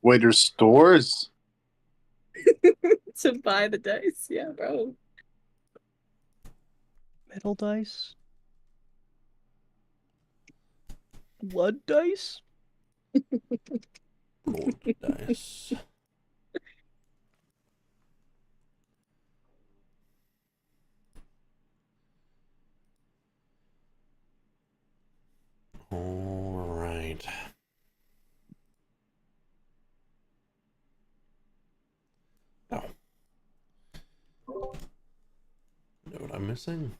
Wait, there's stores? to buy the dice. Yeah, bro. Metal dice? Blood dice? Blood dice. All right. Oh. Know what I'm missing?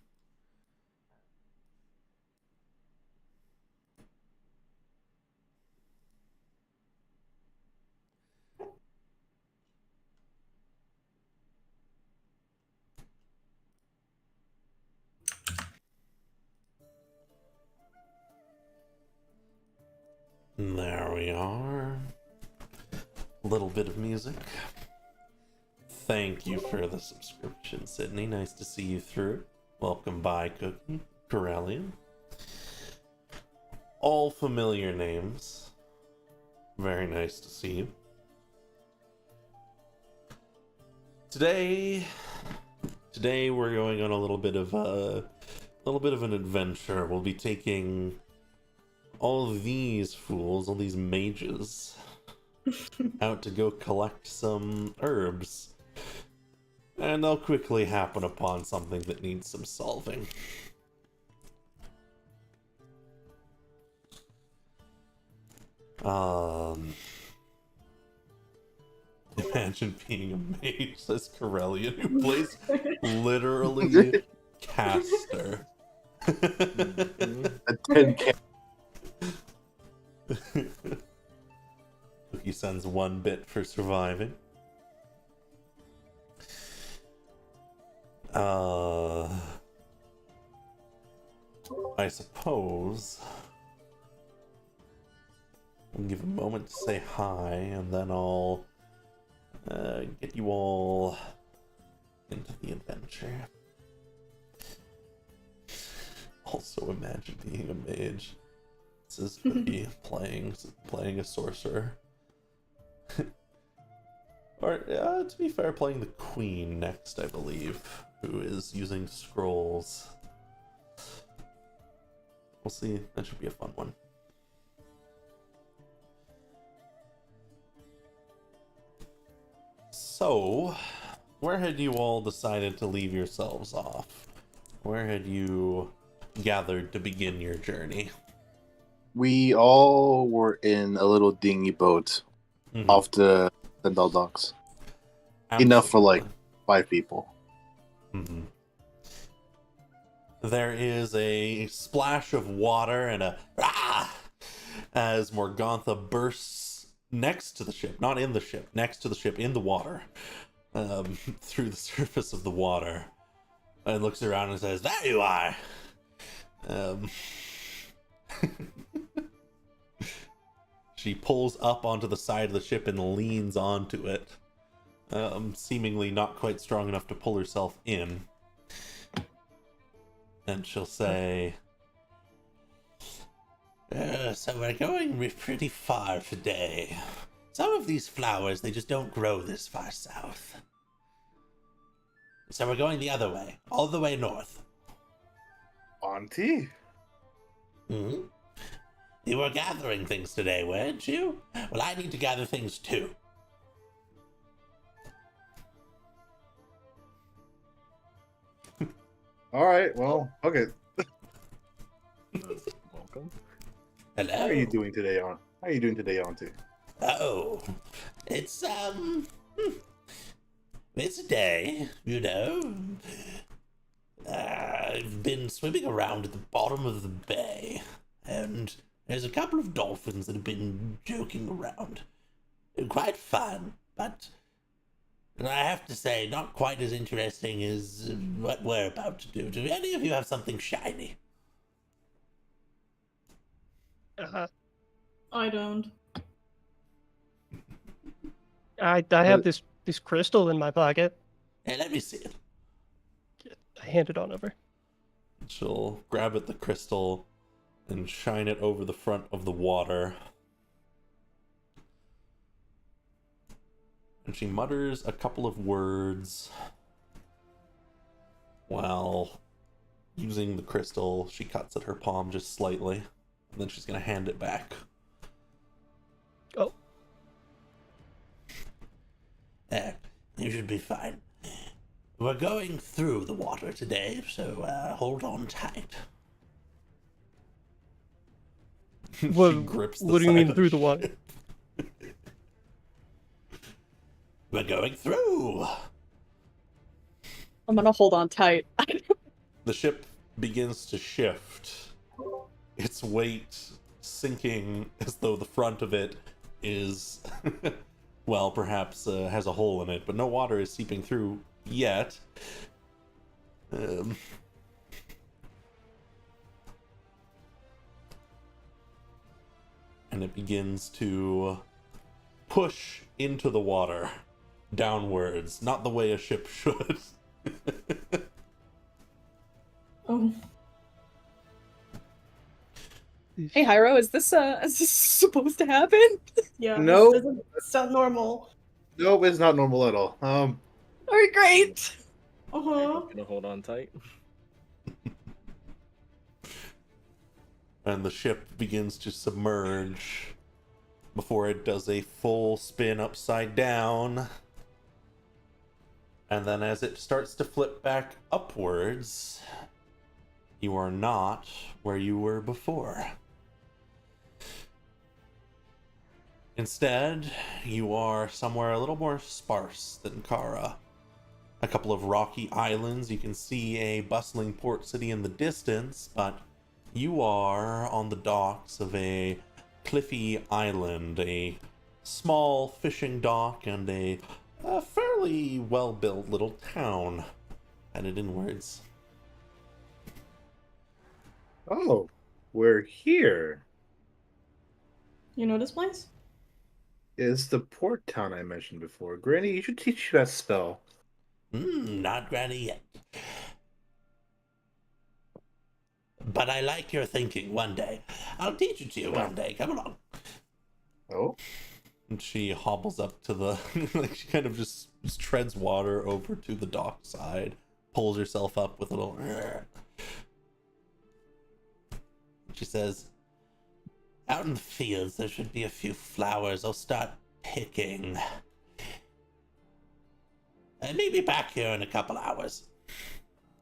There we are. A little bit of music. Thank you for the subscription, Sydney. Nice to see you through. Welcome by, Cookie, Corellian. All familiar names. Very nice to see you. Today we're going on a little bit of an adventure. We'll be taking all of these fools, all these mages, out to go collect some herbs. And they'll quickly happen upon something that needs some solving. Imagine being a mage, says Corellian, who plays literally caster. A 10K. He sends 1 bit for surviving. I suppose I'll give a moment to say hi, and then I'll get you all into the adventure. Also, imagine being a mage. This is Cookie playing a sorcerer. Or, to be fair, playing the queen next, I believe, who is using scrolls. We'll see. That should be a fun one. So, where had you all decided to leave yourselves off? Where had you gathered to begin your journey? We all were in a little dinghy boat off the Dundalk docks. Enough for like 5 people. Mm-hmm. There is a splash of water and a as Morgantha bursts next to the ship, not in the ship, next to the ship, in the water, through the surface of the water, and looks around and says, "There you are." She pulls up onto the side of the ship and leans onto it, seemingly not quite strong enough to pull herself in. And she'll say, so we're going pretty far today. Some of these flowers, they just don't grow this far south. So we're going the other way, all the way north. Auntie? Hmm? You were gathering things today, weren't you? Well, I need to gather things too. Alright, well, okay. Welcome. Hello. How are you doing today, Auntie? Oh, it's it's a day, you know. I've been swimming around at the bottom of the bay, and there's a couple of dolphins that have been joking around. Quite fun, but I have to say, not quite as interesting as what we're about to do. Do any of you have something shiny? I don't. I have this crystal in my pocket. Hey, let me see it. I hand it on over. She'll grab at the crystal and shine it over the front of the water. And she mutters a couple of words while using the crystal. She cuts at her palm just slightly, and then she's going to hand it back. Oh. There, you should be fine. We're going through the water today, so hold on tight. What, She grips the what do you side mean of through the water? ship. We're going through. I'm gonna hold on tight. The ship begins to shift, its weight sinking as though the front of it is, well, perhaps has a hole in it, but no water is seeping through yet. And it begins to push into the water downwards, not the way a ship should. Oh, Hey, Hyro, is this supposed to happen? yeah. No. This doesn't sound normal. Nope, it's not normal at all. Alright, great. Uh-huh. Gonna hold on tight. And the ship begins to submerge before it does a full spin upside down. And then as it starts to flip back upwards, you are not where you were before. Instead, you are somewhere a little more sparse than Kara. A couple of rocky islands. You can see a bustling port city in the distance, but you are on the docks of a cliffy island, a small fishing dock, and a fairly well-built little town headed inwards. Oh, we're here. You know this place? It's the port town I mentioned before. Granny, you should teach you that spell. Not Granny yet. But I like your thinking one day. I'll teach it to you one day. Come along. Oh? And she hobbles up to the like she kind of just treads water over to the dock side, pulls herself up with a little she says, out in the fields there should be a few flowers. I'll start picking. Meet me back here in a couple hours.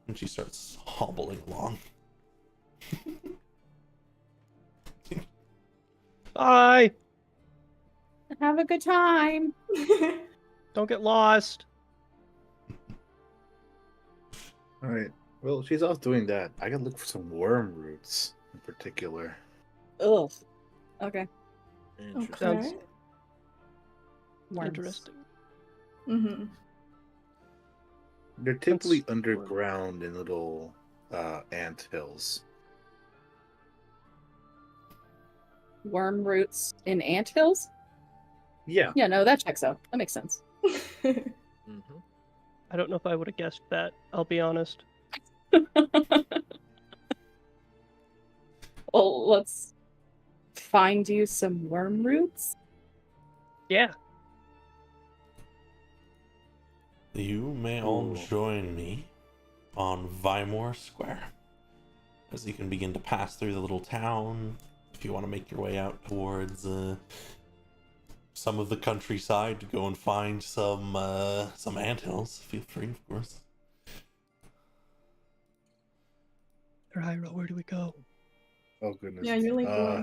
And she starts hobbling along. Bye. Have a good time. Don't get lost. Alright. Well, she's off doing that. I gotta look for some worm roots in particular. Ugh. Okay. Interesting. Sounds Okay. Worms. interesting. Mm-hmm. They're typically That's- underground in little ant hills. Worm roots in anthills? Yeah. Yeah, no, that checks out. That makes sense. Mm-hmm. I don't know if I would have guessed that. I'll be honest. Well, let's find you some worm roots. Yeah. You may all Ooh. join me on Veimore Square as you can begin to pass through the little town. If you want to make your way out towards some of the countryside to go and find some anthills, feel free, of course. Hyro, where do we go? Oh goodness. Yeah, you're like boy.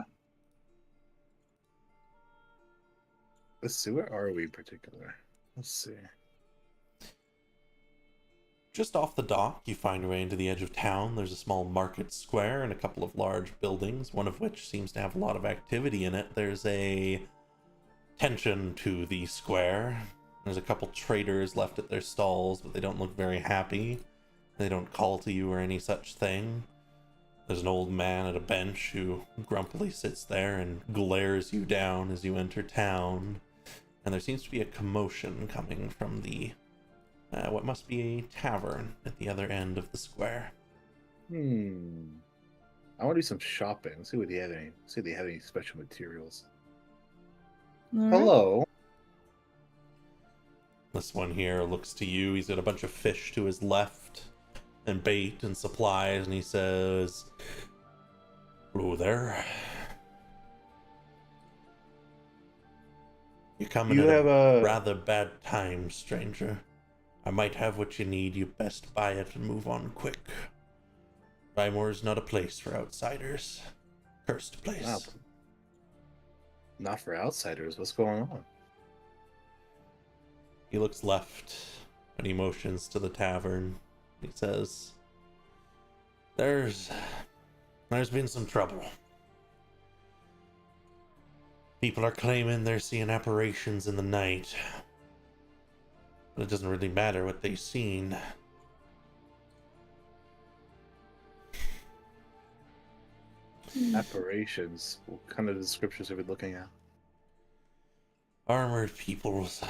Let's see, where are we in particular? Let's see. Just off the dock, you find your way into the edge of town. There's a small market square and a couple of large buildings, one of which seems to have a lot of activity in it. There's a tension to the square. There's a couple traders left at their stalls, but they don't look very happy. They don't call to you or any such thing. There's an old man at a bench who grumpily sits there and glares you down as you enter town. And there seems to be a commotion coming from the what must be a tavern at the other end of the square. I want to do some shopping. See what they have any. See if they have any special materials. All right. Hello. This one here looks to you. He's got a bunch of fish to his left and bait and supplies, and he says, "Hello there. You coming You at have a a rather bad time, stranger. I might have what you need. You best buy it and move on quick. Veimore is not a place for outsiders. Cursed place." Wow. Not for outsiders. What's going on? He looks left and he motions to the tavern. He says, There's been some trouble. People are claiming they're seeing apparitions in the night. But it doesn't really matter what they've seen. Apparitions. What kind of descriptions are we looking at? Armored peoples.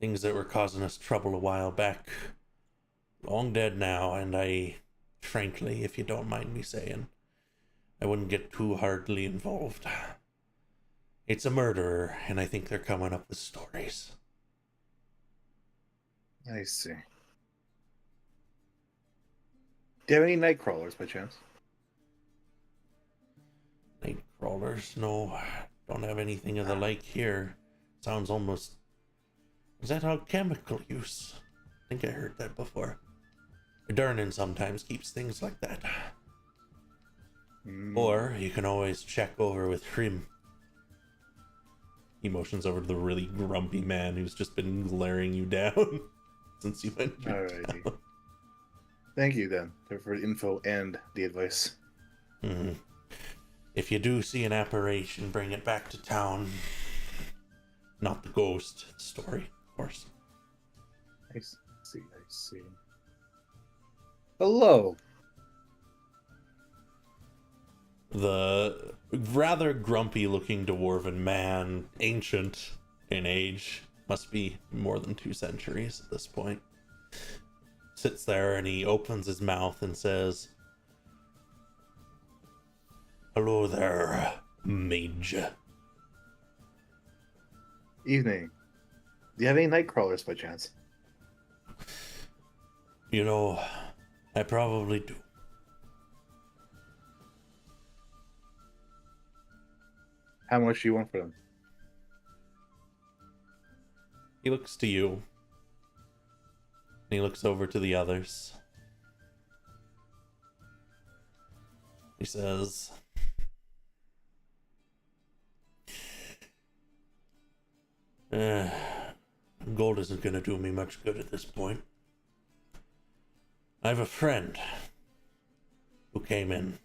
Things that were causing us trouble a while back. Long dead now, and I, frankly, if you don't mind me saying, I wouldn't get too hardly involved. It's a murderer, and I think they're coming up with stories. I see. Do you have any night crawlers by chance? Night crawlers? No, don't have anything of the like here. Sounds almost... Is that alchemical use? I think I heard that before. Durnan sometimes keeps things like that. Or you can always check over with Hrim. He motions over to the really grumpy man who's just been glaring you down since you went. Alrighty. Thank you then for the info and the advice. Mm-hmm. If you do see an apparition, bring it back to town. Not the ghost story, of course. I see. Hello. The rather grumpy looking dwarven man, ancient in age, must be more than 2 centuries at this point, sits there and he opens his mouth and says, "Hello there, mage." Evening. Do you have any night crawlers by chance? You know, I probably do. How much do you want for them? He looks to you. And he looks over to the others. He says, gold isn't going to do me much good at this point. I have a friend who came in,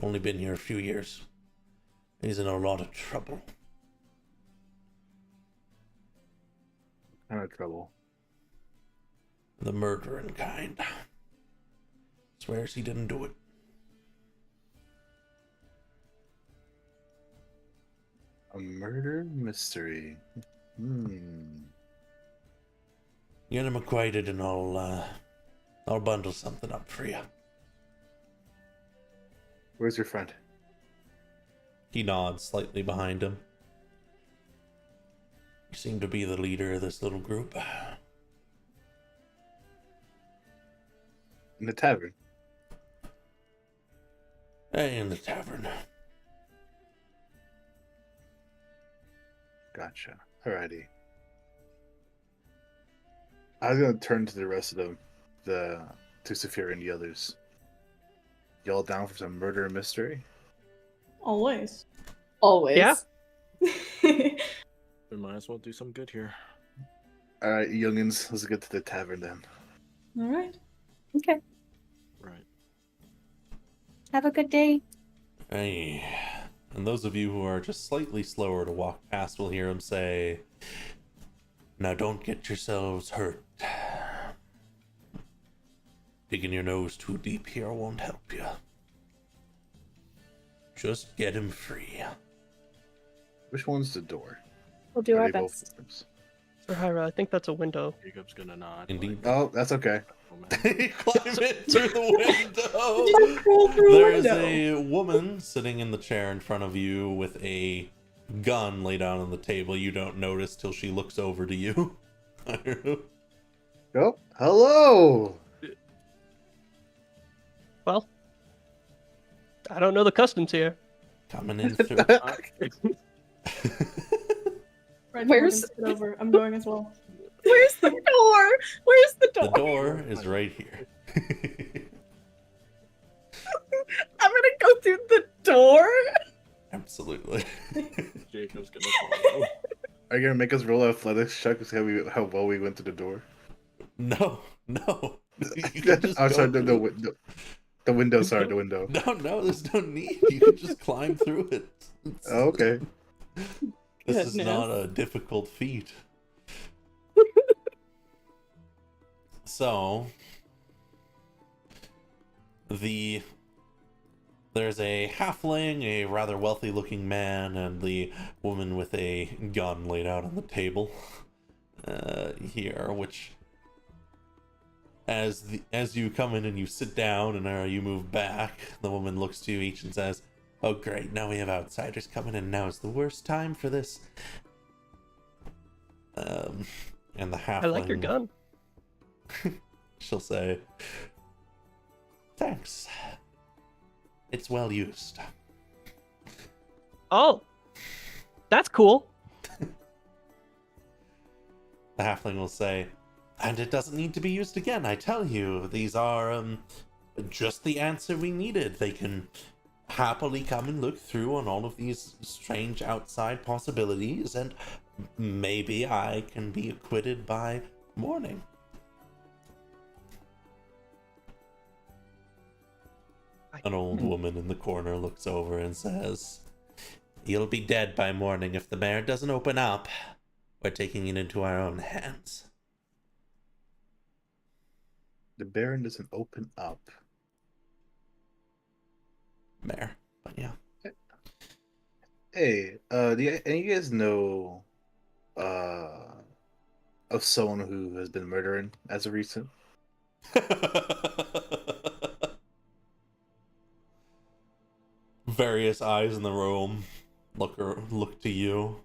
only been here a few years. He's in a lot of trouble. What kind of trouble? The murdering kind. Swears he didn't do it. A murder mystery. Get him acquainted and I'll bundle something up for you. Where's your friend? He nods slightly behind him. You seem to be the leader of this little group. In the tavern. Hey, in the tavern. Gotcha. Alrighty. I was gonna turn to the rest of them, to Saphira and the others. Y'all down for some murder mystery? Always. Always. Yeah. We might as well do some good here. Alright, youngins, let's get to the tavern then. All right. Okay. Right. Have a good day. Hey. And those of you who are just slightly slower to walk past will hear him say, "Now don't get yourselves hurt. Digging your nose too deep here won't help you. Just get him free." Which one's the door? We'll do Are our they both best. doors? Sir Hyra, I think that's a window. Jacob's gonna nod. Indeed. Oh, that's okay. Oh, man. He climbs in through the window. Don't crawl through a There is window. a woman sitting in the chair in front of you with a gun laid out on the table. You don't notice till she looks over to you. Oh, hello. Well, I don't know the customs here. Coming in through. Right, Where's- Morgan's get over. I'm going as well. Where's the door? Where's the The door? door is right here. I'm gonna go through the door. Absolutely. Jacob's gonna follow. Are you gonna make us roll athletics check to see how well we went to the door? No. You can just I'm go sorry, through. the window. Sorry, the window. No, there's no need. You can just climb through it. Oh, okay. This is Goodness. not a difficult feat. So, there's a halfling, a rather wealthy-looking man, and the woman with a gun laid out on the table here. Which, as you come in and you sit down and you move back, the woman looks to you each and says, "Oh great, now we have outsiders coming in. Now is the worst time for this." And the halfling, I like your gun. she'll say, "Thanks. It's well used." Oh, that's cool. The halfling will say, "And it doesn't need to be used again, I tell you. These are just the answer we needed. They can happily come and look through on all of these strange outside possibilities, and maybe I can be acquitted by morning." An old woman in the corner looks over and says, "You'll be dead by morning if the mayor doesn't open up. We're taking it into our own hands." The Baron doesn't open up. Mayor, but yeah. Hey, do any of you guys know of someone who has been murdering as of recent? Various eyes in the room look to you.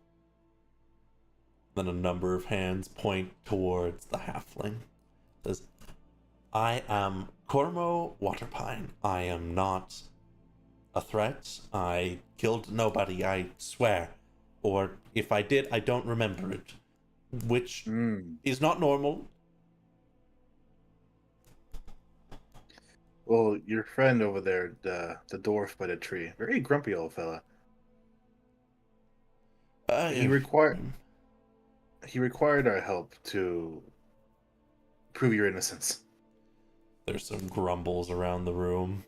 Then a number of hands point towards the halfling. Says, "I am Cormo Waterpine. I am not a threat. I killed nobody, I swear. Or if I did, I don't remember it. Which is not normal." Well, your friend over there, the dwarf by the tree, very grumpy old fella. He required our help to prove your innocence. There's some grumbles around the room.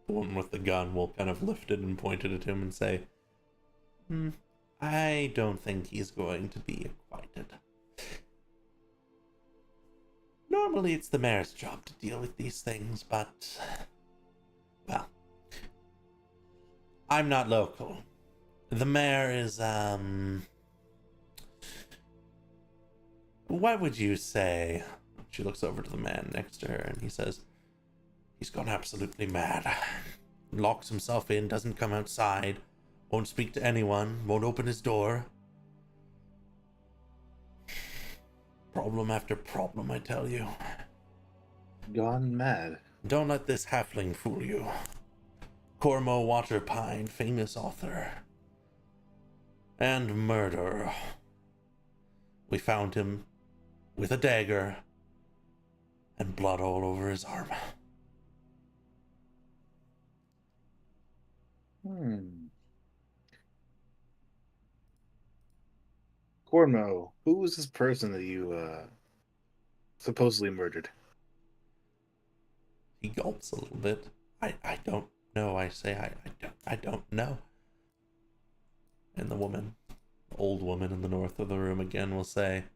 The one with the gun will kind of lift it and point it at him and say, "I don't think he's going to be acquitted. Normally it's the mayor's job to deal with these things, but, well, I'm not local. The mayor is, what would you say?" She looks over to the man next to her and he says, "He's gone absolutely mad. Locks himself in, doesn't come outside, won't speak to anyone, won't open his door. Problem after problem, I tell you. Gone mad. Don't let this halfling fool you. Cormo Waterpine, famous author. And murderer. We found him with a dagger and blood all over his arm." Cormo, who was this person that you supposedly murdered? He gulps a little bit. I don't know. I say I don't know. And the woman, the old woman in the north of the room again will say,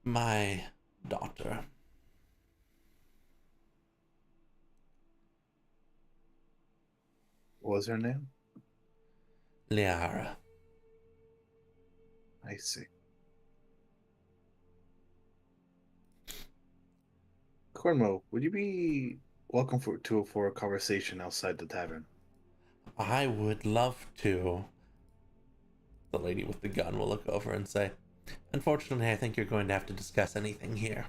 "My daughter." What was her name? Liara. I see. Cornmo, would you be welcome for a conversation outside the tavern? I would love to. The lady with the gun will look over and say, unfortunately, I think you're going to have to discuss anything here.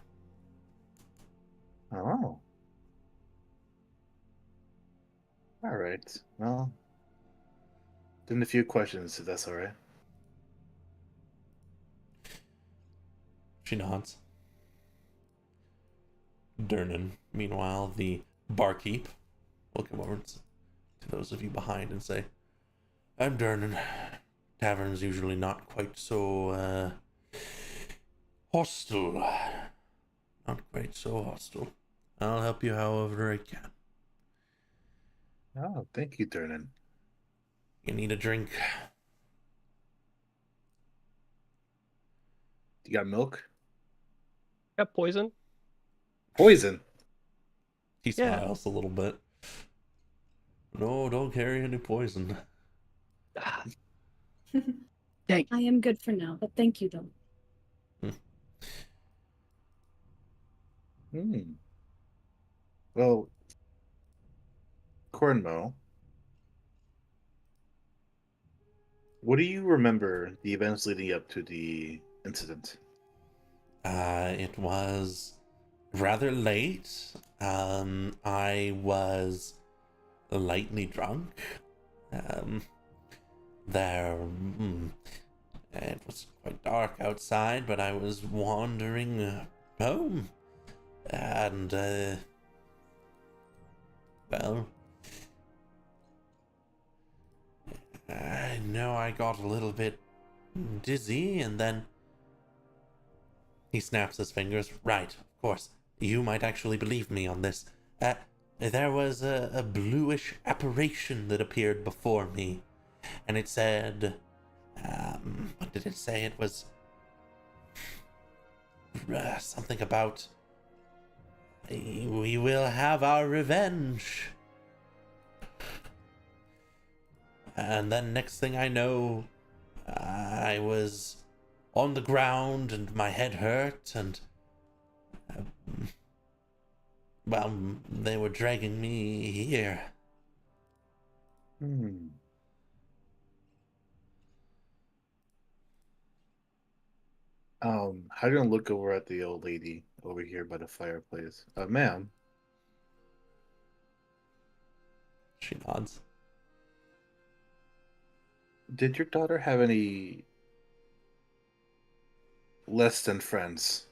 Oh. All right. Well, then a few questions, if that's all right. She nods. Durnan, meanwhile, the barkeep, will come over to those of you behind and say, I'm Durnan. Tavern's usually not quite so, hostile. Not quite so hostile. I'll help you however I can. Oh, thank you, Durnan. You need a drink? You got milk? Got poison? Poison? He Yeah. smiles a little bit. No, don't carry any poison. Ah. Dang. I am good for now, but thank you, though. Well, Cornmo, what do you remember the events leading up to the incident? It was rather late. I was lightly drunk. It was quite dark outside, but I was wandering home. And, well, I know I got a little bit dizzy, and then he snaps his fingers. Right, of course. You might actually believe me on this. There was a bluish apparition that appeared before me, and it said, what did it say? It was something about, we will have our revenge. And then next thing I know, I was on the ground and my head hurt, and well, they were dragging me here. How do you look over at the old lady over here by the fireplace? Ma'am. She nods. Did your daughter have any less than friends?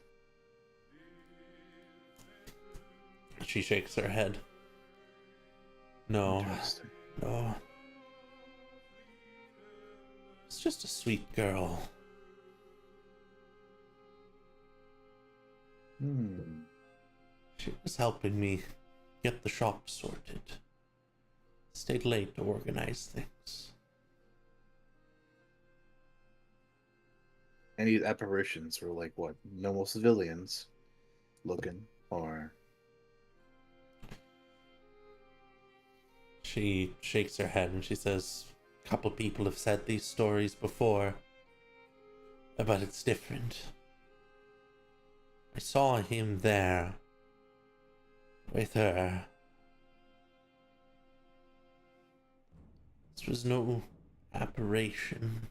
She shakes her head. No. Interesting. No. It's just a sweet girl. She was helping me get the shop sorted. Stayed late to organize things. Any apparitions were like what? Normal civilians looking, or? She shakes her head and she says, a couple people have said these stories before, but it's different. I saw him there with her. This was no apparition.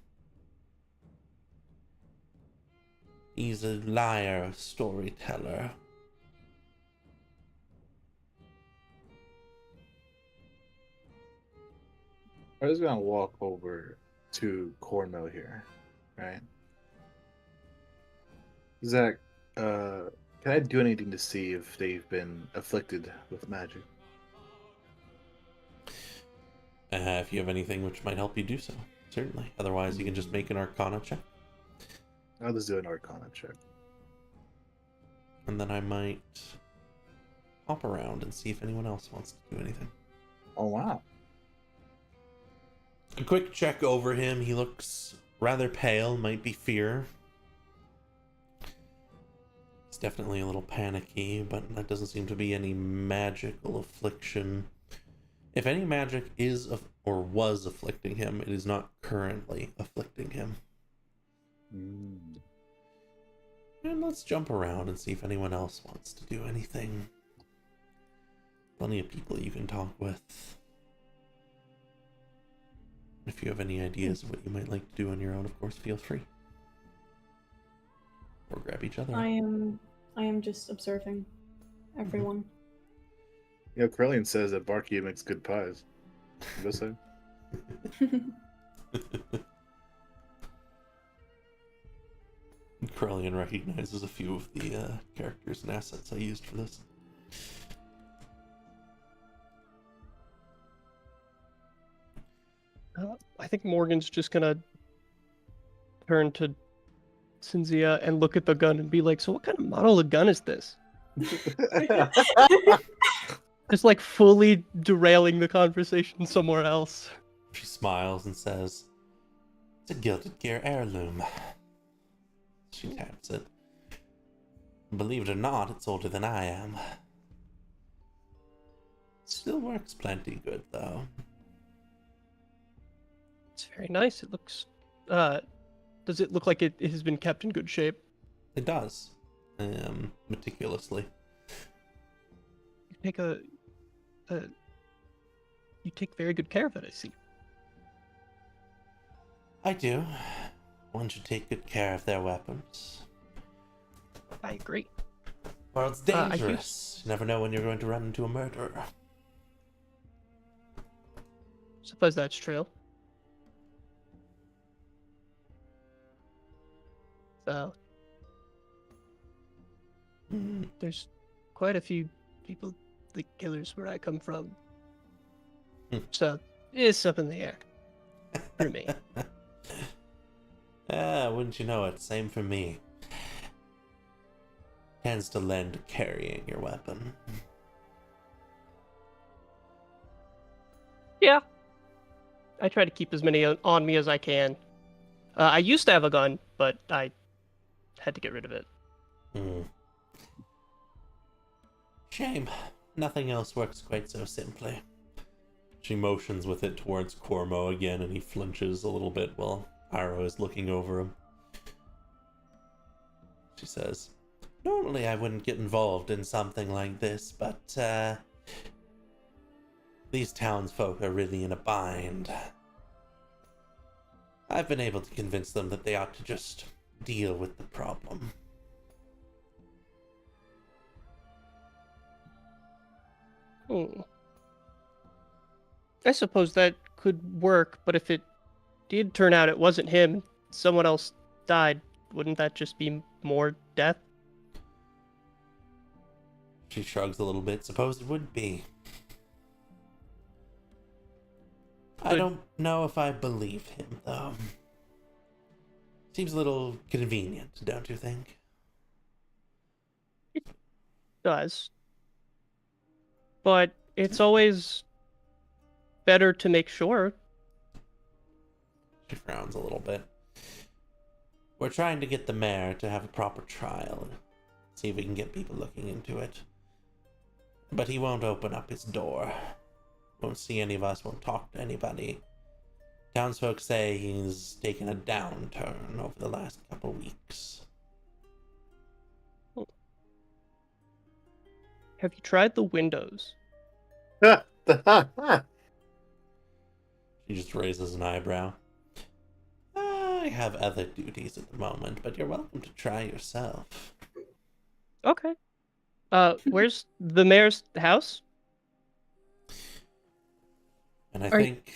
He's a liar, a storyteller. I was gonna walk over to Cornmill here, right? Zach, can I do anything to see if they've been afflicted with magic? If you have anything which might help you do so, certainly. Otherwise, you can just make an Arcana check. I'll just do an Arcana check. And then I might hop around and see if anyone else wants to do anything. Oh, wow. A quick check over him. He looks rather pale, might be fear. He's definitely a little panicky, but that doesn't seem to be any magical affliction. If any magic is or was afflicting him, it is not currently afflicting him. And let's jump around and see if anyone else wants to do anything. plenty of people you can talk with. If you have any ideas of what you might like to do on your own, of course, feel free. Or grab each other. I am just observing everyone. You know, Corellian says that Barkia makes good pies. Go say. Corellian recognizes a few of the characters and assets I used for this. I think Morgan's just gonna turn to Cinzia and look at the gun and be like, "So what kind of model of gun is this?" Just like fully derailing the conversation somewhere else. She smiles and says, "It's a Gilded Gear heirloom." She taps it. Believe it or not, it's older than I am. Still works plenty good, though. It's very nice. It looks. Does it look like it has been kept in good shape? It does. Meticulously. You take you take very good care of it, I see. I do. One should take good care of their weapons. I agree. World's dangerous. You never know when you're going to run into a murderer. Suppose that's true. So, there's quite a few people, the killers, where I come from. So, it's up in the air. For me. Wouldn't you know it? Same for me. Tends to lend to carrying your weapon. Yeah. I try to keep as many on me as I can. I used to have a gun, but I had to get rid of it. Shame. Nothing else works quite so simply. She motions with it towards Cormo again, and he flinches a little bit while Iro is looking over him. She says, "Normally I wouldn't get involved in something like this, but these townsfolk are really in a bind. I've been able to convince them that they ought to just deal with the problem." I suppose that could work, but if it did turn out it wasn't him, someone else died, wouldn't that just be more death? She shrugs a little bit. Suppose it would be. I don't know if I believe him, though. Seems a little convenient, don't you think? It does. But it's always better to make sure. She frowns a little bit. We're trying to get the mayor to have a proper trial. See if we can get people looking into it. But he won't open up his door. Won't see any of us, won't talk to anybody. Townsfolk say he's taken a downturn over the last couple weeks. Have you tried the windows? She just raises an eyebrow. I have other duties at the moment, but you're welcome to try yourself. Okay. Where's the mayor's house? And I think...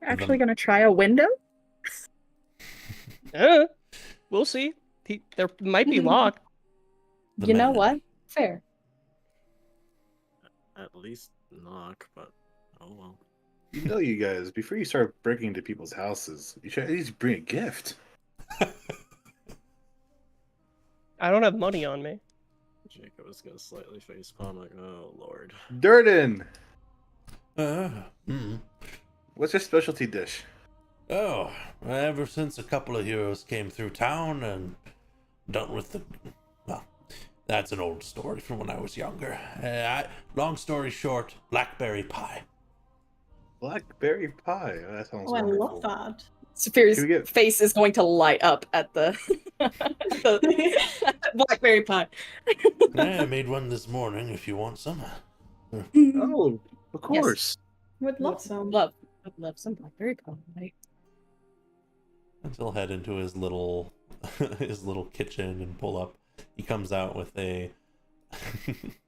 Actually gonna try a window? We'll see. There might be locked. You know what? Fair. At least knock, but oh well. You know, you guys, before you start breaking into people's houses, you should at least bring a gift. I don't have money on me. Jacob is gonna slightly facepalm like, oh lord. Durden! Hmm. What's your specialty dish? Oh, ever since a couple of heroes came through town and done with the... Well, that's an old story from when I was younger. Long story short, blackberry pie. Blackberry pie. Oh, that sounds Oh, I wonderful. love that. Saphir's Can we get- face is going to light up at the, the blackberry pie. I made one this morning if you want some. Oh, of course. Would love some. Would love some blackberry pie. And he'll head into his little his little kitchen and pull up. He comes out with a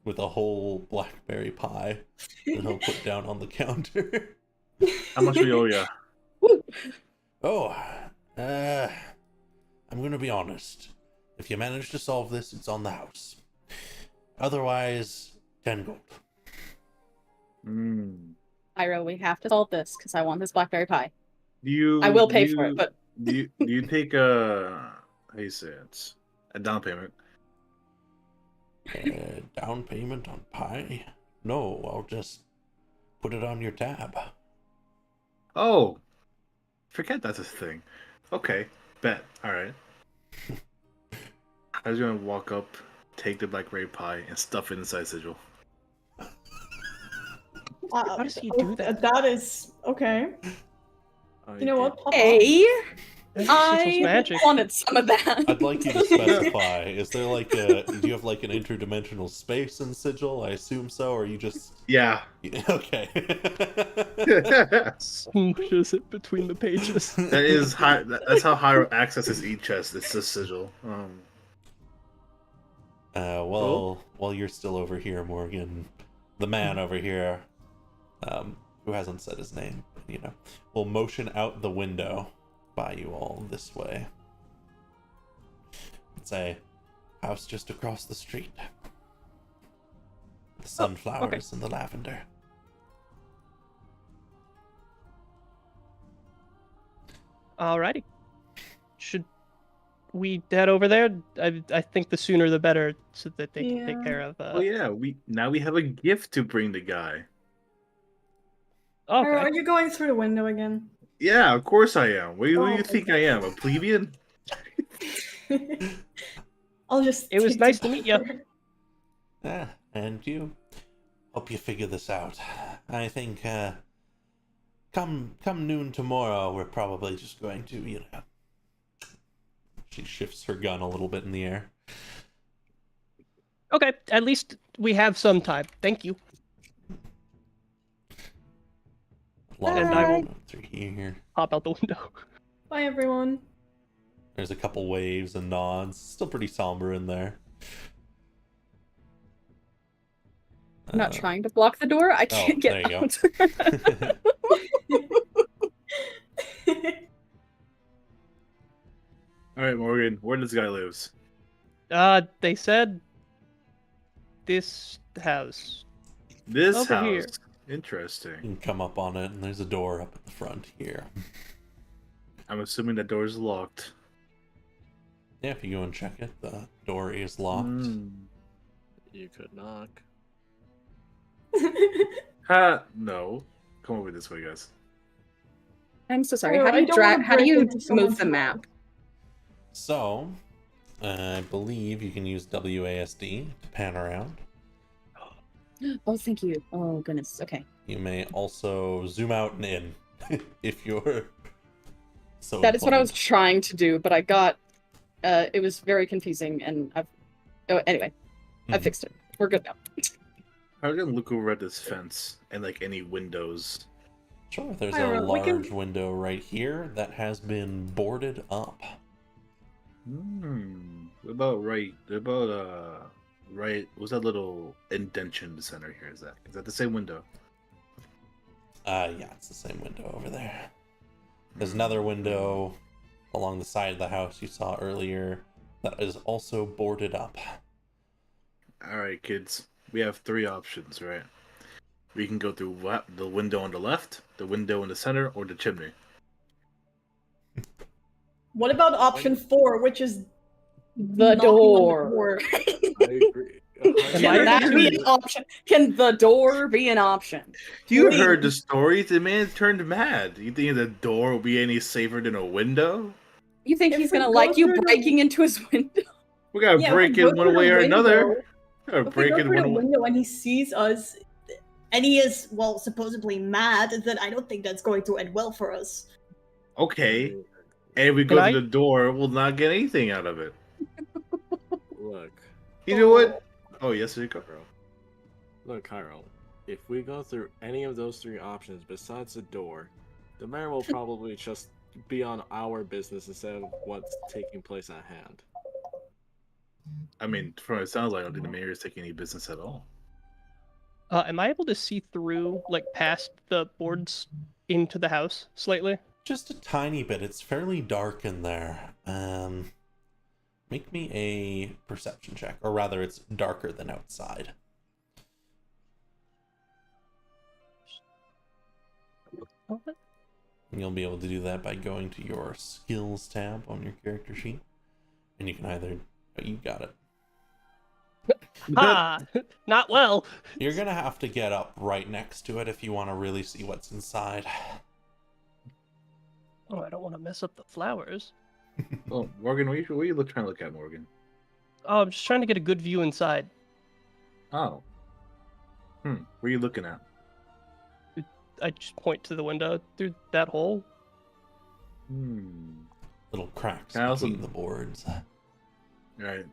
with a whole blackberry pie that he'll put down on the counter. How much we owe ya? Oh, I'm gonna be honest. If you manage to solve this, it's on the house. Otherwise, 10 gold. Ira, we have to solve this because I want this blackberry pie. You. I will pay for it, but Do you take a how you say it? A down payment? Down payment on pie? No, I'll just put it on your tab. Oh, forget that's a thing. Okay, bet. All right. I was gonna walk up, take the blackberry pie, and stuff it inside Sigil. How does he do that? That is okay. You know what? Pop hey, That's I magic. wanted some of that. I'd like you to specify. Is there like do you have like an interdimensional space in Sigil? I assume so, or you just Yeah. okay. Smooshes it between the pages. That is high. That's how Hyro accesses each chest. It's just Sigil. While you're still over here, Morgan, the man over here, who hasn't said his name, will motion out the window by you all this way. It's a house just across the street. The sunflowers and the lavender. Alrighty. Should we head over there? I think the sooner the better, so that they can take care of. Oh yeah, we have a gift to bring the guy. Okay. Are you going through the window again? Yeah, of course I am. Who do you think I am? A plebeian? I'll just. It was take nice the to meet you. door. Ah, and you. Hope you figure this out. I think, come noon tomorrow, we're probably just going to, She shifts her gun a little bit in the air. Okay, at least we have some time. Thank you. And I will through here. hop out the window. Bye, everyone. There's a couple waves and nods. Still pretty somber in there. I'm not trying to block the door. I can't get there you out. All right, Morgan. Where does this guy lives? They said this house. This Over house. here. You Interesting. can come up on it, and there's a door up at the front here. I'm assuming the door's locked. Yeah, if you go and check it, the door is locked. You could knock. No. Come over this way, guys. I'm so sorry. Oh, How do I you don't wanna how do break you into someone's move the map? So, I believe you can use WASD to pan around. Oh, thank you. Oh goodness. Okay. You may also zoom out and in if you're so That is what I was inclined. trying to do, but I got it was very confusing and anyway. I Mhm. fixed it. We're good now. I'm gonna look over at this fence and like any windows. Sure, there's Ira, a we can- large window right here that has been boarded up. What about right? What about right? What's that little indention in the center here? Is that the same window? Yeah, it's the same window over there. There's another window along the side of the house you saw earlier that is also boarded up. All right, kids. We have three options, right? We can go through the window on the left, the window in the center, or the chimney. What about option 4, which is The knocking on door. the door? I agree. Can that be an option? Can the door be an option? You Please. heard the stories. The man turned mad. You think the door will be any safer than a window? You think If he's we gonna go like you through the- breaking into his window? We gotta Yeah, if break we go in one through the way or another. window- Gotta If we break go in through the one way. window and he sees us, and he is, well, supposedly mad, then I don't think that's going to end well for us. Okay. And if we Can go I- to the door, we'll not get anything out of it. Look, You know what? Oh, yes, we go. look, Cairo. if we go through any of those three options besides the door, the mayor will probably just be on our business instead of what's taking place at hand. I mean, from what it sounds like, I don't think the mayor is taking any business at all. Am I able to see through, like, past the boards into the house slightly? Just a tiny bit. It's fairly dark in there. Make me a perception check, or rather, it's darker than outside. You'll be able to do that by going to your skills tab on your character sheet, and you can either. Oh, you got it. Ah, not well. You're gonna have to get up right next to it if you want to really see what's inside. Oh, I don't want to mess up the flowers. Oh, Morgan, what are you trying to look at, Morgan? Oh, I'm just trying to get a good view inside. Oh. What are you looking at? I just point to the window through that hole. Little cracks Can I also- between the boards. All right.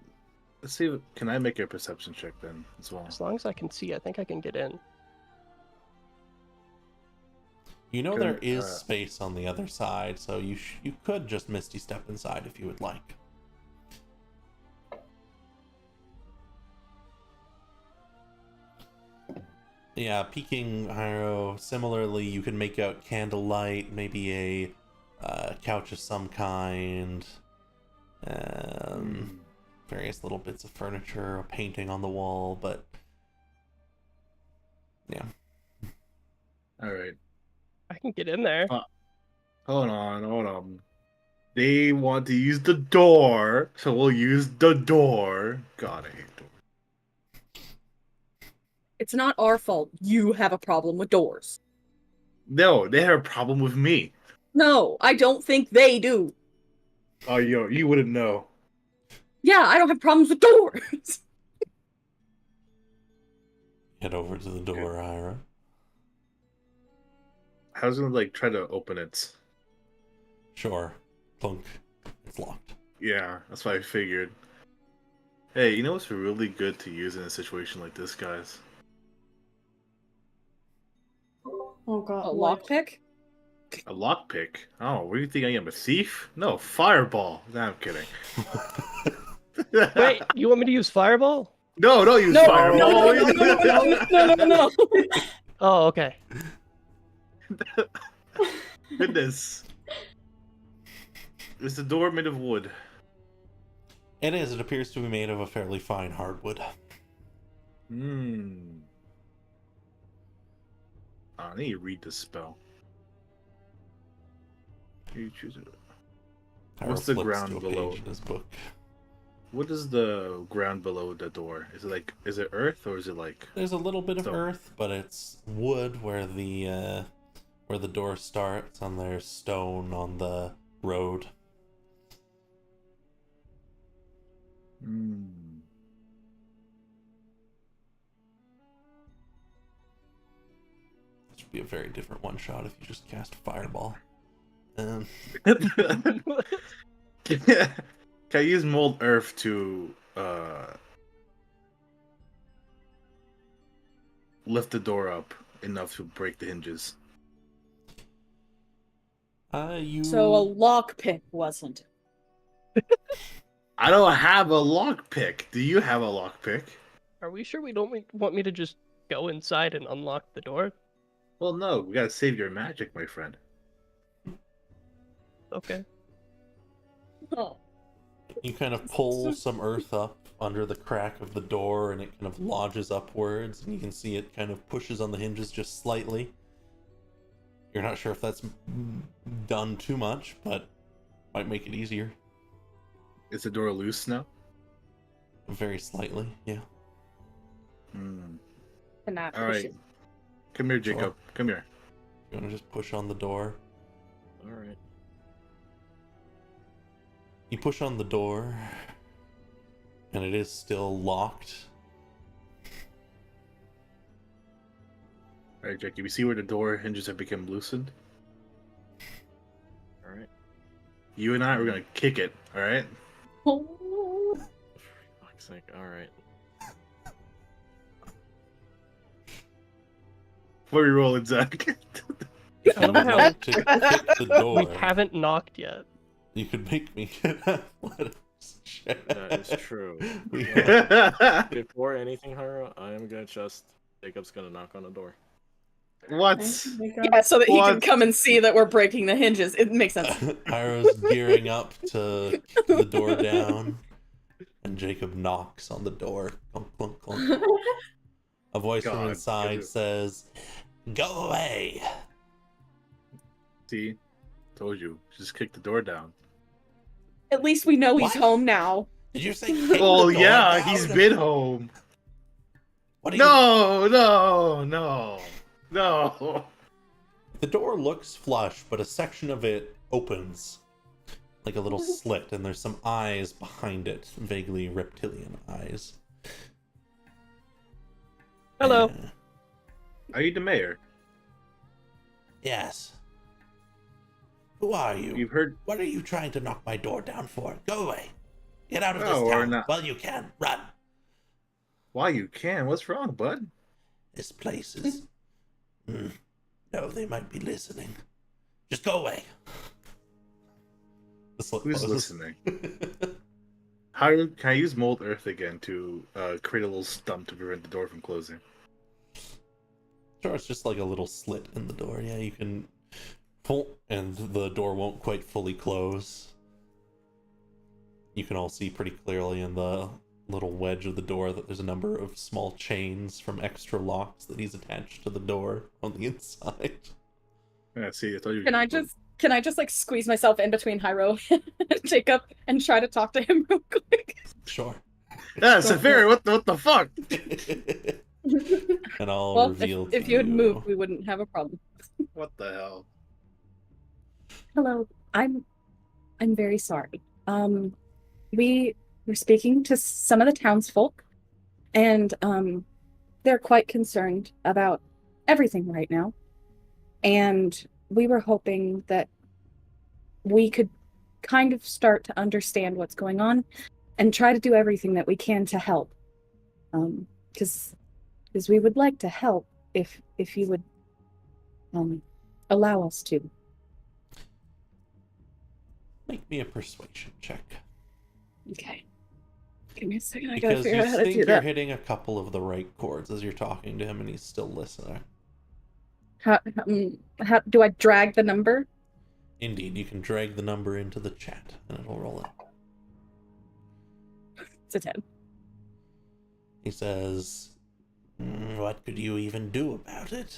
Let's see. Can I make a perception check then as well? As long as I can see, I think I can get in. You know Good. there is space on the other side, so you could just Misty Step inside if you would like. Yeah, peeking arrow. Similarly, you can make out candlelight, maybe a couch of some kind, various little bits of furniture, a painting on the wall, but yeah. All right. I can get in there. Hold on. They want to use the door, so we'll use the door. God, I hate doors. It's not our fault you have a problem with doors. No, they have a problem with me. No, I don't think they do. Oh, you wouldn't know. Yeah, I don't have problems with doors. Head over to the door, Ira. I was gonna try to open it. Sure. Plunk. It's locked. Yeah, that's what I figured. Hey, you know what's really good to use in a situation like this, guys? Oh god. A what? lockpick? A lockpick? Oh, what do you think I am, a thief? No, fireball. No, I'm kidding. Wait, you want me to use fireball? No, don't use No, fireball. no. Oh, okay. Goodness. Is the door made of wood? It is. It appears to be made of a fairly fine hardwood. I need to read this spell. You choose it. Ira What's the flips ground to a below? page in this book. What is the ground below the door? Is it earth or is it like? There's a little bit of Stone. earth, but it's wood where the door starts, and there's stone on the road. This would be a very different one shot if you just cast fireball. Can I use mold earth to lift the door up enough to break the hinges? So a lockpick wasn't. I don't have a lockpick. Do you have a lockpick? Are we sure we don't want me to just go inside and unlock the door? Well, no. We gotta save your magic, my friend. Okay. Oh. You kind of pull some earth up under the crack of the door, and it kind of lodges upwards, and you can see it kind of pushes on the hinges just slightly. You're not sure if that's done too much, but might make it easier. Is the door loose now? Very slightly, yeah. Cannot All push right. it. Come here, Jacob. Sure. Come here. You want to just push on the door? Alright. You push on the door, and it is still locked. All right, Jacob. You see where the door hinges have become loosened? Alright. You and I are gonna kick it. All right. Oh. For fuck's sake, alright. What are you rolling, Zach? I love how to kick the door. we haven't knocked yet. You could make me get athletics check. That is true. Before anything, Haro, I am gonna just Jacob's gonna knock on the door. What? Yeah, so that he can What? come and see that we're breaking the hinges. It makes sense. Iro's gearing up to kick the door down, and Jacob knocks on the door. Clunk, clunk, clunk. A voice from God, inside is it- says, "Go away." See? Told you. Just kick the door down. At least we know he's What? home now. Did you say? Kick Oh, the door yeah, down? he's been home. What are you- No. The door looks flush, but a section of it opens, like a little slit, and there's some eyes behind it, vaguely reptilian eyes. Hello. Are you the mayor? Yes. Who are you? You've heard. What are you trying to knock my door down for? Go away. Get out of No, this we're town not. while you can. Run. Why you can? What's wrong, bud? This place is... No, they might be listening. Just go away. Who's listening? Can I use mold earth again to create a little stump to prevent the door from closing? Sure, it's just like a little slit in the door. Yeah, you can pull, and the door won't quite fully close. You can all see pretty clearly in the little wedge of the door that there's a number of small chains from extra locks that he's attached to the door on the inside. Yeah, see, I told you. Can I just like squeeze myself in between Hyro and Jacob and try to talk to him real quick? Sure. Yeah, Severe, what the fuck? And I'll Well, reveal if to you had moved, we wouldn't have a problem. What the hell? Hello, I'm very sorry. We were speaking to some of the townsfolk, and they're quite concerned about everything right now. And we were hoping that we could kind of start to understand what's going on and try to do everything that we can to help. Because we would like to help if you would allow us to. Make me a persuasion check. Okay. Give me a second. I gotta Because figure you out how to think do you're that. hitting a couple of the right chords as you're talking to him and he's still listening. How do I drag the number? Indeed, you can drag the number into the chat and it'll roll it. It's a 10. He says, what could you even do about it?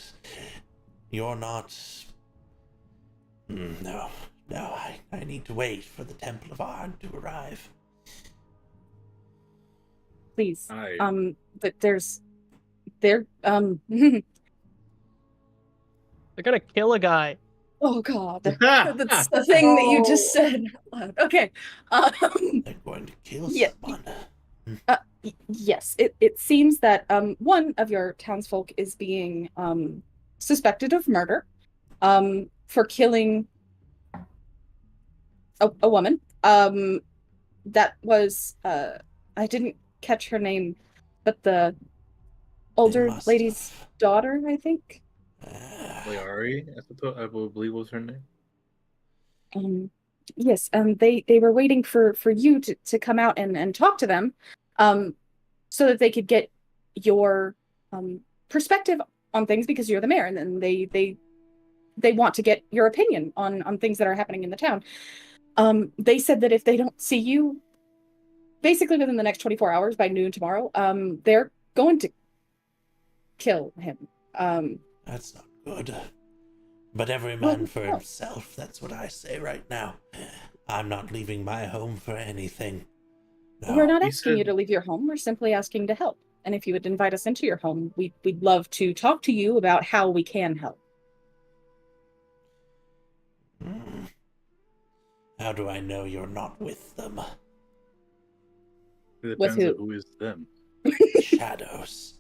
You're not... No, I need to wait for the Temple of Ard to arrive. Please. Hi. They're They're gonna kill a guy. oh god. That's the thing that you just said out loud. Okay. They're going to kill Yeah. someone. Yes, it seems that one of your townsfolk is being suspected of murder for killing a woman. That was I didn't catch her name, but the older must lady's have. daughter, I think. Leari, I believe was her name. Yes, they were waiting for you to come out and talk to them, so that they could get your perspective on things, because you're the mayor, and then they want to get your opinion on things that are happening in the town. They said that if they don't see you basically within the next 24 hours by noon tomorrow, they're going to kill him. That's not good. But every man for himself, that's what I say right now. I'm not leaving my home for anything. No. We're not you asking you said- to leave your home. We're simply asking to help. And if you would invite us into your home, we'd love to talk to you about how we can help. How do I know you're not with them? It With depends on who? who is them. Shadows.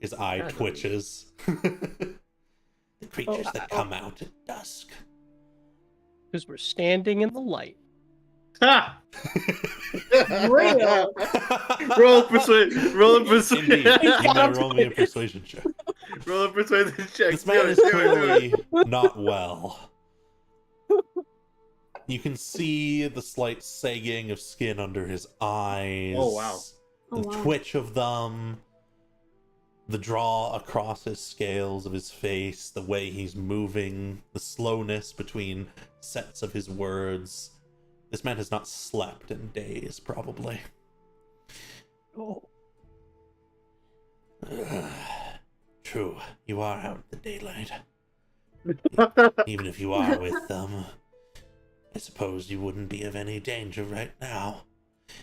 His eye Shadows. twitches. The creatures that come out at dusk. Because we're standing in the light. Ha! Real. Roll persuasion. Indeed. You may roll me a persuasion check. Roll a persuasion check. This man is clearly not well. You can see the slight sagging of skin under his eyes. Oh, wow. The Oh, wow. twitch of them. The draw across his scales of his face. The way he's moving. The slowness between sets of his words. This man has not slept in days, probably. Oh. True, you are out in the daylight. Even if you are with them, I suppose you wouldn't be of any danger right now.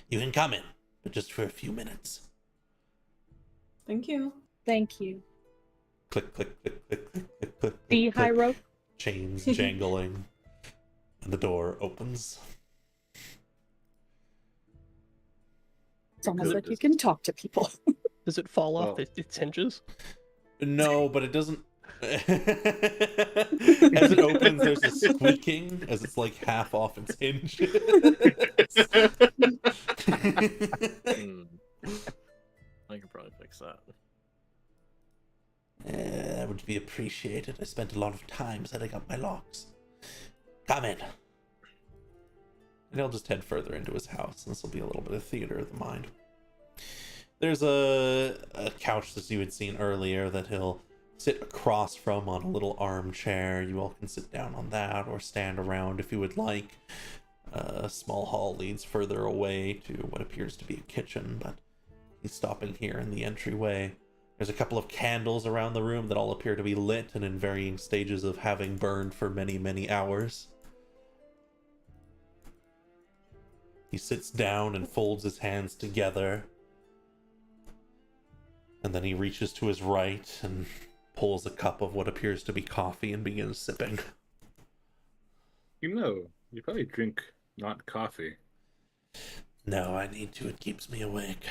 You can come in, but just for a few minutes. Thank you. Thank you. Click, click, click, click, click, click, click. The high click. rope. Chains jangling, and the door opens. It's almost Good. like you can talk to people. Does it fall off Well. its hinges? No, but it doesn't. As it opens, there's a squeaking as it's like half off its hinge. I can probably fix that. That would be appreciated. I spent a lot of time setting up my locks. Come in. And he'll just head further into his house. This will be a little bit of theater of the mind. There's a couch that you had seen earlier that he'll sit across from on a little armchair. You all can sit down on that or stand around if you would like. A small hall leads further away to what appears to be a kitchen, but he's stopping here in the entryway. There's a couple of candles around the room that all appear to be lit and in varying stages of having burned for many, many hours. He sits down and folds his hands together. And then he reaches to his right and pulls a cup of what appears to be coffee and begins sipping. You know, you probably drink not coffee. No, I need to. It keeps me awake.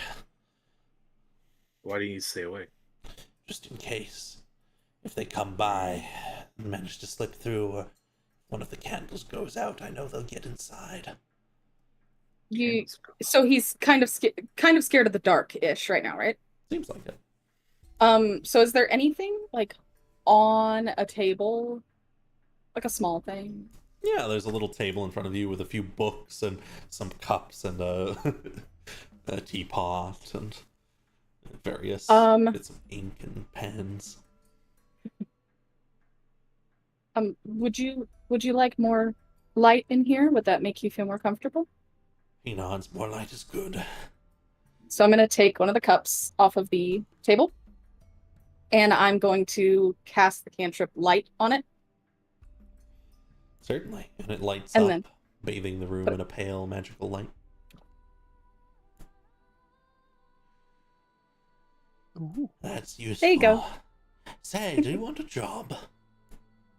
Why do you stay awake? Just in case. If they come by and manage to slip through, or one of the candles goes out, I know they'll get inside. So he's kind of scared of the dark-ish right now, right? Seems like it. So is there anything like on a table, like a small thing? Yeah, there's a little table in front of you with a few books and some cups and a teapot and various bits of ink and pens. Would you like more light in here? Would that make you feel more comfortable? He nods. More light is good. So I'm gonna take one of the cups off of the table, and I'm going to cast the cantrip light on it. Certainly, and it lights And up, then bathing the room in a pale magical light. Ooh. That's useful. There you go. Say, do you want a job?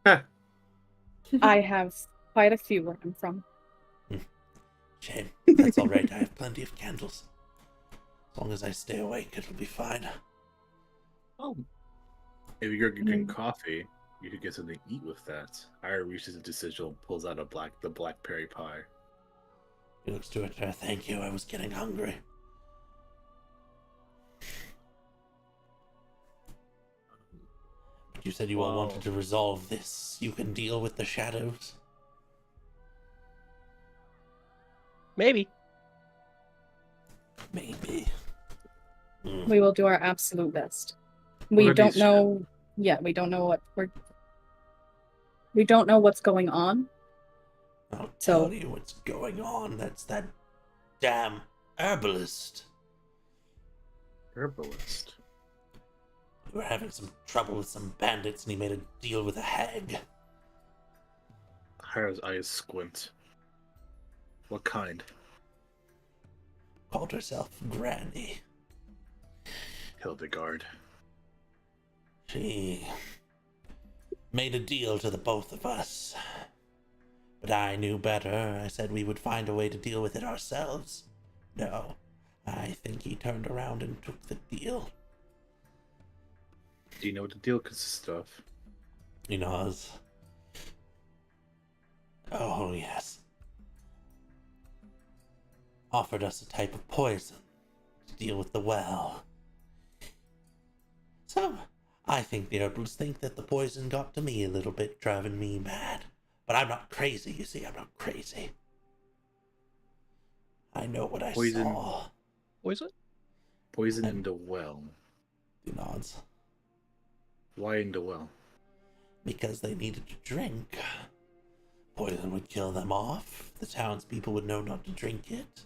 I have quite a few where I'm from. Shame. That's all right. I have plenty of candles. As long as I stay awake, it'll be fine. Oh. If you're drinking coffee, you could get something to eat with that. Ira reaches into sigil and pulls out the blackberry pie. He looks to it. Thank you. I was getting hungry. But you said you all wanted to resolve this. You can deal with the shadows. Maybe. Maybe. We will do our absolute best. We don't know. Yeah, we don't know we don't know what's going on. I'll tell you what's going on. That's that damn herbalist. Herbalist? We were having some trouble with some bandits and he made a deal with a hag. Hira's eyes squint. What kind? Called herself Granny. Hildegard. She made a deal to the both of us. But I knew better. I said we would find a way to deal with it ourselves. No, I think he turned around and took the deal. Do you know what the deal consists of? He nods. Oh, yes. Offered us a type of poison to deal with the well. So, I think the others think that the poison got to me a little bit, driving me mad. But I'm not crazy, you see, I'm not crazy. I know what I Poison. saw. Poison? Poison in the well. He nods. Why in the well? Because they needed to drink. Poison would kill them off. The townspeople would know not to drink it.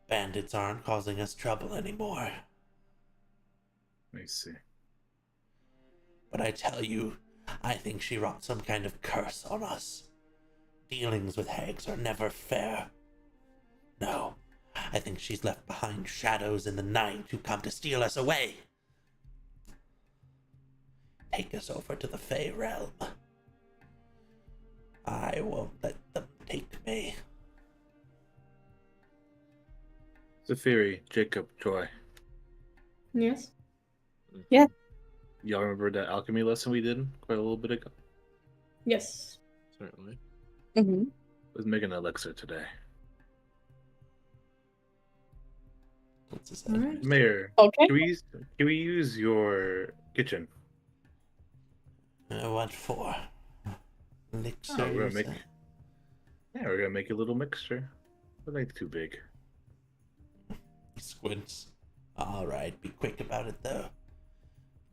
Bandits aren't causing us trouble anymore. Let me see. But I tell you, I think she wrought some kind of curse on us. Dealings with hags are never fair. No, I think she's left behind shadows in the night who come to steal us away. Take us over to the Fey realm. I won't let them take me. Zafiri, Jacob, Joy. Yes. Yeah. Y'all remember that alchemy lesson we did quite a little bit ago? Yes. Certainly. Mm-hmm. Let's make an elixir today. What's his All name? right. Mayor, Okay. can we use your kitchen? What for? Elixirs? we're gonna make a little mixture. But not too big. He squints. Alright, be quick about it though.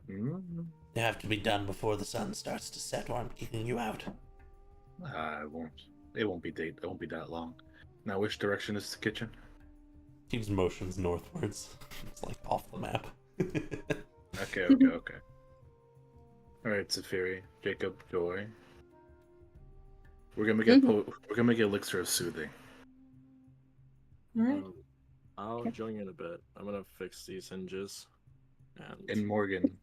Mm-hmm. You have to be done before the sun starts to set or I'm kicking you out. It won't. It won't be that long. Now, which direction is the kitchen? Keeps motions northwards. It's like off the map. Okay. All right, Zafiri, Jacob, Joy. We're gonna make we're gonna make an elixir of soothing. All right. I'll join you in a bit. I'm gonna fix these hinges. And Morgan.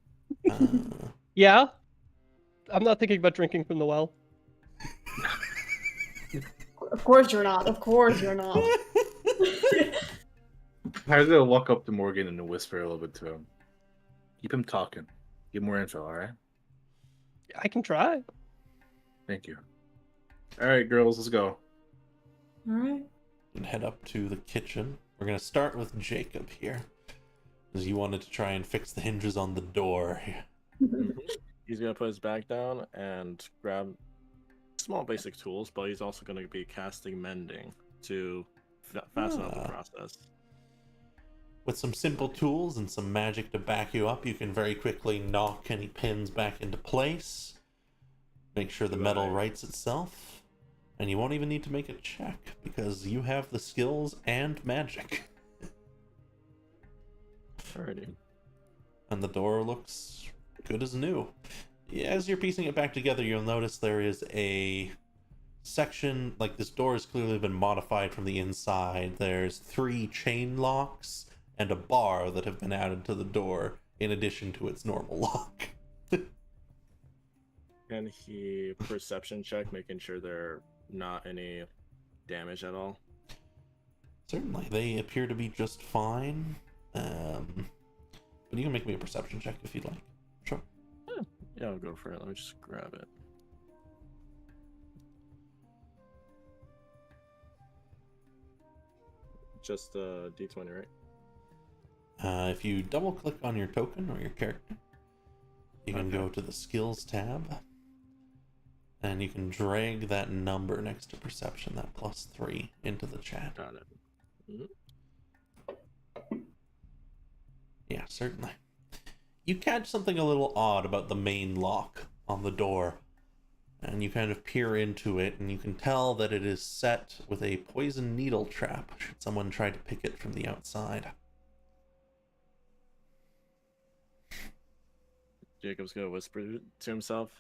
Yeah. I'm not thinking about drinking from the well. Of course you're not. Of course you're not. Harry's gonna walk up to Morgan and whisper a little bit to him. Keep him talking. Give more info, alright? I can try. Thank you. Alright, girls, let's go. All right. And head up to the kitchen. We're gonna start with Jacob here. Because you wanted to try and fix the hinges on the door. He's gonna put his back down and grab small basic tools, but he's also gonna be casting mending to fasten up the process. With some simple tools and some magic to back you up, you can very quickly knock any pins back into place. Make sure the metal rights itself. And you won't even need to make a check, because you have the skills and magic. Alrighty. And the door looks good as new. As you're piecing it back together, you'll notice there is a section, like this door has clearly been modified from the inside. There's 3 chain locks and a bar that have been added to the door in addition to its normal lock. Can he perception check, making sure there are not any damage at all? Certainly, they appear to be just fine. But you can make me a perception check if you'd like. Sure. Yeah, I'll go for it. Let me just grab it. Just D20, right? If you double click on your token or your character, you can go to the skills tab, and you can drag that number next to perception, that +3, into the chat. Got it. Mm-hmm. Yeah, certainly. You catch something a little odd about the main lock on the door, and you kind of peer into it, and you can tell that it is set with a poison needle trap should someone try to pick it from the outside. Jacob's gonna whisper to himself,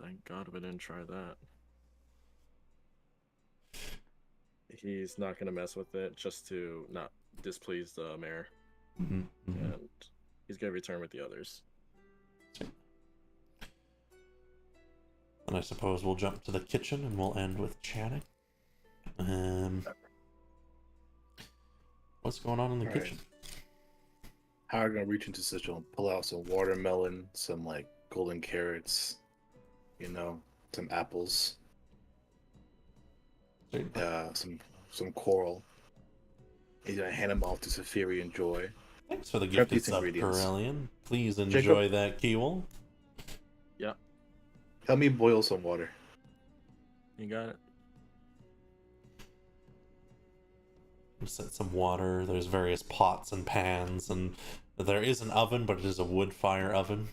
"Thank God we didn't try that." He's not gonna mess with it just to not displease the mayor. Mm-hmm. And he's gonna return with the others. And I suppose we'll jump to the kitchen and we'll end with chatting. What's going on in the kitchen? Howard gonna reach into Sigil and pull out some watermelon, some like golden carrots, some apples, some coral. He's gonna hand them off to Zafiri and Joy. Thanks for the Prep gifted these sub, ingredients. Corellian. Please Jacob? enjoy that Keewal. Yeah, Help me boil some water. you got it. Set some water. There's various pots and pans, and there is an oven, but it is a wood fire oven.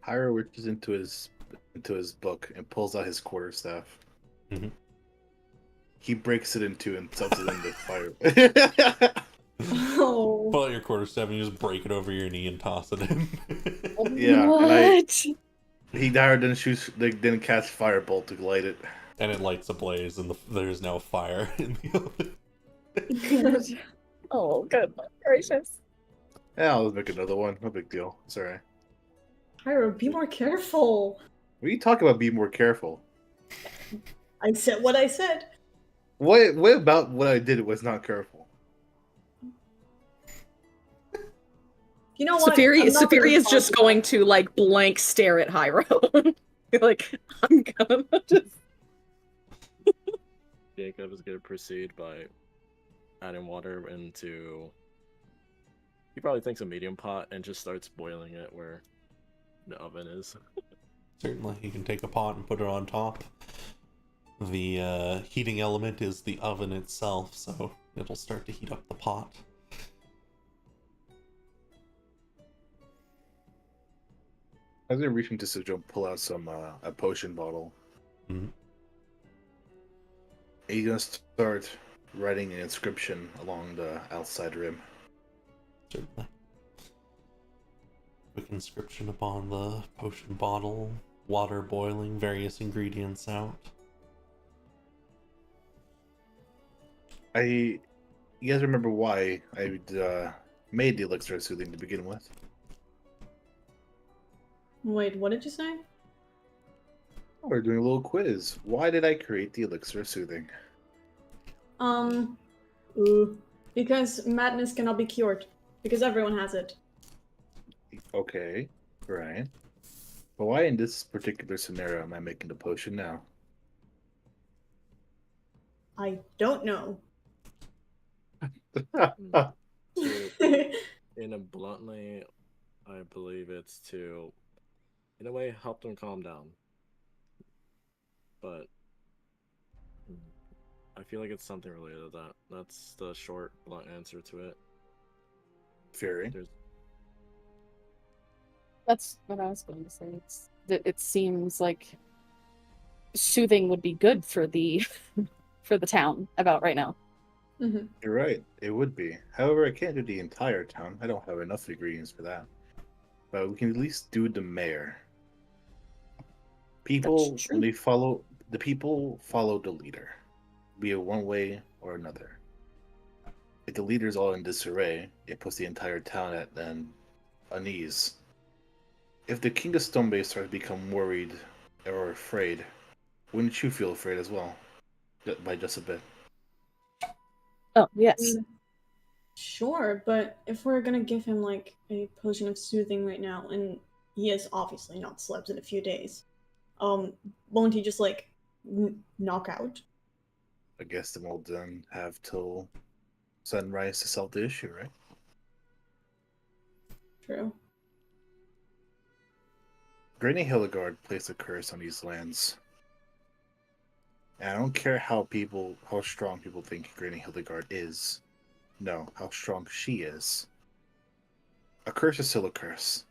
Hyro reaches into his book and pulls out his quarterstaff. Mhm. He breaks it in two and sets it in the fire. Oh. Pull out your quarterstaff and you just break it over your knee and toss it in. Yeah, What? and Hyro didn't cast firebolt to light it. And it lights ablaze, and there's now fire in the oven. Good. Oh, goodness gracious. Yeah, I'll make another one. No big deal. It's alright. Hyro, be more careful. What are you talking about? Be more careful. I said what I said. What about what I did was not careful? You know what? Safiri I'm not gonna is just respond going to like blank stare at Hyro. Like, I'm gonna just. Jacob is going to proceed by adding water into. He probably thinks a medium pot and just starts boiling it where the oven is. Certainly, you can take a pot and put it on top. The heating element is the oven itself, so it'll start to heat up the pot. I was gonna reach into Sigil and pull out some a potion bottle. Mhm. He's gonna start writing an inscription along the outside rim. Certainly. Quick inscription upon the potion bottle, water boiling, various ingredients out. You guys remember why I made the elixir of soothing to begin with? Wait, what did you say? Oh, we're doing a little quiz. Why did I create the elixir of soothing? Because madness cannot be cured. Because everyone has it. Okay, right. But why in this particular scenario am I making the potion now? I don't know. In a bluntly, I believe it's to, in a way, help them calm down. But I feel like it's something related to that. That's the short, blunt answer to it. Fury. That's what I was going to say. It seems like soothing would be good for the for the town about right now. Mm-hmm. You're right. It would be. However, I can't do the entire town. I don't have enough ingredients for that. But we can at least do the mayor. People, when they follow the people, follow the leader, be it one way or another. If the leader's all in disarray, it puts the entire town at unease. If the King of Stonebase starts to become worried or afraid, wouldn't you feel afraid as well? By just a bit. Oh, yes. Sure, but if we're gonna give him like a potion of soothing right now, and he has obviously not slept in a few days, won't he just like knock out? I guess then we'll then have till sunrise to solve the issue, right? True. Granny Hildegard placed a curse on these lands. And I don't care how strong people think Granny Hildegard is. No, how strong she is. A curse is still a curse.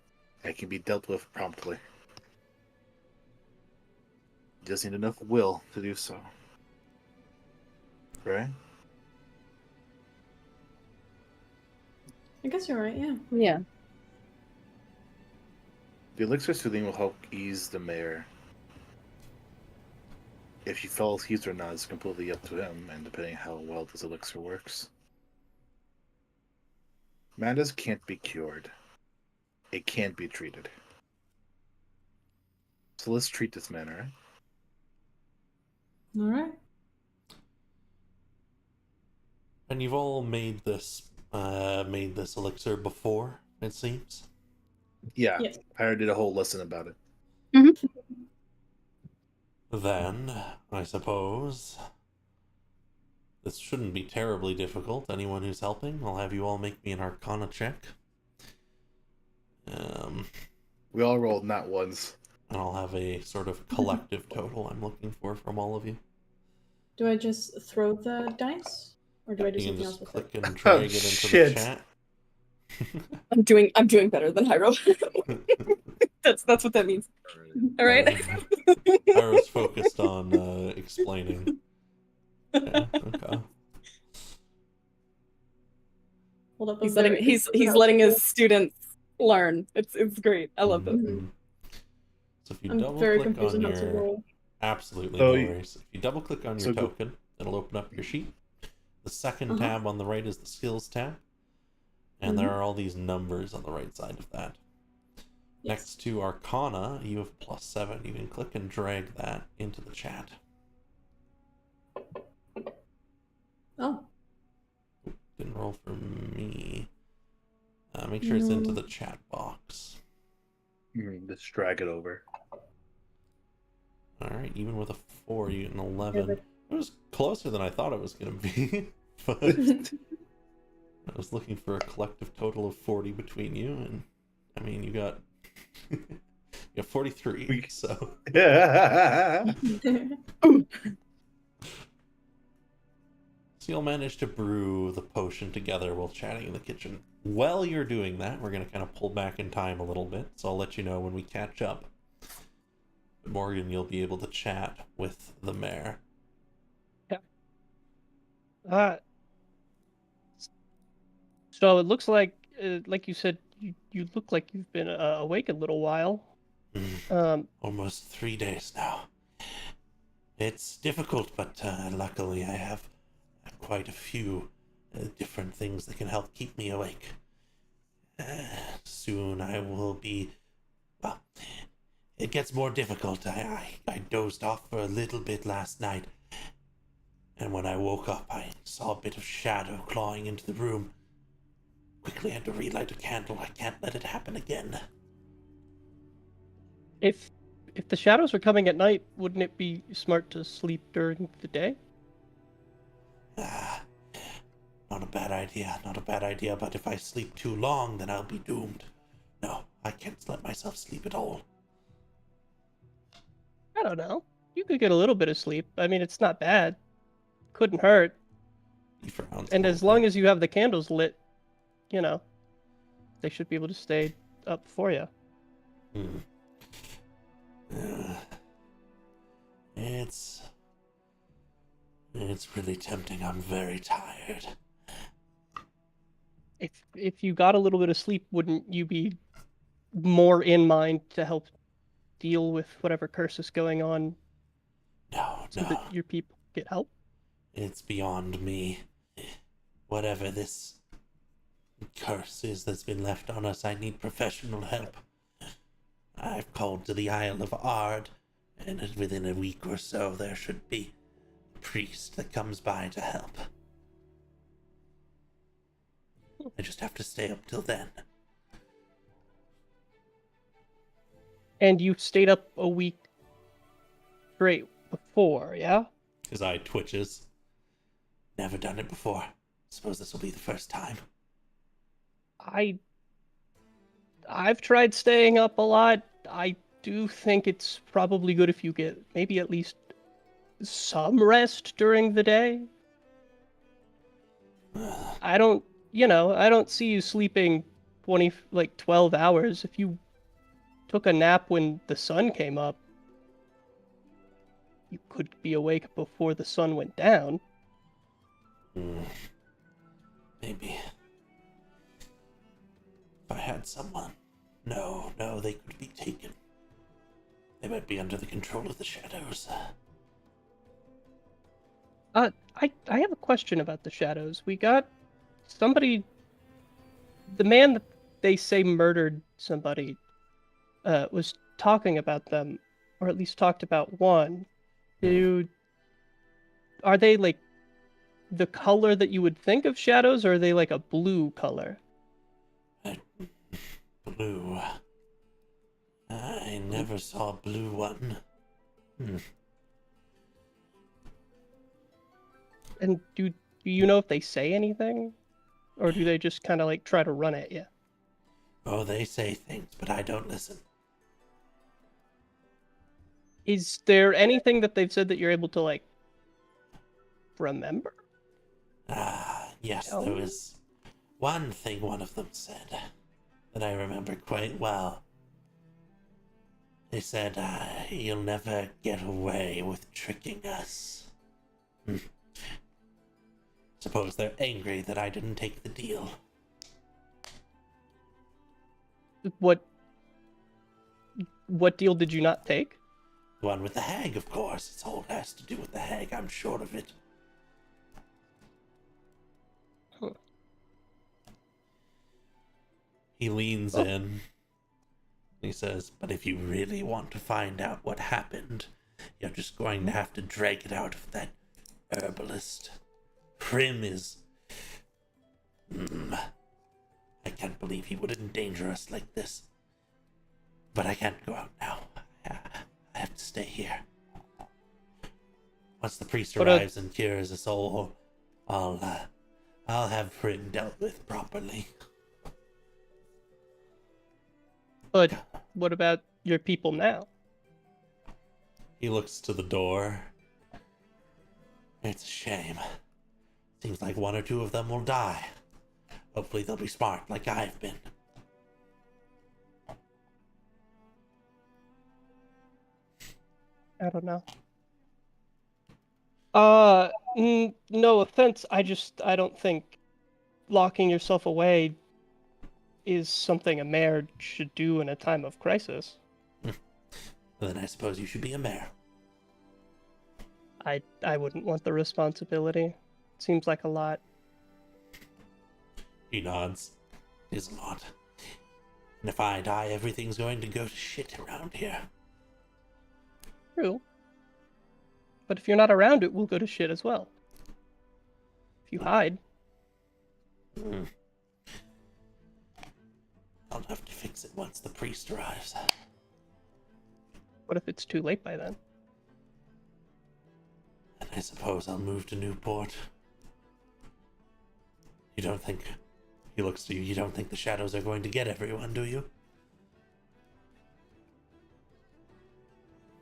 And it can be dealt with promptly. You just need enough will to do so. Right? I guess you're right, yeah. Yeah. The elixir soothing will help ease the mayor. If he falls asleep or not is completely up to him, and depending how well this elixir works. Madness can't be cured. It can't be treated. So let's treat this man, alright? Alright. And you've all made this elixir before, it seems. Yeah, Yes. I already did a whole lesson about it. Then, I suppose, this shouldn't be terribly difficult. Anyone who's helping, I'll have you all make me an Arcana check. We all rolled nat ones. And I'll have a sort of collective total I'm looking for from all of you. Do I just throw the dice? Or do I do You can something else just with click it? and drag it into shit. the chat. I'm doing better than Hyro. That's what that means. All right. I was focused on explaining. Okay. Hold up. He's letting his students learn. It's great. I love this. Mm-hmm. So if you I'm double very click confused on on how to your roll. absolutely So no you- worries. If you double click on your so go- token, it'll open up your sheet. The second tab on the right is the skills tab. And there are all these numbers on the right side of that. Yes. Next to Arcana, you have +7. You can click and drag that into the chat. Oh. Didn't roll for me. Make sure it's into No. the chat box. Just drag it over. Alright, even with a 4, you get an 11. Yeah, It was closer than I thought it was going to be. But I was looking for a collective total of 40 between you, and I mean, you got 43, so. Yeah. So you'll manage to brew the potion together while chatting in the kitchen. While you're doing that, we're going to kind of pull back in time a little bit, so I'll let you know when we catch up. But Morgan, you'll be able to chat with the mayor. So it looks like you said, you look like you've been awake a little while. Almost 3 days now. It's difficult, but luckily I have quite a few different things that can help keep me awake. Soon I will be... Well, it gets more difficult. I dozed off for a little bit last night, and when I woke up I saw a bit of shadow clawing into the room. Quickly had to relight a candle. I can't let it happen again. If the shadows are coming at night, wouldn't it be smart to sleep during the day? Not a bad idea, but if I sleep too long, then I'll be doomed. No, I can't let myself sleep at all. I don't know. You could get a little bit of sleep. I mean, it's not bad. Couldn't hurt. He frowns And a as little long bit. as you have the candles lit, you know, they should be able to stay up for you. It's really tempting. I'm very tired. If you got a little bit of sleep, wouldn't you be more in mind to help deal with whatever curse is going on No, so that your people get help? It's beyond me. Whatever this curse is that's been left on us, I need professional help. I've called to the Isle of Ard, and within a week or so there should be a priest that comes by to help. I just have to stay up till then. And you stayed up a week straight before, yeah? His eye twitches. Never done it before. Suppose this will be the first time. I've tried staying up a lot. I do think it's probably good if you get maybe at least some rest during the day. I don't see you sleeping 12 hours. If you took a nap when the sun came up, you could be awake before the sun went down. Maybe. If I had someone. No, they could be taken. They might be under the control of the shadows. I have a question about the shadows. We got somebody, the man that they say murdered somebody, was talking about them, or at least talked about one. Are they like the color that you would think of shadows, or are they like a blue color? Blue. I never saw a blue one. And do you know if they say anything? Or do they just kind of like try to run at you? Oh, they say things, but I don't listen. Is there anything that they've said that you're able to like remember? Yes, Tell there me? was one thing one of them said that I remember quite well. They said, you'll never get away with tricking us. Suppose they're angry that I didn't take the deal. What deal did you not take? The one with the hag, of course. It's all has to do with the hag, I'm sure of it. Huh. He leans in. He says, but if you really want to find out what happened, you're just going to have to drag it out of that herbalist. Prim is... I can't believe he would endanger us like this. But I can't go out now. I have to stay here. Once the priest arrives and cures us all, I'll have Prim dealt with properly. But what about your people now? He looks to the door. It's a shame. Seems like one or two of them will die. Hopefully they'll be smart like I've been. I don't know. No offense. I don't think locking yourself away is something a mayor should do in a time of crisis. Well, then I suppose you should be a mayor. I wouldn't want the responsibility. Seems like a lot. He nods. It is a lot. And if I die, everything's going to go to shit around here. True. But if you're not around, it will go to shit as well. If you hide. I'll have to fix it once the priest arrives. What if it's too late by then? And I suppose I'll move to Newport. You don't think... He looks to you. You don't think the shadows are going to get everyone, do you?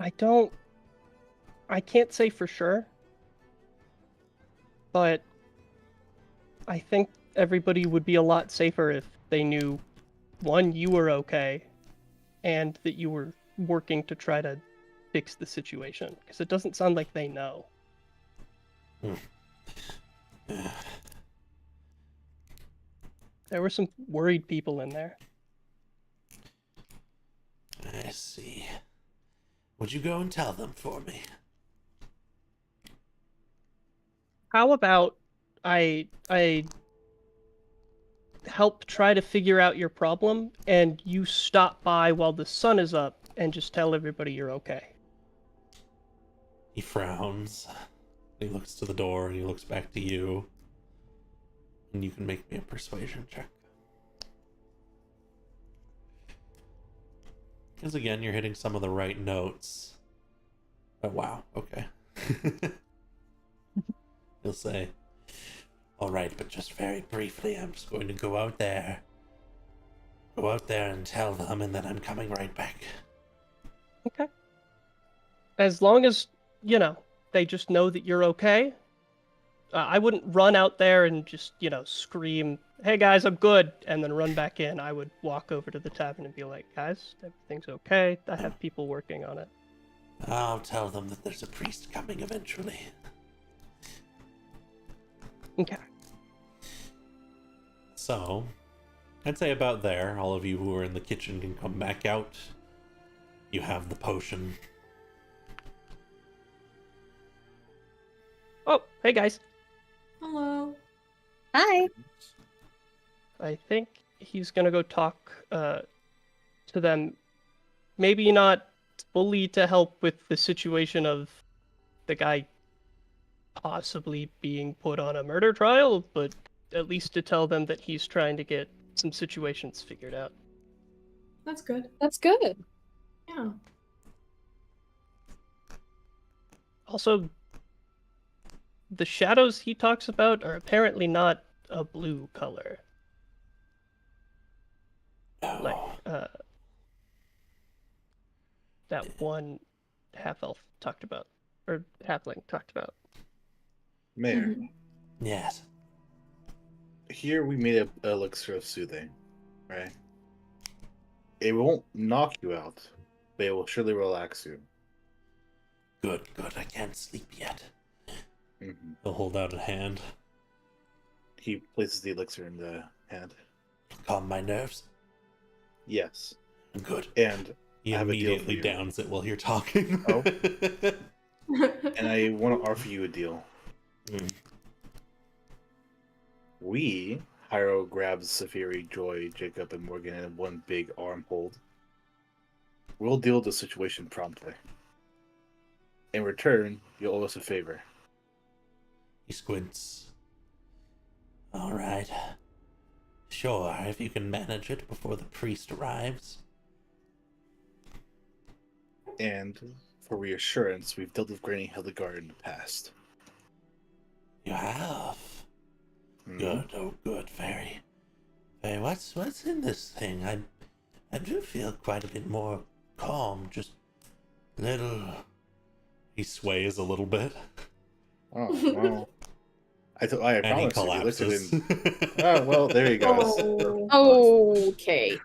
I can't say for sure. But I think everybody would be a lot safer if they knew, one, you were okay, and that you were working to try to fix the situation. Because it doesn't sound like they know. There were some worried people in there. I see. Would you go and tell them for me? How about I help try to figure out your problem, and you stop by while the sun is up and just tell everybody you're okay? He frowns. He looks to the door and he looks back to you. And you can make me a persuasion check. Because again, you're hitting some of the right notes. Oh, wow. Okay. He'll say, alright, but just very briefly, I'm just going to go out there. Go out there and tell them, and then I'm coming right back. Okay. As long as, they just know that you're okay. I wouldn't run out there and just, scream, hey guys, I'm good, and then run back in. I would walk over to the tavern and be like, guys, everything's okay. I have people working on it. I'll tell them that there's a priest coming eventually. Okay. So, I'd say about there, all of you who are in the kitchen can come back out. You have the potion. Oh, hey guys. Hello. Hi. I think he's gonna go talk to them. Maybe not fully to help with the situation of the guy possibly being put on a murder trial, but at least to tell them that he's trying to get some situations figured out. That's good. That's good. Yeah. the shadows he talks about are apparently not a blue color. Like, that one half-elf talked about, or halfling talked about. Mayor, Mhm. Yes. here we made a elixir of soothing, right? It won't knock you out, but it will surely relax you. Good, good. I can't sleep yet. Mm-hmm. He'll hold out a hand. He places the elixir in the hand. Calm my nerves. Yes. Good. And He I have a deal for immediately you. downs it while you're talking. Oh. And I want to offer you a deal. We, Hyro grabs Safiri, Joy, Jacob, and Morgan in one big arm hold. We'll deal with the situation promptly. In return, you'll owe us a favor. He squints. All right. Sure, if you can manage it before the priest arrives. And for reassurance, we've dealt with Granny Hildegard in the past. You have? Mhm. Good, oh good, very. What's in this thing? I do feel quite a bit more calm, just little... He sways a little bit. Oh, well. I And he promise you, the elixir collapses. didn't... Oh, well, there you go. Okay.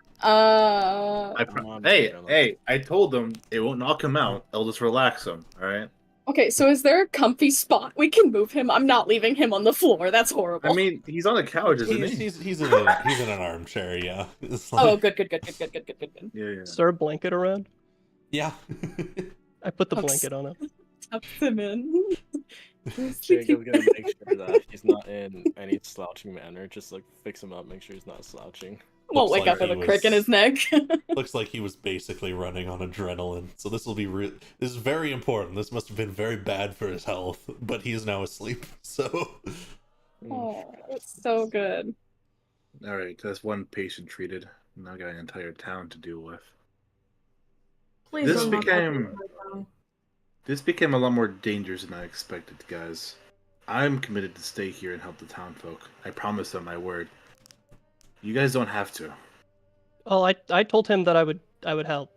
Hey, I told them it won't knock him out. It'll just relax him, alright? Okay, so is there a comfy spot we can move him? I'm not leaving him on the floor. That's horrible. I mean, he's on a couch, isn't he? He's in an armchair, yeah. It's like, Oh, good. Yeah. Is there a blanket around? yeah. I put the Tucks- blanket on him. Tucks him in. Jacob's gonna make sure that he's not in any slouching manner. Just like fix him up, make sure he's not slouching. Won't Looks wake like up with he a crick in was- his neck. Looks like he was basically running on adrenaline. So this will be this is very important. This must have been very bad for his health, but he is now asleep. So Oh, it's so good. Alright, that's one patient treated. Now I got an entire town to deal with. Please This don't knock became- that right down. This became a lot more dangerous than I expected, guys. I'm committed to stay here and help the town folk. I promise them my word. You guys don't have to. Oh, I told him that I would help.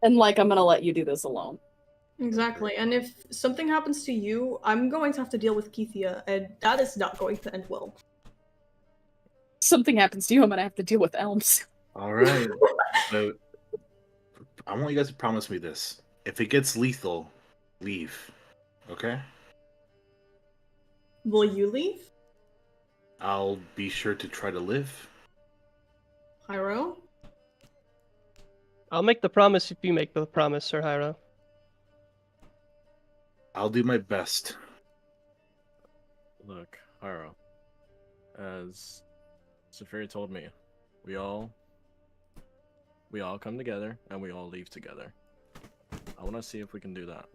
And like, I'm gonna let you do this alone. Exactly. And if something happens to you, I'm going to have to deal with Keithia, and that is not going to end well. Something happens to you, I'm gonna have to deal with elms. Alright. So, I want you guys to promise me this. If it gets lethal, leave. Okay? Will you leave, I'll be sure to try to live. Hyro? I'll make the promise if you make the promise, Sir Hyro. I'll do my best. Look, Hyro, as Safiri told me, we all come together and we all leave together. I want to see if we can do that.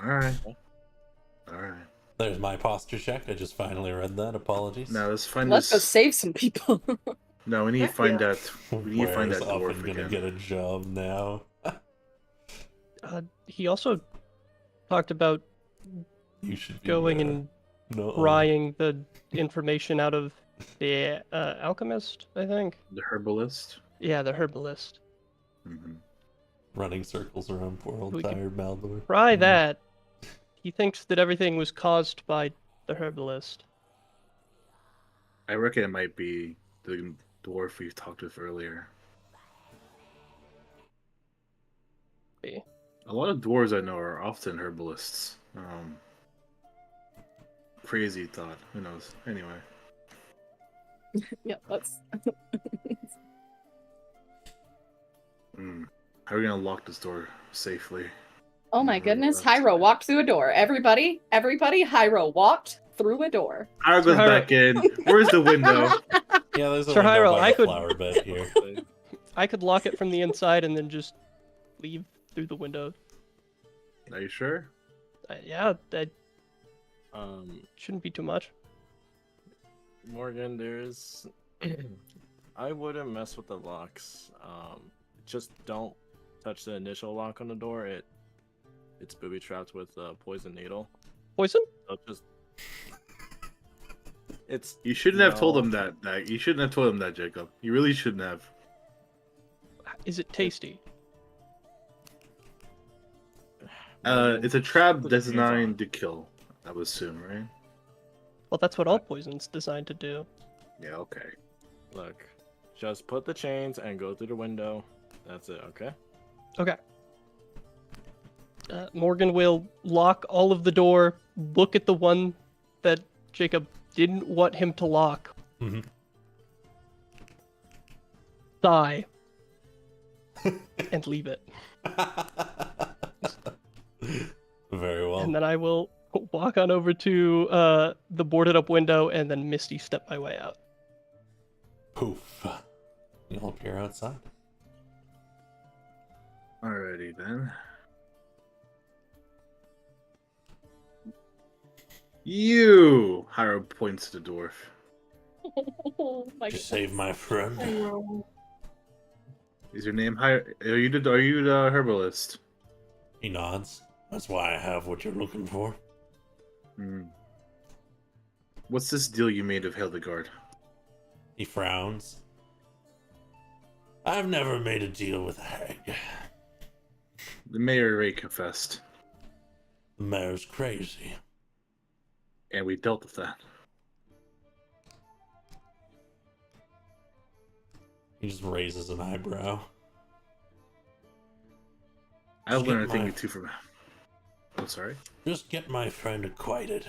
Alright. there's my posture check. I just finally read that. Apologies. Now let's find Let's go this. save some people. No, we need to find that. We need to find Where's that often dwarf gonna again. get a job now? He also talked about You should be going and no. prying the information out of the alchemist, I think. The herbalist. Yeah, the herbalist. Mm-hmm. running circles around poor old We could tired Maldor. Pry that. He thinks that everything was caused by the herbalist. I reckon it might be the dwarf we've talked with earlier. Be. A lot of dwarves I know are often herbalists. Crazy thought. Who knows? Anyway. Yeah, that's. How are we gonna lock this door safely? Oh my goodness, Hyro walked through a door. Everybody, Hyro walked through a door. Hyro goes Hyro- back in. Where's the window? Yeah, there's a Sir window Hyro, by I the could- flower bed here. I could lock it from the inside and then just leave through the window. Are you sure? Yeah, that Um, shouldn't be too much. Morgan, there's. I wouldn't mess with the locks. Just don't touch the initial lock on the door. It's booby trapped with a poison needle. Poison? Just it's. You shouldn't have told no. him that. You shouldn't have told him that, Jacob. You really shouldn't have. Is it tasty? It's a trap Put your hands on designed to kill. I would assume, right? Well, that's what all poison's designed to do. Yeah. Okay. Look, just put the chains and go through the window. That's it. Okay. Okay. Morgan will lock all of the door, look at the one that Jacob didn't want him to lock, Mhm. sigh, and leave it. Very well. And then I will walk on over to the boarded up window and then Misty step my way out. Poof. You'll appear outside. Alrighty then. You! Hiro points to the dwarf. Oh my You god. save my friend. I know. Is your name Hiro? Are you the herbalist? He nods. That's why I have what you're looking for. Hmm. What's this deal you made of Hildegard? He frowns. I've never made a deal with a hag. The mayor already confessed, The mayor's crazy. and we dealt with that. He just raises an eyebrow. I've Just learned a get thing my- or two from. I'm sorry. Just get my friend acquainted.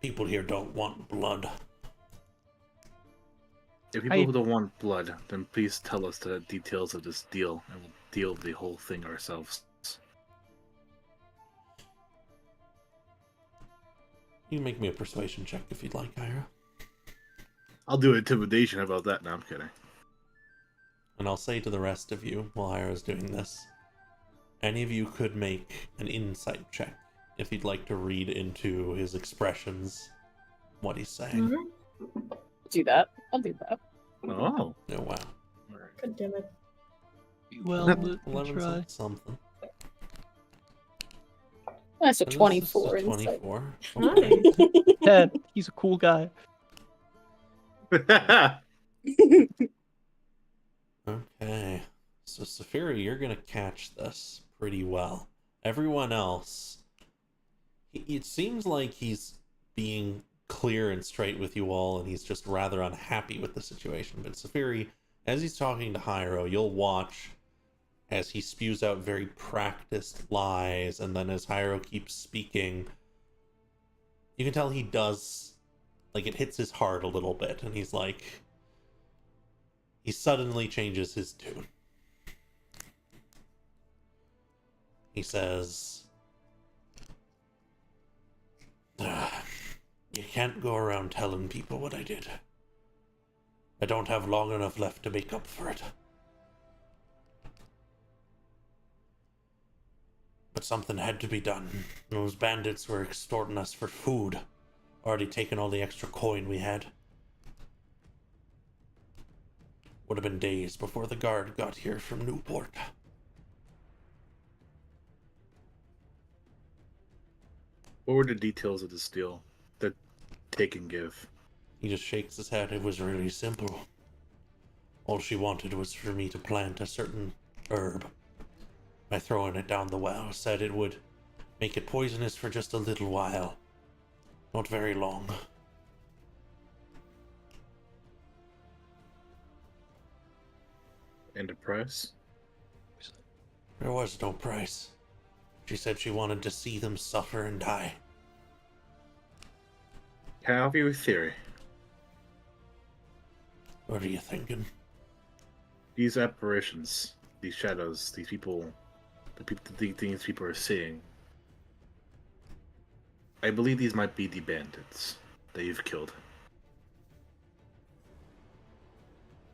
People here don't want blood. If people don't want blood, then please tell us the details of this deal, and we'll deal with the whole thing ourselves. You can make me a persuasion check if you'd like, Ira. I'll do intimidation about that. No, I'm kidding. And I'll say to the rest of you while Ira's doing this, any of you could make an insight check if you'd like to read into his expressions what he's saying. Mhm. Do that. I'll do that. Oh. Oh, wow. God damn it. Well, Yep. let me 11 try. something. That's a And this is 24 a insight. 24. Nice. 10. He's a cool guy. Okay. So, Saphira, you're going to catch this pretty well. Everyone else, it seems like he's being clear and straight with you all, and he's just rather unhappy with the situation. But Saphiri, as he's talking to Hiro, you'll watch as he spews out very practiced lies, and then as Hiro keeps speaking, you can tell he does, like, it hits his heart a little bit, and he's like, he suddenly changes his tune. He says, you can't go around telling people what I did. I don't have long enough left to make up for it. But something had to be done. Those bandits were extorting us for food. Already taken all the extra coin we had. Would have been days before the guard got here from Newport. What were the details of this deal that take and give? He just shakes his head. It was really simple. All she wanted was for me to plant a certain herb. By throwing it down the well, said it would make it poisonous for just a little while. Not very long. And the price? There was no price. She said she wanted to see them suffer and die. Can I offer you a theory? What are you thinking? These apparitions, these shadows, these people, the things people are seeing. I believe these might be the bandits that you've killed.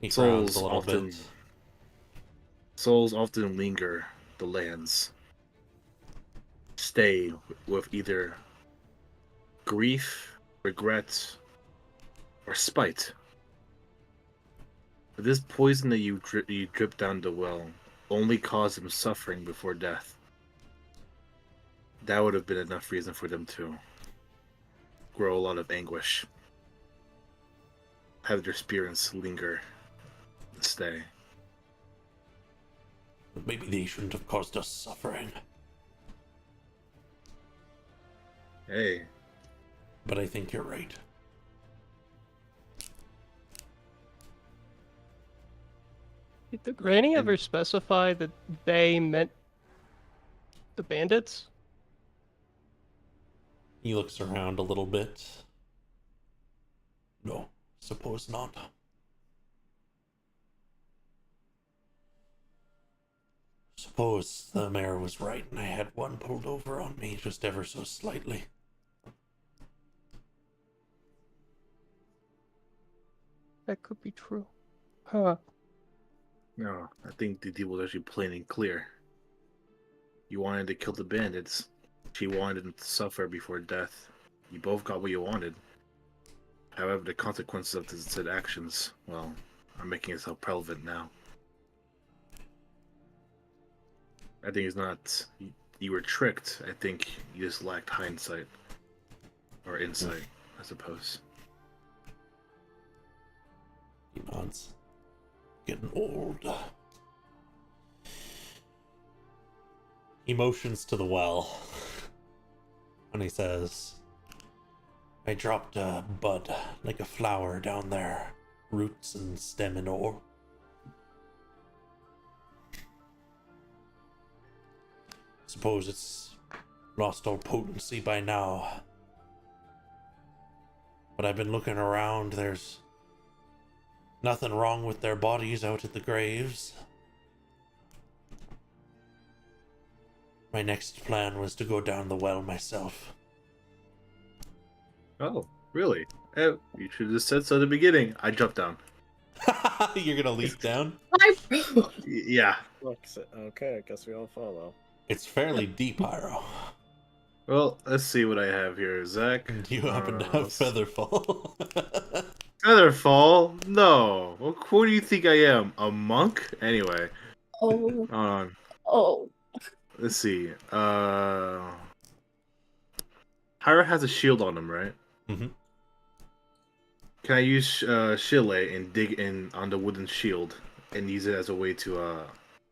He frowns Souls a little often, bit. souls often linger the lands. Stay with either grief, regret, or spite. But this poison that you drip down the well only caused them suffering before death. That would have been enough reason for them to grow a lot of anguish. Have their spirits linger and stay. Maybe they shouldn't have caused us suffering. Hey. But I think you're right. Did the granny ever specify that they meant the bandits? He looks around a little bit. No, suppose not. Suppose the mayor was right and I had one pulled over on me just ever so slightly. That could be true. Huh. No, I think the deal was actually plain and clear. You wanted to kill the bandits. She wanted them to suffer before death. You both got what you wanted. However, the consequences of the said actions, well, are making itself relevant now. I think it's not... You were tricked. I think you just lacked hindsight. Or insight, I suppose. He nods. Getting old. He motions to the well. And he says, I dropped a bud like a flower down there. Roots and stem and all. Suppose it's lost all potency by now. But I've been looking around, there's nothing wrong with their bodies out at the graves. My next plan was to go down the well myself. Oh, really? You should have just said so at the beginning. I jumped down. You're gonna leap down? Yeah. Okay, I guess we all follow. It's fairly deep, Pyro. Well, let's see what I have here, Zach. Do you happen to have Featherfall? Featherfall? No. Who do you think I am? A monk? Anyway. Oh. Oh. Let's see. Hyra has a shield on him, right? Mm-hmm. Can I use Shile and dig in on the wooden shield and use it as a way to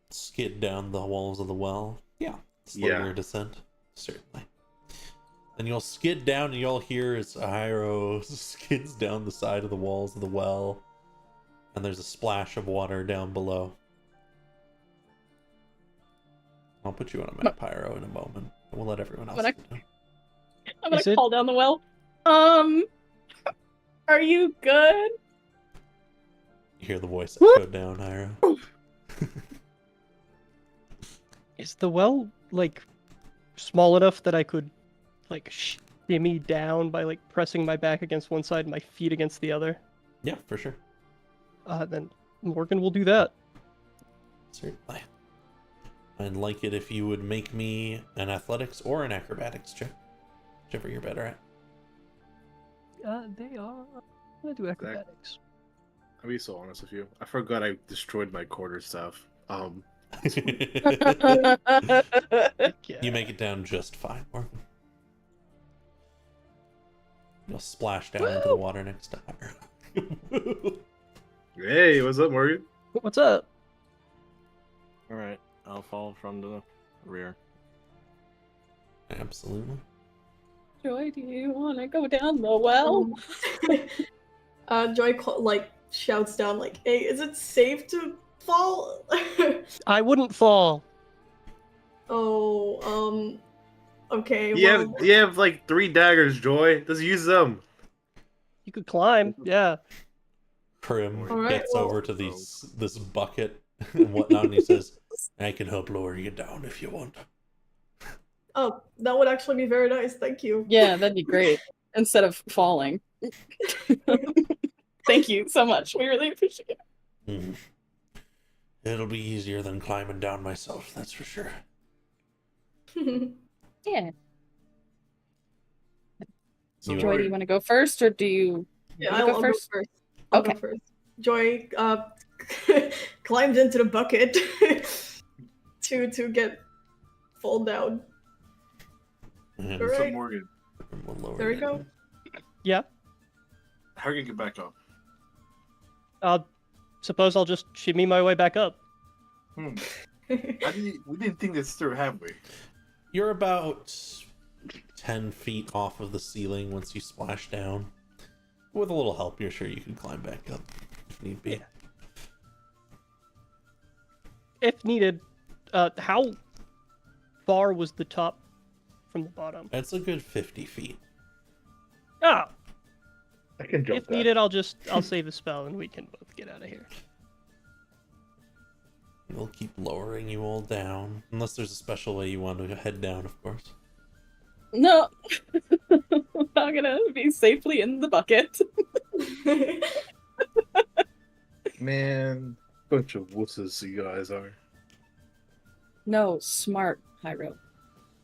skid down the walls of the well? Yeah. Slow your descent. Certainly. And you'll skid down and you'll hear as Hyro skids down the side of the walls of the well. And there's a splash of water down below. I'll put you on a map, Pyro, in a moment. We'll let everyone else know. I'm gonna call down the well. Are you good? You hear the voice echo down, Hyro. Is the well, like, small enough that I could, like, shimmy down by, like, pressing my back against one side and my feet against the other? Yeah, for sure. Then Morgan will do that. Certainly. I'd like it if you would make me an athletics or an acrobatics check. Whichever you're better at. They are... I'm gonna do acrobatics. I'll be so honest with you. I forgot I destroyed my quarter staff. You make it down just fine, Morgan. You'll splash down into the water next to her. Hey, what's up, Morgan? What's up? Alright, I'll fall from the rear. Absolutely. Joy, do you want to go down the well? Joy shouts down like, "Hey, is it safe to fall?" I wouldn't fall. Oh, okay. You have like 3 daggers, Joy. Just use them. You could climb, yeah. Prim All right, gets over to this bucket and whatnot, and he says, I can help lower you down if you want. Oh, that would actually be very nice. Thank you. Yeah, that'd be great. Instead of falling. Thank you so much. We really appreciate it. Mm-hmm. It'll be easier than climbing down myself, that's for sure. Yeah. So Joy, do you want to go first, or do you? Yeah, I'll I'll go first. I'll go first. Joy climbed into the bucket to get fall down. And All right. Morgan. we'll lower There we you go. down. Yeah. How are you gonna get back up? Suppose I'll just shimmy my way back up. We didn't think this through, have we? You're about 10 feet off of the ceiling once you splash down. With a little help, you're sure you can climb back up if need be. If needed, how far was the top from the bottom? It's a good 50 feet. Ah, I can jump if that. needed, I'll save a spell and we can both get out of here. We'll keep lowering you all down. Unless there's a special way you want to head down, of course. No. I'm not gonna be safely in the bucket. Man, bunch of wusses you guys are. No, smart, Hyro.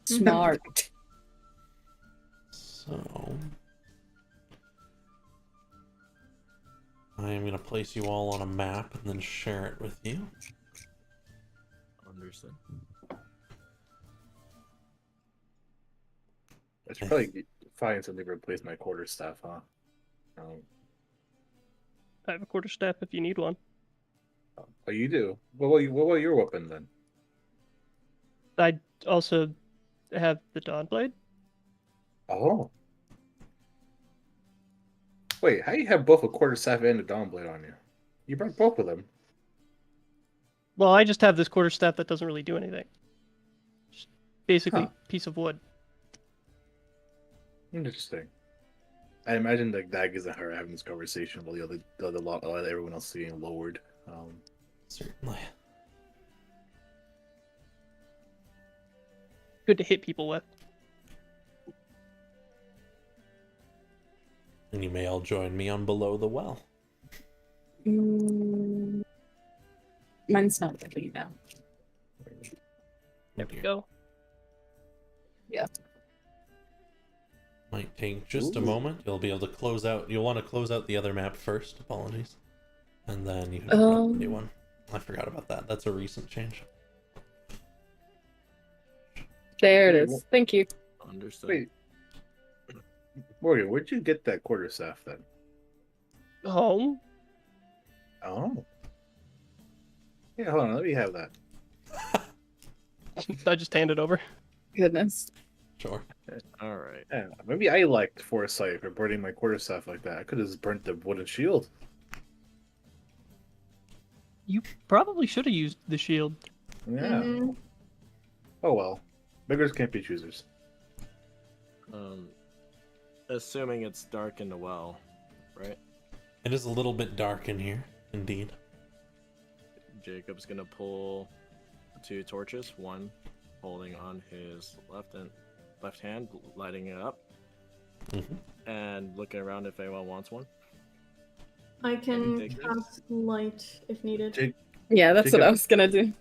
Smart. So... I am going to place you all on a map and then share it with you. Understood. I should probably find something to replace my quarterstaff, huh? I have a quarterstaff if you need one. Oh, you do? What about your weapon then? I also have the Dawnblade. Oh. Wait, how do you have both a quarterstaff and a dawnblade on you? You brought both of them. Well, I just have this quarterstaff that doesn't really do anything. Just basically a piece of wood. Interesting. I imagine like Daggers and her having this conversation while everyone else being lowered. Certainly. Good to hit people with. And you may all join me on Below the Well. Mine's not clean now. There we go. Yeah. Might take just a moment. You'll be able to close out. You'll want to close out the other map first. Apologies. And then you can open up the new one. I forgot about that. That's a recent change. There it is. Thank you. Understood. Wait. Morgan, where'd you get that quarterstaff then? Home? Oh. Yeah, hold on. Let me have that. I just hand it over. Goodness. Sure. All right. Yeah, maybe I liked foresight for burning my quarterstaff like that. I could have just burnt the wooden shield. You probably should have used the shield. Yeah. Oh well. Beggars can't be choosers. Assuming it's dark in the well, right? It is a little bit dark in here, indeed. Jacob's gonna pull 2 torches, one holding on his left hand, lighting it up, and looking around if anyone wants one. I can cast light if needed. Yeah, that's Jacob, what I was gonna do.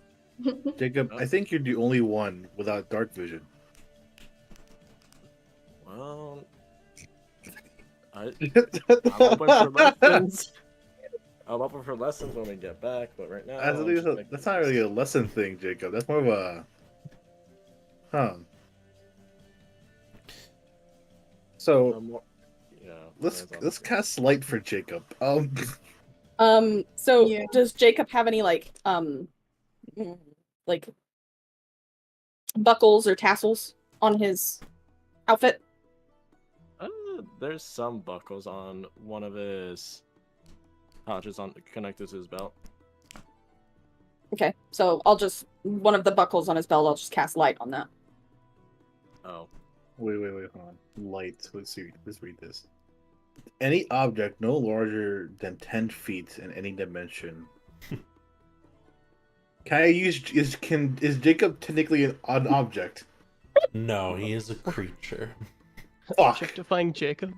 Jacob, I think you're the only one without dark vision. Well, I'm open for lessons. I'm open for lessons when we get back, but right now That's not really a lesson thing, Jacob. That's more of a So yeah. let's cast light for Jacob. So Yeah. does Jacob have any like buckles or tassels on his outfit? There's some buckles on one of his pouches connected to his belt. Okay, so I'll just one of the buckles on his belt. I'll just cast light on that. Oh. Wait, hold on. Light. Let's see. Let's read this. Any object no larger than 10 feet in any dimension. Can I use is Jacob technically an object? No, he is a creature. Fuck. Objectifying Jacob.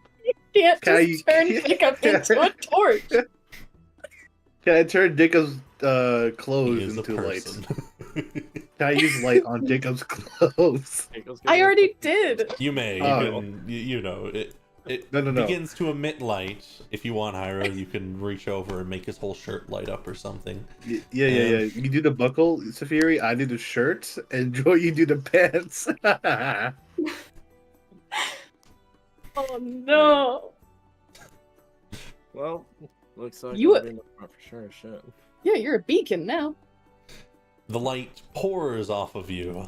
Can't Can just turn Jacob into a torch. Can I turn Jacob's He clothes is a into light? person. Can I use light on Jacob's clothes? I already did. You may. You know, it No. begins to emit light. If you want, Hyro, you can reach over and make his whole shirt light up or something. Yeah. You do the buckle, Safiri. I do the shirt, and Joy, you do the pants. Oh no. Well, looks like You- I'll be in the front for sure. Shit. Yeah, you're a beacon now. The light pours off of you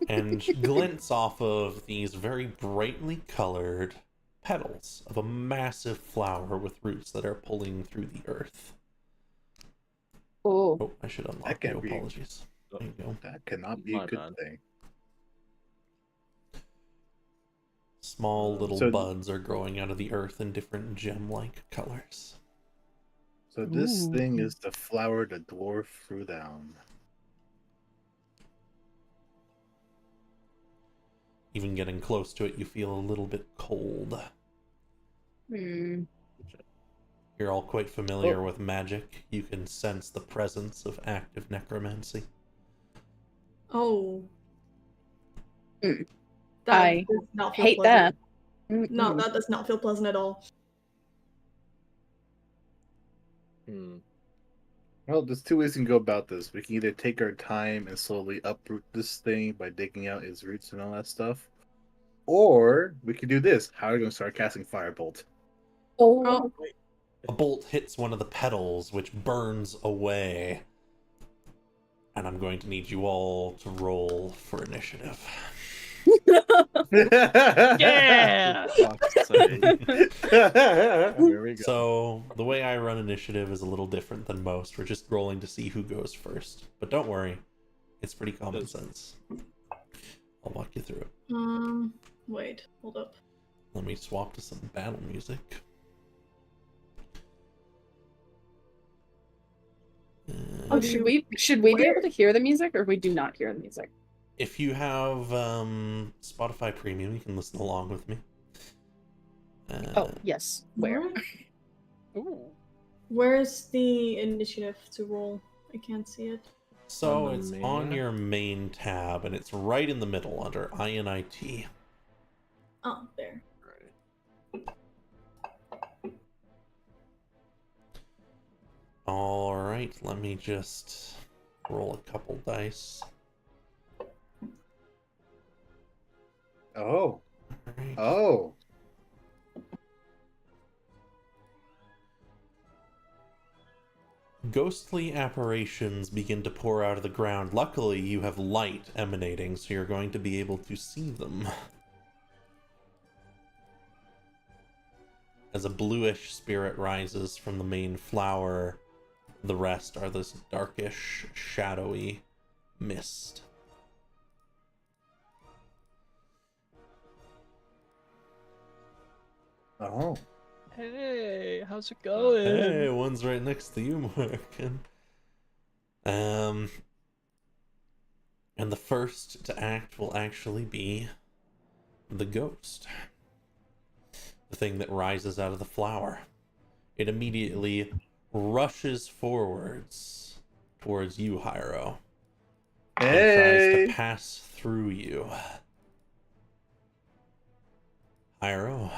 and glints off of these very brightly colored petals of a massive flower with roots that are pulling through the earth. Oh. Oh, I should unlock That can't you. be- Apologies. There you go. That cannot be My a good bad. thing. Small little So- buds are growing out of the earth in different gem-like colors. So this Ooh. thing is the flower the dwarf threw down. Even getting close to it, you feel a little bit cold. Hmm. You're all quite familiar with magic. You can sense the presence of active necromancy. Oh. Mm. That I does not feel hate pleasant. that. No, Mm-mm. that does not feel pleasant at all. Well, there's two ways we can go about this. We can either take our time and slowly uproot this thing by digging out its roots and all that stuff. Or we could do this. How are we going to start casting Firebolt? Oh. A bolt hits one of the petals, which burns away. And I'm going to need you all to roll for initiative. Yeah! Fuck's sake. There we go. So, the way I run initiative is a little different than most. We're just rolling to see who goes first. But don't worry, it's pretty common sense. I'll walk you through it. Wait, hold up. Let me swap to some battle music. Oh, should we be able to hear the music, or we do not hear the music? If you have Spotify Premium, you can listen along with me. Oh, yes. Where? Ooh. Where's the initiative to roll? I can't see it. So On the it's main? on your main tab, and it's right in the middle under INIT. Oh, there. All right, let me just roll a couple dice. Oh. All right. Oh. Ghostly apparitions begin to pour out of the ground. Luckily, you have light emanating, so you're going to be able to see them. As a bluish spirit rises from the main flower, the rest are this darkish, shadowy mist. Oh. Hey, how's it going? Hey, one's right next to you, Morgan. And the first to act will actually be the ghost. The thing that rises out of the flower. It immediately rushes forwards towards you, Hyro. And tries to pass through you. Hyro,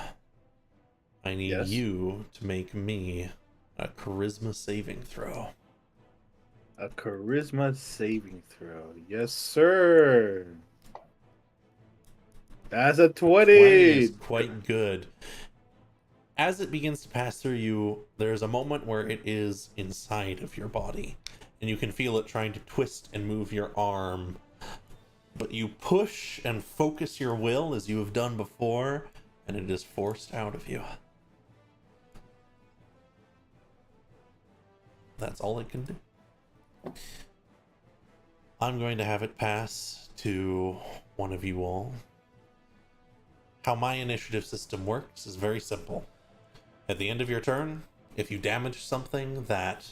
I need Yes? you to make me a charisma saving throw. A charisma saving throw. Yes, sir. That's a 20. 20 is quite good. As it begins to pass through you, there's a moment where it is inside of your body, and you can feel it trying to twist and move your arm. But you push and focus your will as you have done before, and it is forced out of you. That's all it can do. I'm going to have it pass to one of you all. How my initiative system works is very simple. At the end of your turn, if you damage something that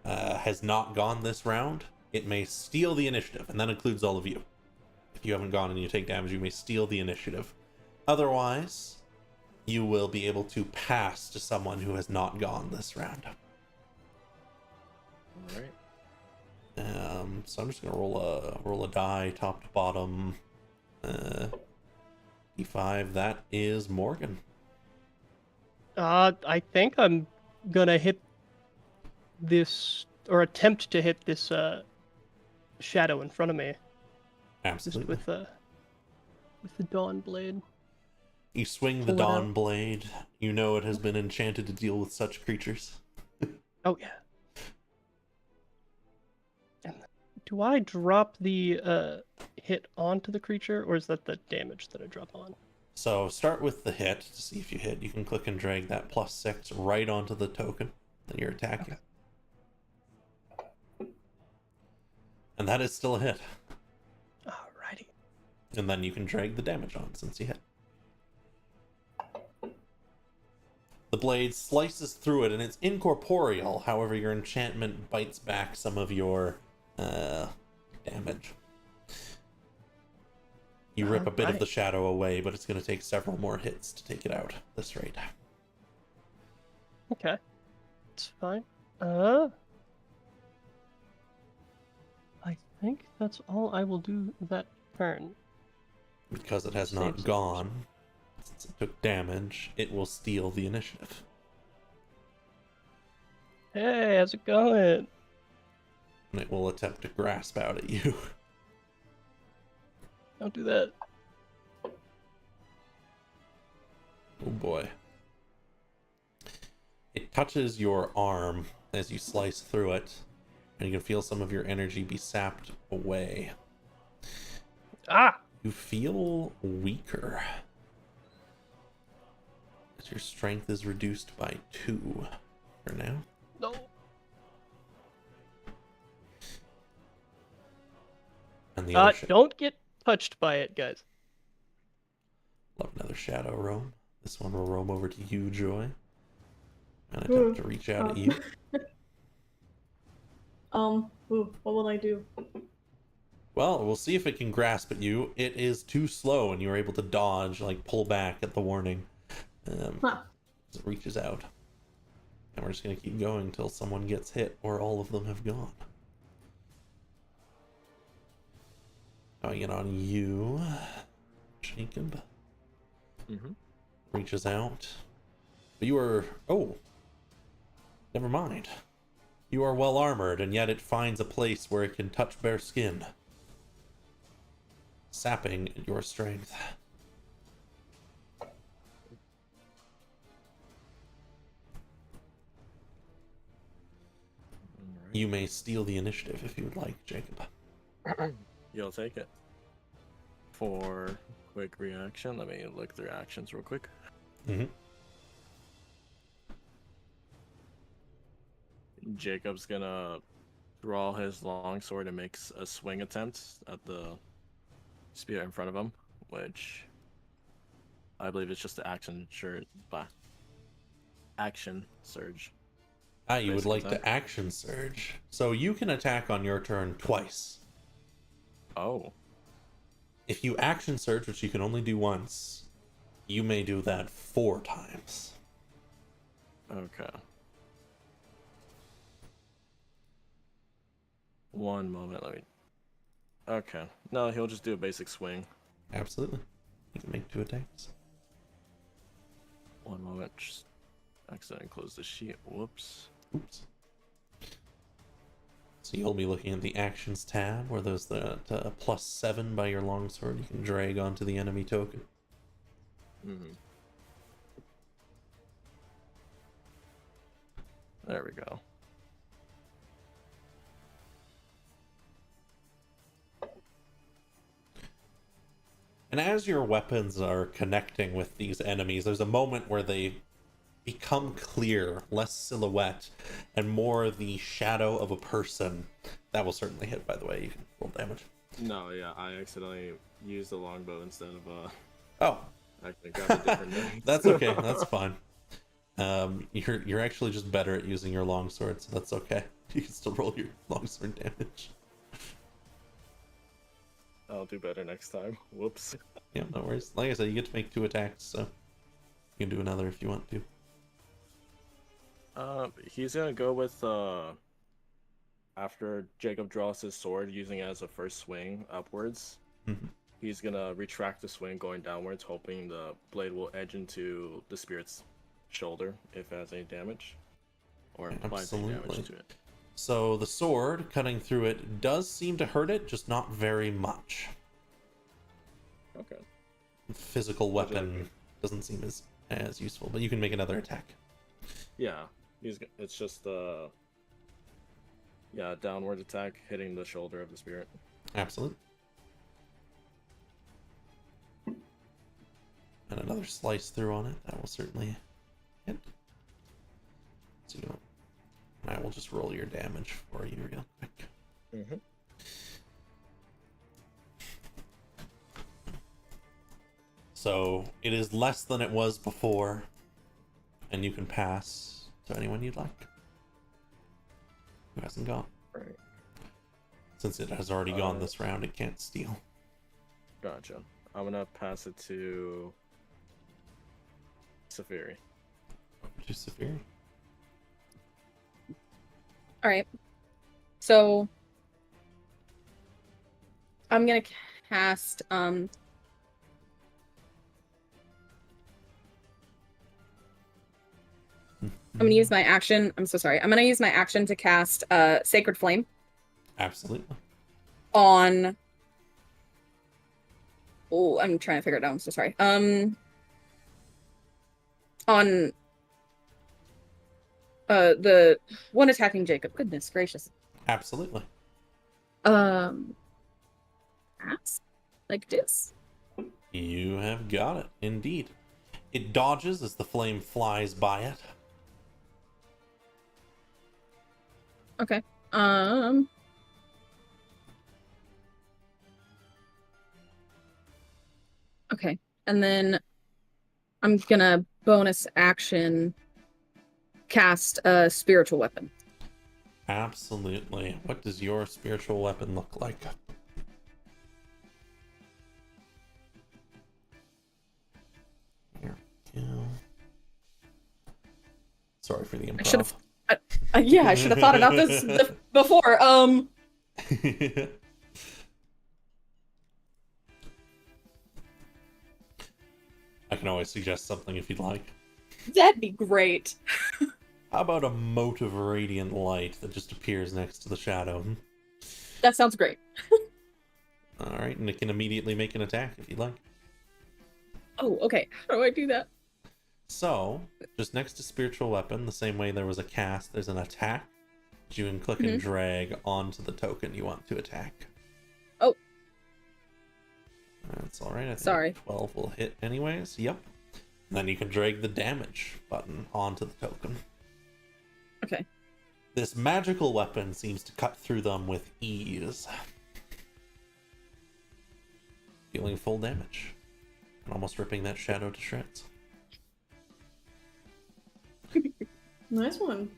has not gone this round, it may steal the initiative, and that includes all of you. If you haven't gone and you take damage, you may steal the initiative. Otherwise, you will be able to pass to someone who has not gone this round. Alright. So I'm just gonna roll a die, top to bottom. D5. That is Morgan. I think I'm gonna hit this, or attempt to hit this shadow in front of me, just Absolutely. with the dawn blade. You swing the Pull it out. Dawn Blade. You know it has been enchanted to deal with such creatures. Oh yeah. And do I drop the hit onto the creature, or is that the damage that I drop on? So start with the hit to see if you hit. You can click and drag that +6 right onto the token that you're attacking. Okay. And that is still a hit. Alrighty. And then you can drag the damage on since you hit. The blade slices through it and it's incorporeal. However, your enchantment bites back some of your damage. You rip a bit of the shadow away, but it's going to take several more hits to take it out at this rate. Okay. It's fine. I think that's all I will do that turn. Because it has not gone, since it took damage, it will steal the initiative. Hey, how's it going? And it will attempt to grasp out at you. Don't do that. Oh boy. It touches your arm as you slice through it, and you can feel some of your energy be sapped away. Ah! You feel weaker. As your strength is reduced by 2 for now. No. And the other don't get touched by it, guys. Love another shadow roam. This one will roam over to you, Joy, and attempt to reach out at you. What will I do? Well, we'll see if it can grasp at you. It is too slow, and you are able to dodge, like pull back at the warning. As it reaches out. And we're just going to keep going until someone gets hit, or all of them have gone. Going in on you, Jacob. Reaches out. But you are... Oh. Never mind. You are well armored, and yet it finds a place where it can touch bare skin. Sapping your strength. You may steal the initiative if you would like, Jacob. You'll take it. For quick reaction, let me look through actions real quick. Jacob's gonna draw his longsword and makes a swing attempt at the spear in front of him, which I believe is just the action surge. You would like to action surge. So you can attack on your turn twice. Oh. If you action surge, which you can only do once, you may do that 4 times. Okay. One moment, let me... Okay. No, he'll just do a basic swing. Absolutely. You can make 2 attacks. One moment, just accidentally close the sheet. Whoops. Oops. So you'll be looking at the actions tab where there's the +7 by your longsword. You can drag onto the enemy token. There we go. And as your weapons are connecting with these enemies, there's a moment where they become clear, less silhouette, and more the shadow of a person. That will certainly hit, by the way. You can roll damage. No, yeah, I accidentally used the longbow instead of Oh. I grabbed a different knife. That's okay. That's fine. You're actually just better at using your longsword, so that's okay. You can still roll your longsword damage. I'll do better next time. Whoops. Yeah, no worries. Like I said, you get to make 2 attacks, so you can do another if you want to. He's gonna go with after Jacob draws his sword, using it as a first swing upwards. He's gonna retract the swing going downwards, hoping the blade will edge into the spirit's shoulder if it has any damage, or applies any damage to it. So the sword cutting through it does seem to hurt it, just not very much. Okay. Physical weapon doesn't seem as useful, but you can make another attack. Yeah, it's just downward attack hitting the shoulder of the spirit. Absolutely. And another slice through on it. That will certainly hit. So I will just roll your damage for you real quick. Mm-hmm. So it is less than it was before, and you can pass to anyone you'd like who hasn't gone. Right. Since it has already gone this round, it can't steal. Gotcha. I'm gonna pass it to Safiri. To Safiri. All right. So I'm gonna cast I'm gonna use my action. I'm so sorry. I'm gonna use my action to cast Sacred Flame Absolutely. on. Oh, I'm trying to figure it out. I'm so sorry. On the one attacking Jacob. Goodness gracious. Absolutely. Ass? Like this? You have got it, indeed. It dodges as the flame flies by it. Okay. Okay. And then I'm gonna bonus action cast a spiritual weapon. Absolutely. What does your spiritual weapon look like? Here we go. Sorry for the improv. Yeah, I should have thought about this before. I can always suggest something if you'd like. That'd be great. How about a mote of radiant light that just appears next to the shadow? That sounds great. Alright, and it can immediately make an attack if you'd like. Oh, okay. How do I do that? So, just next to spiritual weapon, the same way there was a cast, there's an attack. You can click and drag onto the token you want to attack. Oh. That's alright. I think Sorry. 12 will hit anyways. Yep. And then you can drag the damage button onto the token. Okay. This magical weapon seems to cut through them with ease. Dealing full damage. And almost ripping that shadow to shreds. Nice one.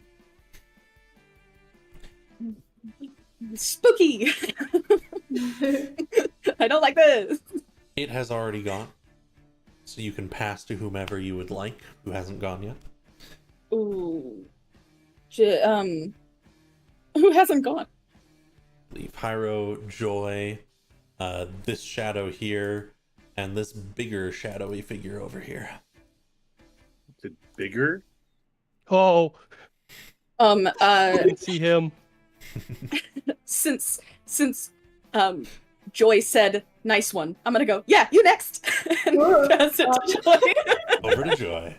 Spooky! I don't like this. It has already gone. So you can pass to whomever you would like, who hasn't gone yet. Ooh. Who hasn't gone? Leave Hyro, Joy, this shadow here, and this bigger shadowy figure over here. Is it bigger? Oh, I didn't see him. Since Joy said nice one, I'm gonna go, yeah, you next. And pass it to Joy. Over to Joy.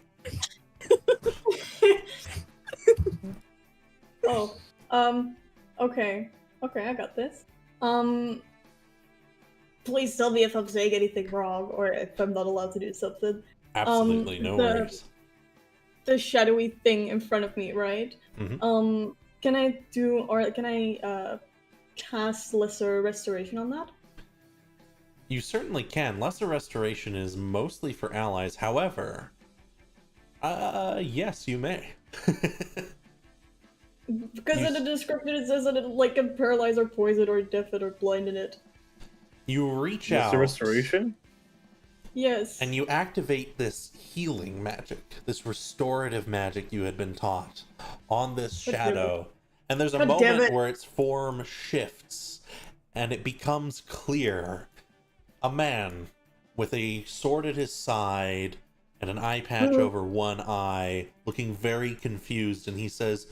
Okay, I got this. Please tell me if I'm saying anything wrong or if I'm not allowed to do something. Absolutely, no worries. The shadowy thing in front of me, right? Mm-hmm. Can I cast Lesser Restoration on that? You certainly can. Lesser Restoration is mostly for allies. However, yes, you may. Because in the description it says that it can paralyze or poison or deafen or blind in it. You reach out. Lesser Restoration? Yes. And you activate this healing magic, this restorative magic you had been taught on this shadow. And there's a moment where its form shifts and it becomes clear. A man with a sword at his side and an eye patch over one eye, looking very confused, and he says,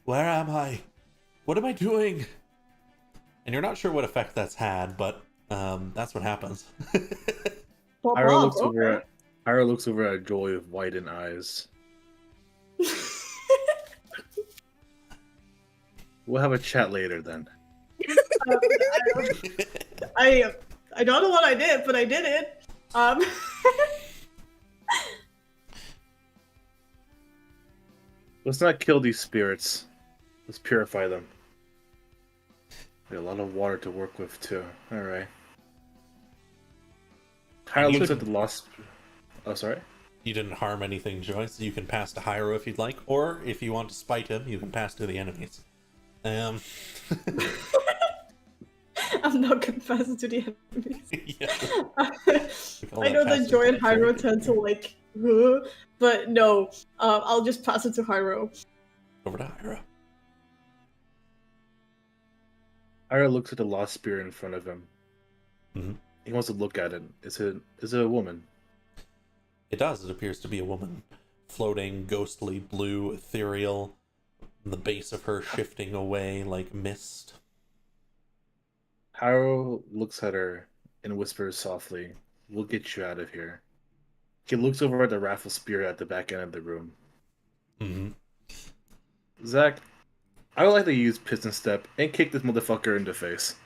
"Where am I? What am I doing?" And you're not sure what effect that's had, but that's what happens. Hyro looks over at Ira looks over at Joy with widened eyes. We'll have a chat later then. I don't know what I did, but I did it. Let's not kill these spirits. Let's purify them. We have a lot of water to work with too. Alright. Hyra looks at the lost... Oh, sorry? You didn't harm anything, Joyce. You can pass to Hyro if you'd like, or if you want to spite him, you can pass to the enemies. I'm not gonna pass it to the enemies. Yeah. I know that Joy and Hyro tend to like, but no. I'll just pass it to Hyro. Over to Hyro. Ira looks at the lost spirit in front of him. Mm-hmm. He wants to look at it. Is it a woman? It does. It appears to be a woman. Floating, ghostly, blue, ethereal. The base of her shifting away like mist. Haro looks at her and whispers softly, "We'll get you out of here." He looks over at the raffle spirit at the back end of the room. Mm-hmm. Zach, I would like to use piston step and kick this motherfucker in the face.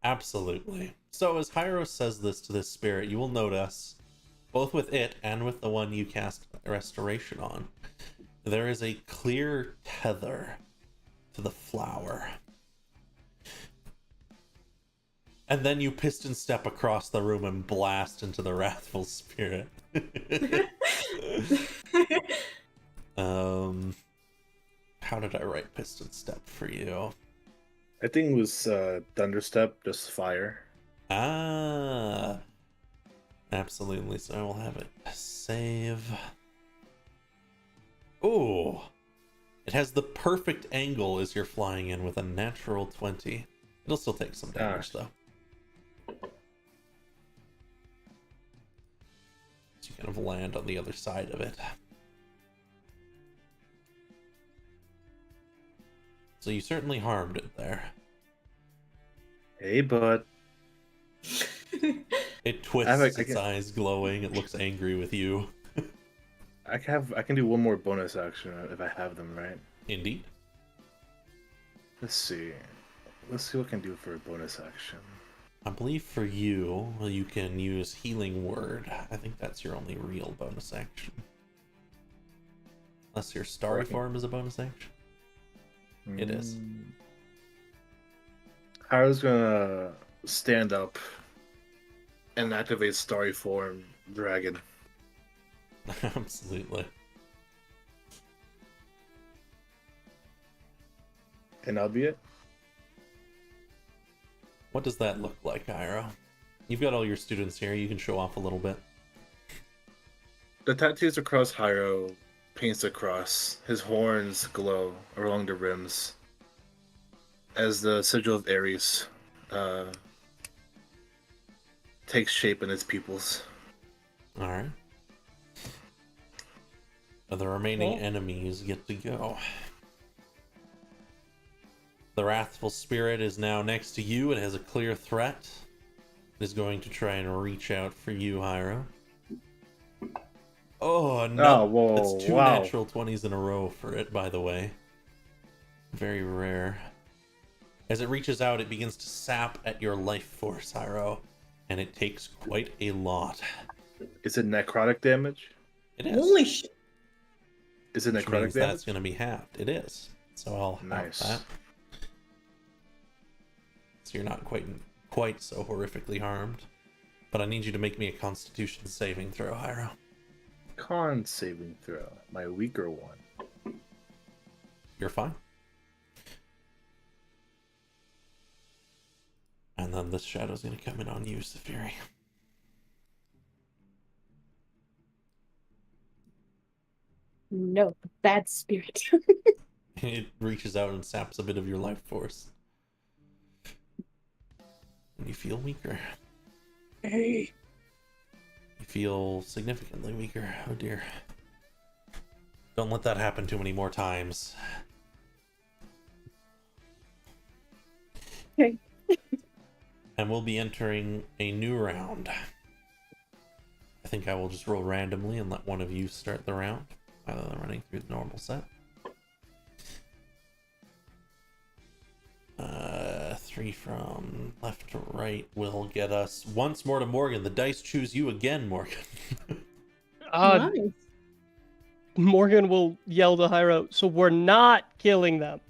Absolutely. So as Hyro says this to this spirit, you will notice, both with it and with the one you cast restoration on, there is a clear tether to the flower. And then you piston step across the room and blast into the wrathful spirit. How did I write piston step for you? I think it was thunderstep, just fire. Ah, absolutely. So I will have it save. Ooh, it has the perfect angle as you're flying in with a natural 20. It'll still take some damage though. So you kind of land on the other side of it. So you certainly harmed it there. Hey, bud. It twists its eyes glowing. It looks angry with you. I can do one more bonus action if I have them, right? Indeed. Let's see what I can do for a bonus action. I believe for you, you can use Healing Word. I think that's your only real bonus action. Unless your Starry Form is a bonus action. It is. I was gonna stand up and activate Starry Form Dragon. Absolutely. And that'll be it. What does that look like, Iro? You've got all your students here. You can show off a little bit. The tattoos across Hyro paints a cross. His horns glow along the rims as the sigil of Ares takes shape in his pupils. Alright. The remaining enemies get to go. The Wrathful Spirit is now next to you. It has a clear threat. It is going to try and reach out for you, Hyro. Oh, no. Oh, whoa, That's two wow. natural 20s in a row for it, by the way. Very rare. As it reaches out, it begins to sap at your life force, Hyro. And it takes quite a lot. Is it necrotic damage? It is. Holy shit. Is it Which necrotic means damage? that's going to be halved. It is. So I'll have that. So you're not quite so horrifically harmed. But I need you to make me a Constitution saving throw, Hyro. Con saving throw. My weaker one. You're fine. And then this shadow's going to come in on you, Saphiri. No, bad spirit. It reaches out and saps a bit of your life force. And you feel weaker. Hey. You feel significantly weaker. Oh dear. Don't let that happen too many more times. think I will just roll randomly and let one of you start the round rather than running through the normal set. 3 from left to right will get us once more to Morgan. The dice choose you again, Morgan. Nice. Morgan will yell to Hyro, so we're not killing them.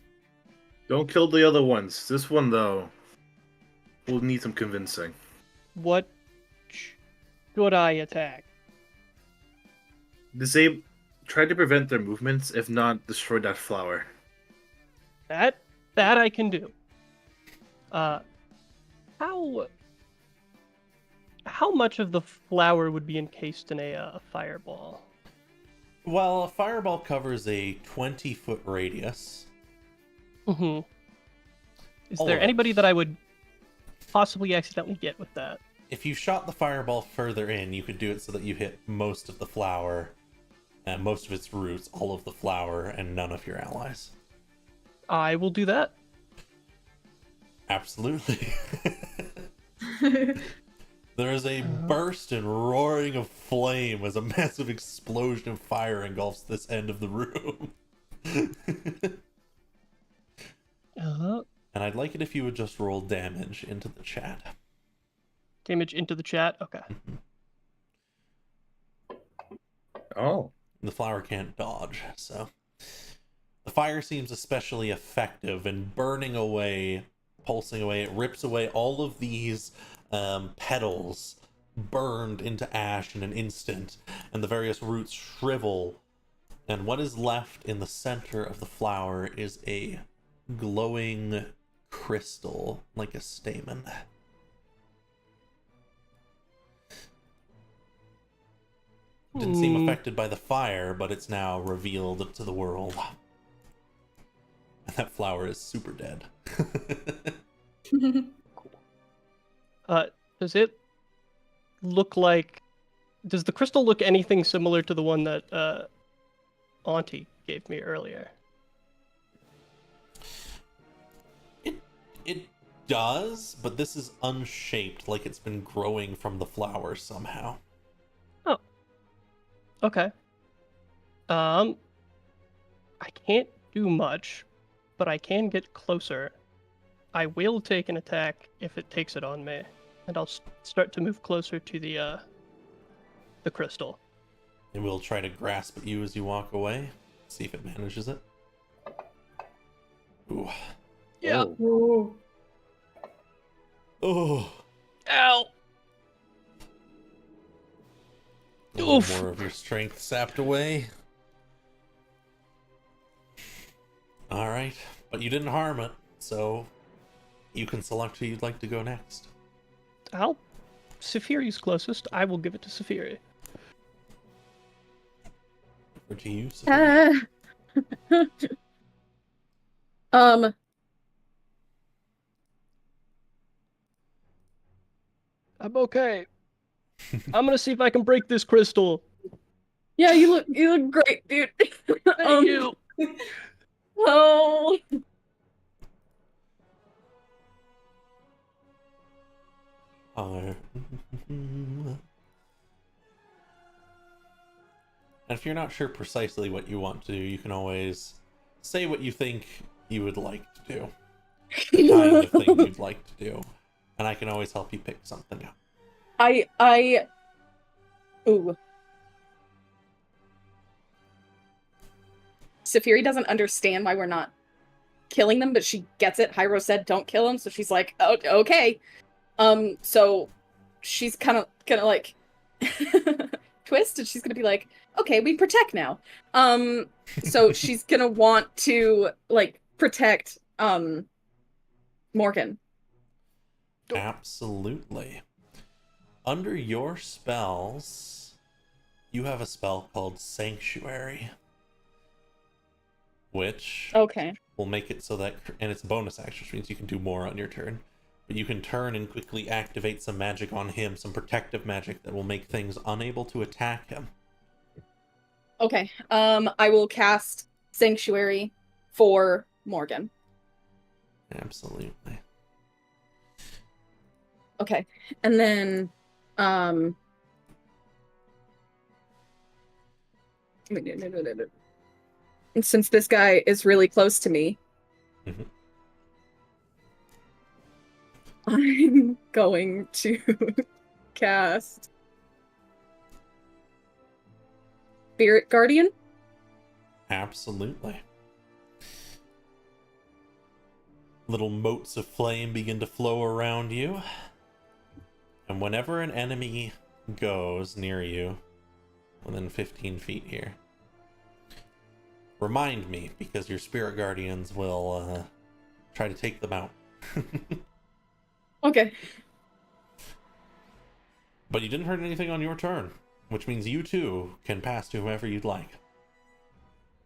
Don't kill the other ones. This one, though, will need some convincing. What should I attack? Try to prevent their movements, if not, destroy that flower. That I can do. How much of the flower would be encased in a fireball? Well, a fireball covers a 20-foot radius. Mm-hmm. Is All there of it. anybody that I would possibly accidentally get with that? If you shot the fireball further in, you could do it so that you hit most of the flower, and most of its roots, all of the flower, and none of your allies. I will do that. Absolutely. There is a burst and roaring of flame as a massive explosion of fire engulfs this end of the room. And I'd like it if you would just roll damage into the chat. Damage into the chat? Okay. Oh. The flower can't dodge, so... The fire seems especially effective in burning away, pulsing away. It rips away all of these petals, burned into ash in an instant, and the various roots shrivel. And what is left in the center of the flower is a glowing crystal, like a stamen. Didn't seem affected by the fire, but it's now revealed to the world. And that flower is super dead. Does it look like... Does the crystal look anything similar to the one that Auntie gave me earlier? It does, but this is unshaped, like it's been growing from the flower somehow. Oh. Okay. I can't do much, but I can get closer. I will take an attack if it takes it on me, and I'll start to move closer to the crystal. And we'll try to grasp at you as you walk away. See if it manages it. Ooh. Yeah. Ooh. Oh. Ow. A little Oof. more of your strength sapped away. Alright. But you didn't harm it, so you can select who you'd like to go next. Saphiri's closest. I will give it to Saphiri. Or to you, Sophia? I'm okay. I'm gonna see if I can break this crystal. Yeah, you look great, dude. Thank you. Oh. And if you're not sure precisely what you want to do, you can always say what you think you would like to do. The kind of thing you'd like to do. And I can always help you pick something out. Ooh. Saphiri doesn't understand why we're not killing them, but she gets it. Hyro said don't kill them, so she's like, oh, okay. So she's kind of gonna like twist, and she's gonna be like, okay, we protect now. So she's gonna want to like protect Morgan. Absolutely. Under your spells, you have a spell called Sanctuary, which will make it so that, and it's bonus action, which means you can do more on your turn, but you can turn and quickly activate some magic on him, some protective magic that will make things unable to attack him. Okay. I will cast Sanctuary for Morgan. Absolutely. Okay. And then And since this guy is really close to me, Mhm. I'm going to cast Spirit Guardian. Absolutely. Little motes of flame begin to flow around you. And whenever an enemy goes near you, within 15 feet here, remind me, because your spirit guardians will try to take them out. Okay. But you didn't hurt anything on your turn, which means you too can pass to whoever you'd like.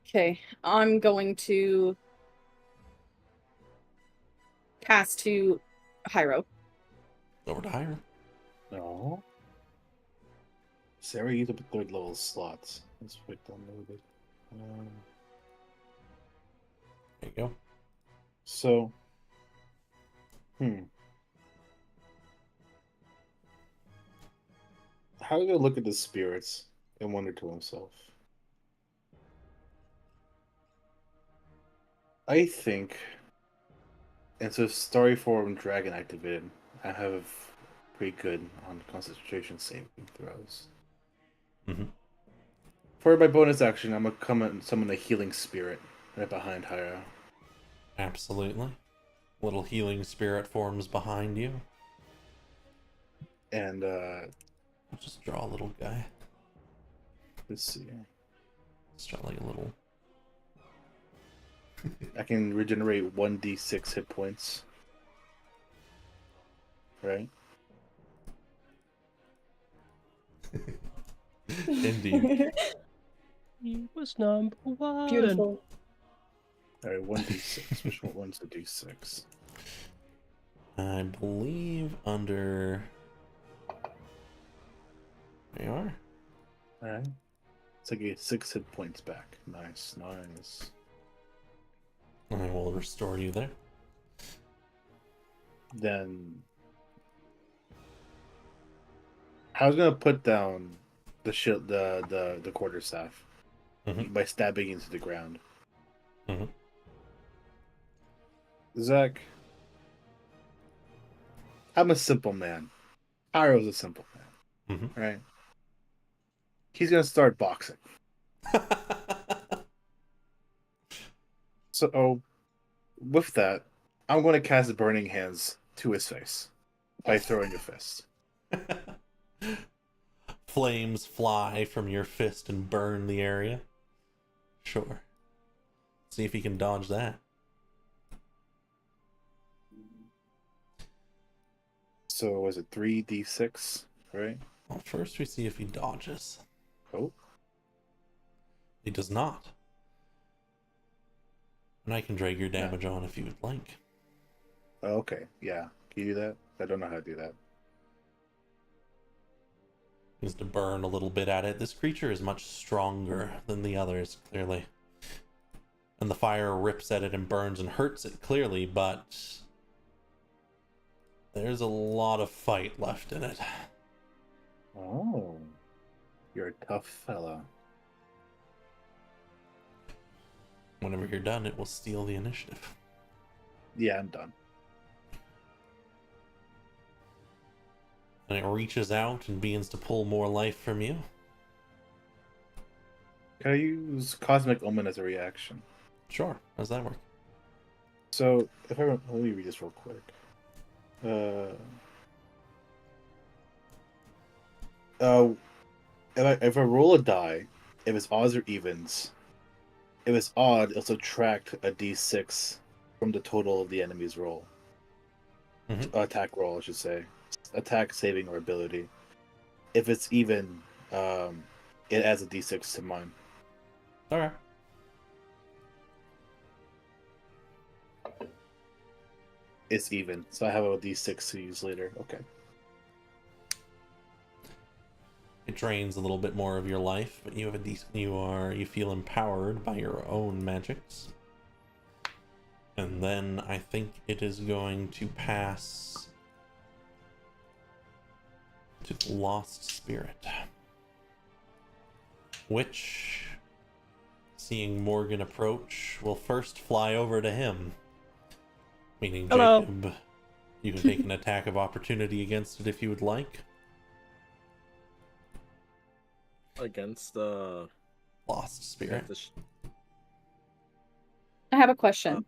Okay. I'm going to pass to Hyro. Over to Hyra. No. Sarah used up the third level slots. Let's wait down a little bit. There you go. So, how do you look at the spirits and wonder to himself? I think, and so story form dragon activated, I have pretty good on concentration saving throws. Mm-hmm. For my bonus action, I'm gonna come and summon a healing spirit right behind Hyra. Absolutely. Little healing spirit forms behind you. And I'll just draw a little guy. let's see. Just draw like a little. I can regenerate 1d6 hit points. Right? Indeed. He was number one. Beautiful. Alright, 1d6. Which one's the d6? I believe under. There you are. Alright. So I get 6 hit points back. Nice, nice. I will restore you there. Then I was gonna put down the shield, the quarterstaff by stabbing into the ground. Mhm. Zach, I'm a simple man. Pyro's a simple man, right? He's gonna start boxing. So, with that, I'm going to cast Burning Hands to his face by throwing a fist. Flames fly from your fist and burn the area. Sure. See if he can dodge that. So, was it 3d6, right? Well, first we see if he dodges. Oh. He does not. And I can drag your damage on if you would like. Oh, okay, yeah. Can you do that? I don't know how to do that. Needs to burn a little bit at it. This creature is much stronger than the others, clearly. And the fire rips at it and burns and hurts it, clearly, but there's a lot of fight left in it. Oh. You're a tough fella. Whenever you're done, it will steal the initiative. Yeah, I'm done. And it reaches out and begins to pull more life from you. Can I use Cosmic Omen as a reaction? Sure. How does that work? So, if I let me read this real quick. If I roll a die, if it's odds or evens, if it's odd, it'll subtract a d6 from the total of the enemy's roll. Attack roll, I should say. Attack, saving, or ability. If it's even, it adds a d6 to mine. Okay. It's even, so I have a d6 to use later. Okay. It drains a little bit more of your life, but you have you feel empowered by your own magics. And then I think it is going to pass to the Lost Spirit, which seeing Morgan approach, will first fly over to him. Meaning, Hello. Jacob, you can take an attack of opportunity against it if you would like. Against the Lost spirit. I have a question.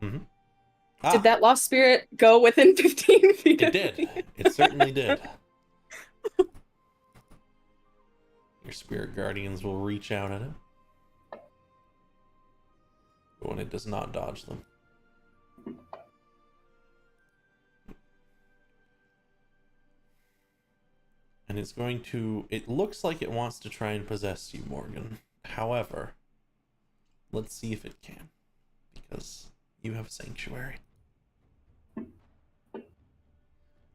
Mm-hmm. Did that lost spirit go within 15 feet? It did. It certainly did. Your spirit guardians will reach out at it. But when it does not dodge them. And it's going to... It looks like it wants to try and possess you, Morgan. However, let's see if it can. Because you have sanctuary.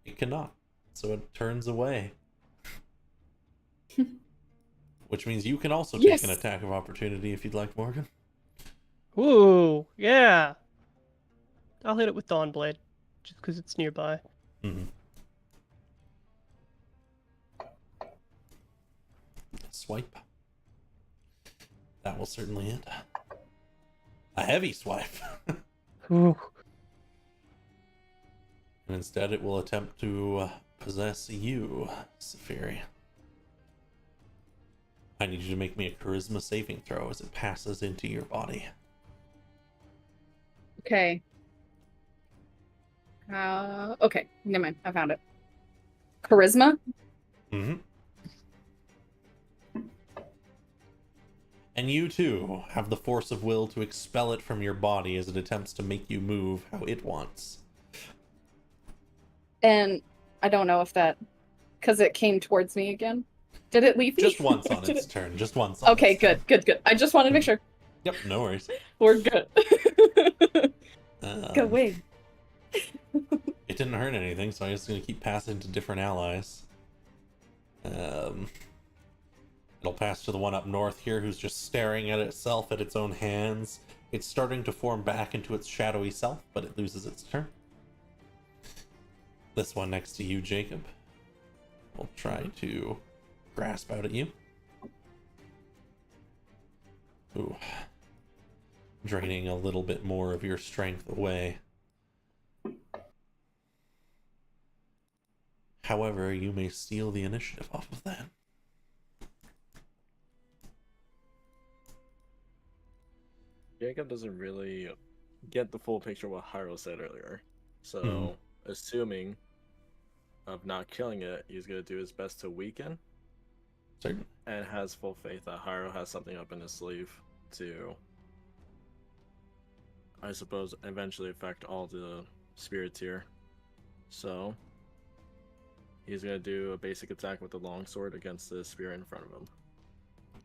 It cannot. So it turns away. Which means you can also take an attack of opportunity if you'd like, Morgan. Ooh, yeah. I'll hit it with Dawnblade, just because it's nearby. Mm-hmm. Swipe. That will certainly hit. A heavy swipe. Ooh. And instead it will attempt to possess you, Saphiri. I need you to make me a charisma saving throw as it passes into your body. Okay. Okay, never mind. I found it. Charisma? Mm-hmm. And you too have the force of will to expel it from your body as it attempts to make you move how it wants. And I don't know if that... Because it came towards me again. Did it leave me? Just once on its turn. Just once on Okay, its turn. good. I just wanted to make sure. Yep, no worries. We're good. Go away. It didn't hurt anything, so I'm just going to keep passing to different allies. It'll pass to the one up north here who's just staring at itself at its own hands. It's starting to form back into its shadowy self, but it loses its turn. This one next to you, Jacob, will try to grasp out at you. Ooh. Draining a little bit more of your strength away. However, you may steal the initiative off of that. Jacob doesn't really get the full picture of what Hyro said earlier. So, assuming of not killing it, he's going to do his best to weaken. Certain. And has full faith that Hyro has something up in his sleeve to, I suppose, eventually affect all the spirits here. So, he's going to do a basic attack with the longsword against the spirit in front of him.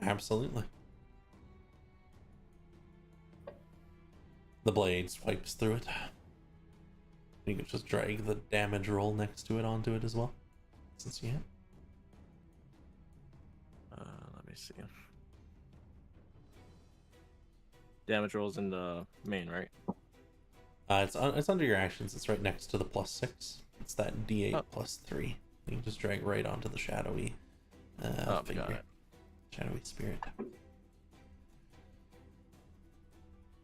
Absolutely. The blade swipes through it. You can just drag the damage roll next to it onto it as well, since you hit. Let me see. Damage rolls in the main, right? It's under your actions. It's right next to the +6. It's that D8 +3. You can just drag right onto the shadowy figure. Got it. Shadowy spirit.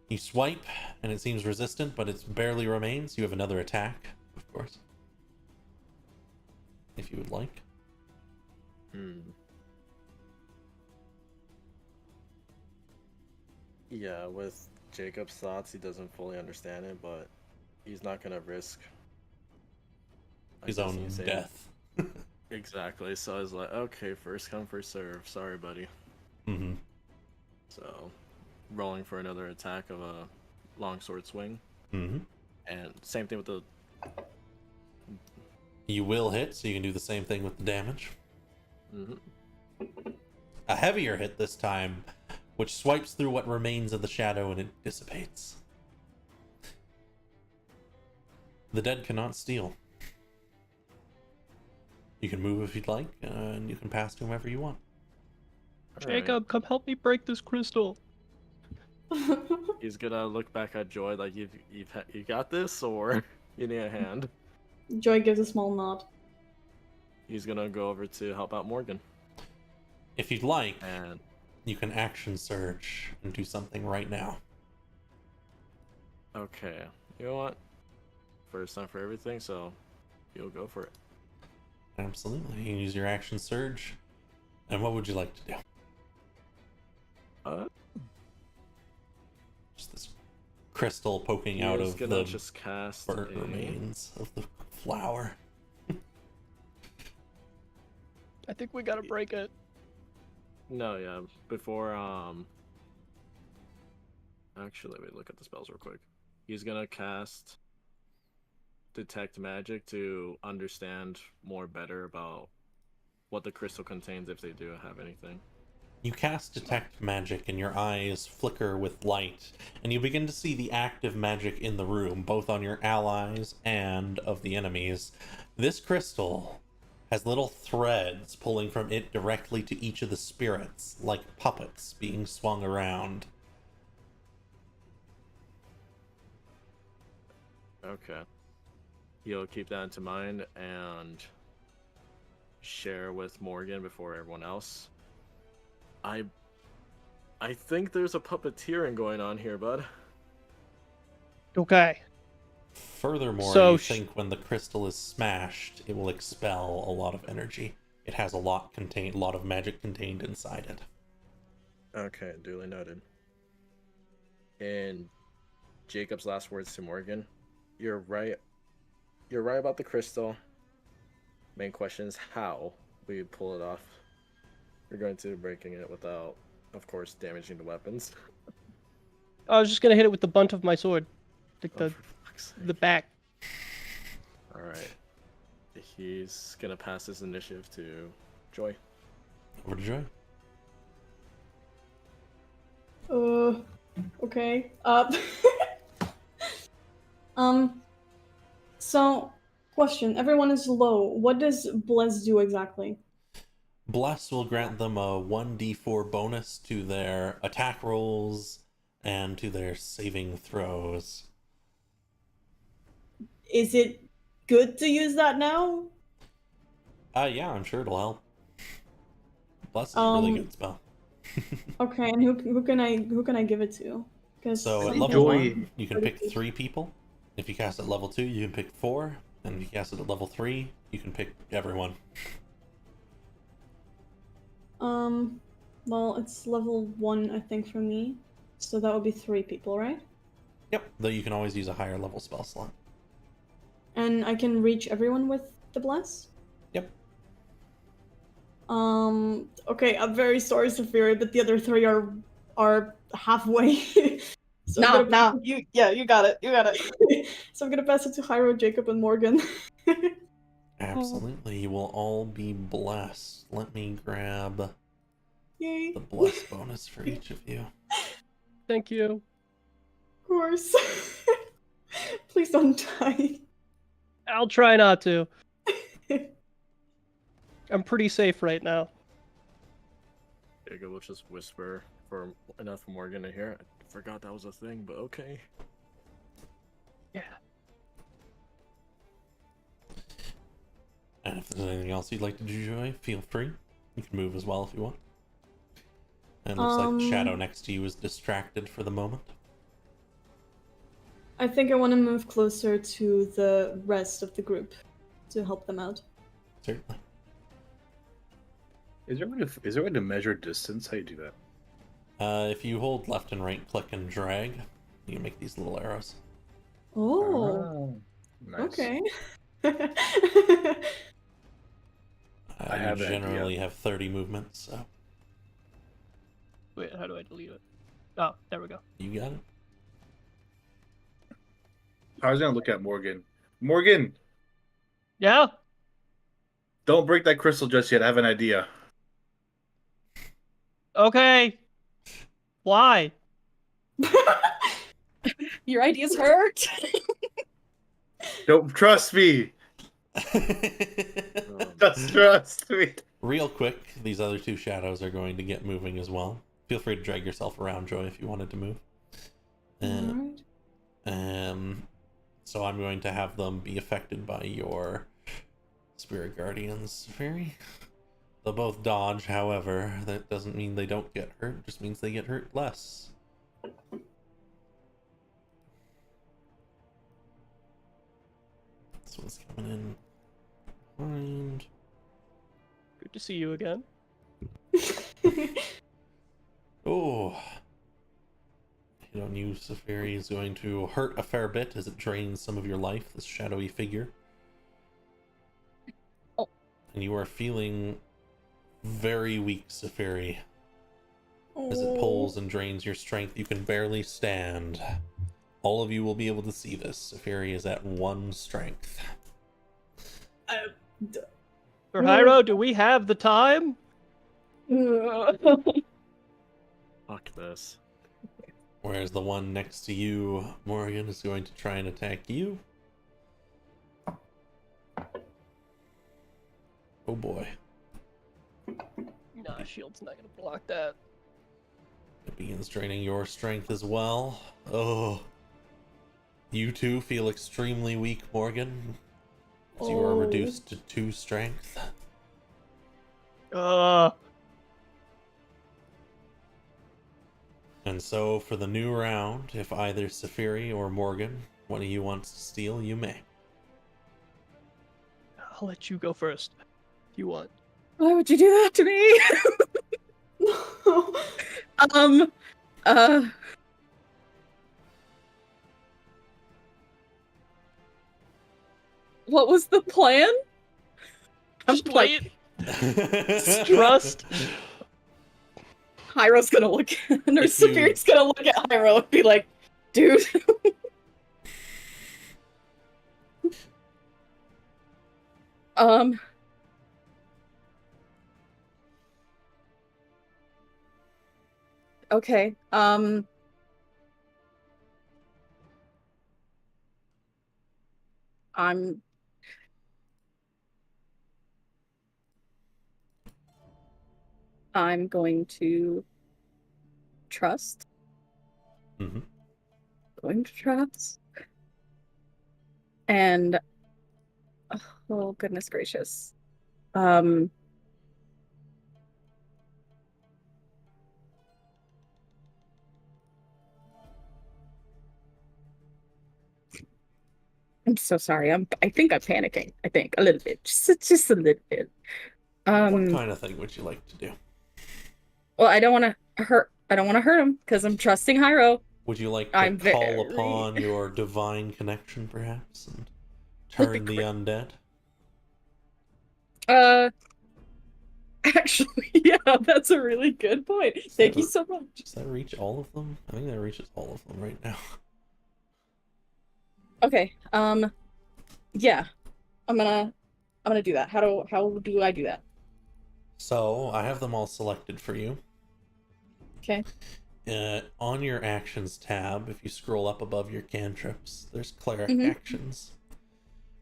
You swipe, and it seems resistant, but it barely remains. You have another attack, of course. If you would like. Yeah, with Jacob's thoughts, he doesn't fully understand it, but he's not going to risk his own death. Exactly, so I was like, okay, first come, first serve. Sorry, buddy. Mm-hmm. So, rolling for another attack of a longsword swing. Mm-hmm. And same thing with the... You will hit, so you can do the same thing with the damage. Mm-hmm. A heavier hit this time, which swipes through what remains of the shadow and it dissipates. The dead cannot steal. You can move if you'd like, and you can pass to whomever you want. Jacob, come help me break this crystal. He's gonna look back at Joy like, you got this, or you need a hand. Joy gives a small nod. He's gonna go over to help out Morgan. If you'd like, And you can action surge and do something right now. Okay. You know what? First time for everything, so you'll go for it. Absolutely. You can use your action surge. And what would you like to do? Just this crystal poking out of the just cast burnt remains of the flower. I think we gotta break it. No, yeah. Before actually, let me look at the spells real quick. He's gonna cast Detect Magic to understand more better about what the crystal contains, if they do have anything. You cast Detect Magic and your eyes flicker with light, and you begin to see the active magic in the room, both on your allies and of the enemies. This crystal has little threads pulling from it directly to each of the spirits, like puppets being swung around. Okay. He'll keep that into mind and share with Morgan before everyone else. I think there's a puppeteering going on here, bud. Okay. Furthermore, So you think when the crystal is smashed, it will expel a lot of energy. It has a lot of magic contained inside it. Okay, duly noted. And Jacob's last words to Morgan. You're right. You're right about the crystal. Main question is how we pull it off. We're going to be breaking it without, of course, damaging the weapons. I was just gonna hit it with the butt of my sword, like Oh, for fuck's sake. the back. All right. He's gonna pass his initiative to Joy. Over to Joy. Okay. So, question. Everyone is low. What does Bless do exactly? Bless will grant them a 1d4 bonus to their attack rolls and to their saving throws. Is it good to use that now? Yeah, I'm sure it'll help. Bless is a really good spell. Okay, and who can I give it to? So at level 1, you can pick 3 people. If you cast at level 2, you can pick 4. And if you cast it at level 3, you can pick everyone. Well, it's level 1, I think, for me. So that would be 3 people, right? Yep, though you can always use a higher level spell slot. And I can reach everyone with the Bless? Yep. Okay, I'm very sorry, Saphira, but the other 3 are halfway. So You got it. You got it. So I'm gonna pass it to Hyro, Jacob, and Morgan. Absolutely, you will all be blessed. Let me grab Yay. the bless bonus for each of you. Thank you. Of course. Please don't die. I'll try not to. I'm pretty safe right now. Jacob will just whisper for enough for Morgan to hear. I forgot that was a thing, but okay. Yeah. And if there's anything else you'd like to do, Joy, feel free. You can move as well if you want. And it looks like the shadow next to you is distracted for the moment. I think I want to move closer to the rest of the group to help them out. Certainly. Is there a way to measure distance? How do you do that? If you hold left and right click and drag, you can make these little arrows. Oh. Nice. Okay. I have you an generally idea. have 30 movements, so Wait, how do I delete it? Oh, there we go. you got it. I was gonna look at Morgan. Morgan, Yeah? don't break that crystal just yet. I have an idea. Okay. Why? Your ideas hurt. Don't trust me. Just trust me. Real quick, these other 2 shadows are going to get moving as well. Feel free to drag yourself around, Joy, if you wanted to move. Alright. So I'm going to have them be affected by your Spirit Guardians. Very. They'll both dodge, however, that doesn't mean they don't get hurt, it just means they get hurt less. This one's coming in behind. Good to see you again. Oh. Hit on you, Safiri, is going to hurt a fair bit as it drains some of your life, this shadowy figure. Oh. And you are feeling very weak, Safiri. As it pulls and drains your strength, you can barely stand. All of you will be able to see this. Safiri is at 1 strength. For Hyro, do we have the time? Fuck this. Whereas the one next to you, Morgan, is going to try and attack you. Oh boy. Nah, shield's not gonna block that. It begins draining your strength as well. Oh. You too feel extremely weak, Morgan. As you are reduced to 2 strength. And so, for the new round, if either Safiri or Morgan, one of you wants to steal, you may. I'll let you go first, if you want. Why would you do that to me? What was the plan? Just wait. Trust. Hyro's gonna look at, or Safiri's gonna look at Hyro and be like, dude. Okay, I'm going to trust. Mm-hmm. Going to trust. And oh goodness gracious. I'm so sorry. I think I'm panicking. I think a little bit. Just a little bit. What kind of thing would you like to do? Well, I don't want to hurt him because I'm trusting Hyro. Would you like to call upon your divine connection, perhaps, and turn the undead? Actually, yeah, that's a really good point. Thank you so much. Does that reach all of them? I think that reaches all of them right now. Okay. Yeah. I'm gonna do that. How do I do that? So I have them all selected for you. Okay. On your actions tab, if you scroll up above your cantrips, there's cleric actions.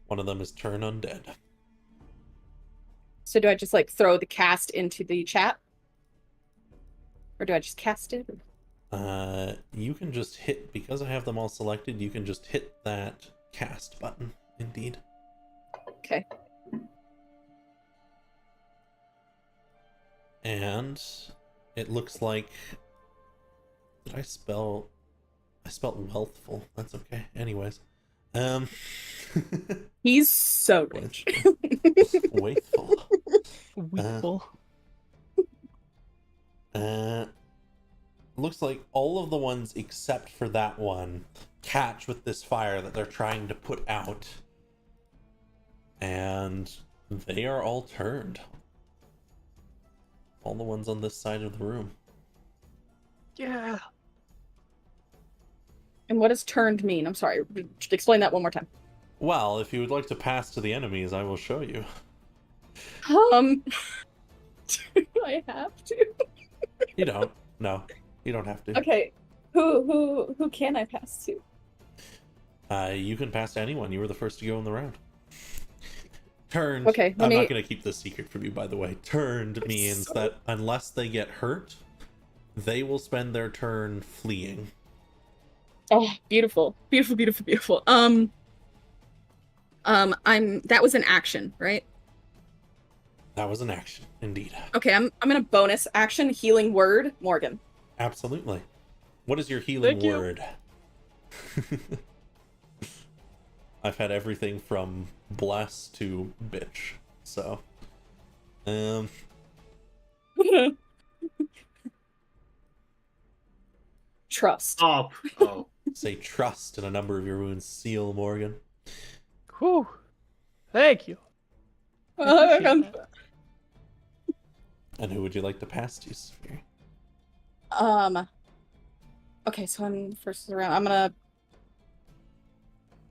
One of them is turn undead. So do I just like throw the cast into the chat? Or do I just cast it? You can just hit, because I have them all selected, you can just hit that cast button, indeed. Okay. And it looks like, did I spelled wealthful. That's okay. Anyways. He's so rich. Waithful. Weithful. Looks like all of the ones except for that one catch with this fire that they're trying to put out. And they are all turned. All the ones on this side of the room. Yeah. And what does turned mean? I'm sorry. Explain that one more time. Well, if you would like to pass to the enemies, I will show you. Do I have to? You don't. No, you don't have to. Okay. Who can I pass to? You can pass to anyone. You were the first to go in the round. Turned. Okay, I'm not going to keep this secret from you, by the way. Turned means that unless they get hurt, they will spend their turn fleeing. Oh, beautiful. Beautiful, beautiful, beautiful. That was an action, right? That was an action, indeed. Okay, I'm gonna bonus action healing word Morgan. Absolutely. What is your healing word? I've had everything from bless to bitch, so Trust. Oh. say trust in a number of your wounds. Seal, Morgan. Whew. Thank you. I appreciate that. And who would you like to pass to, Sphere? Okay, so I'm first around. I'm gonna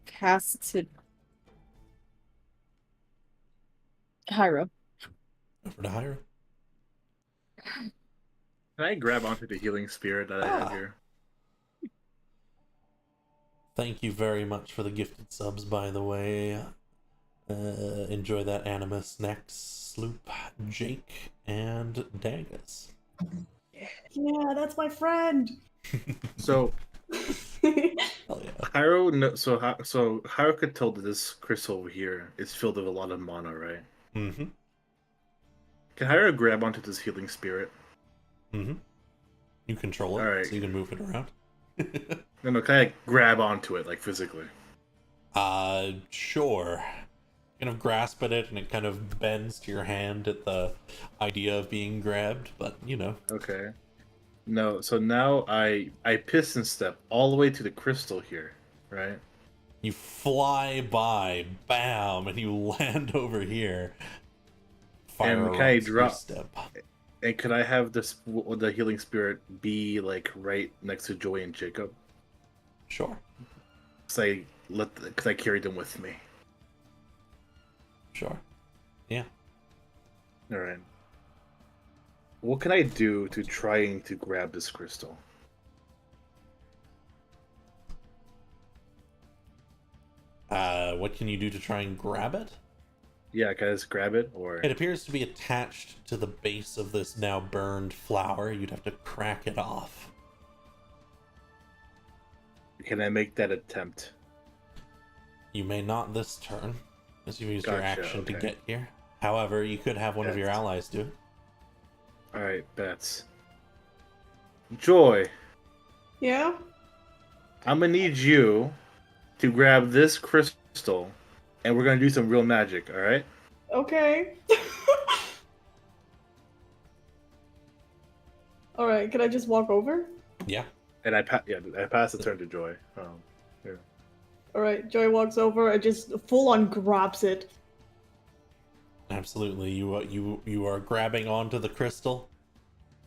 pass to Hyro. Over to Hyra. Can I grab onto the healing spirit that I have here? Thank you very much for the gifted subs, by the way. Enjoy that Animus next, Sloop, Jake, and Dagus. Yeah, that's my friend. So, Hell yeah. Hyro could tell that this crystal over here is filled with a lot of mana, right? Mm-hmm. Can Hyro grab onto this healing spirit? Mm-hmm. You control it, All right. so you can move it around. No, can I grab onto it, like physically? Sure. Kind of grasp at it, and it kind of bends to your hand at the idea of being grabbed, but, you know. Okay. No, so now I piston step all the way to the crystal here, right? You fly by, bam, and you land over here. Fire And can I erupts drop? step. And could I have the healing spirit be like right next to Joy and Jacob? Sure. Cause I carried them with me. Sure. Yeah. All right. What can I do to trying to grab this crystal? What can you do to try and grab it? Yeah, can I just grab it, or It appears to be attached to the base of this now burned flower. You'd have to crack it off. can I make that attempt? You may not this turn, as you use your Gotcha, action to okay. get here. However, you could have one of your Yes. allies do it. All right, bets. Joy, Yeah? I'm gonna need you to grab this crystal, and we're gonna do some real magic. All right? Okay. Alright, can I just walk over? Yeah. And I pass the turn to Joy. Here. Alright, Joy walks over and just full on grabs it. Absolutely. You are grabbing onto the crystal.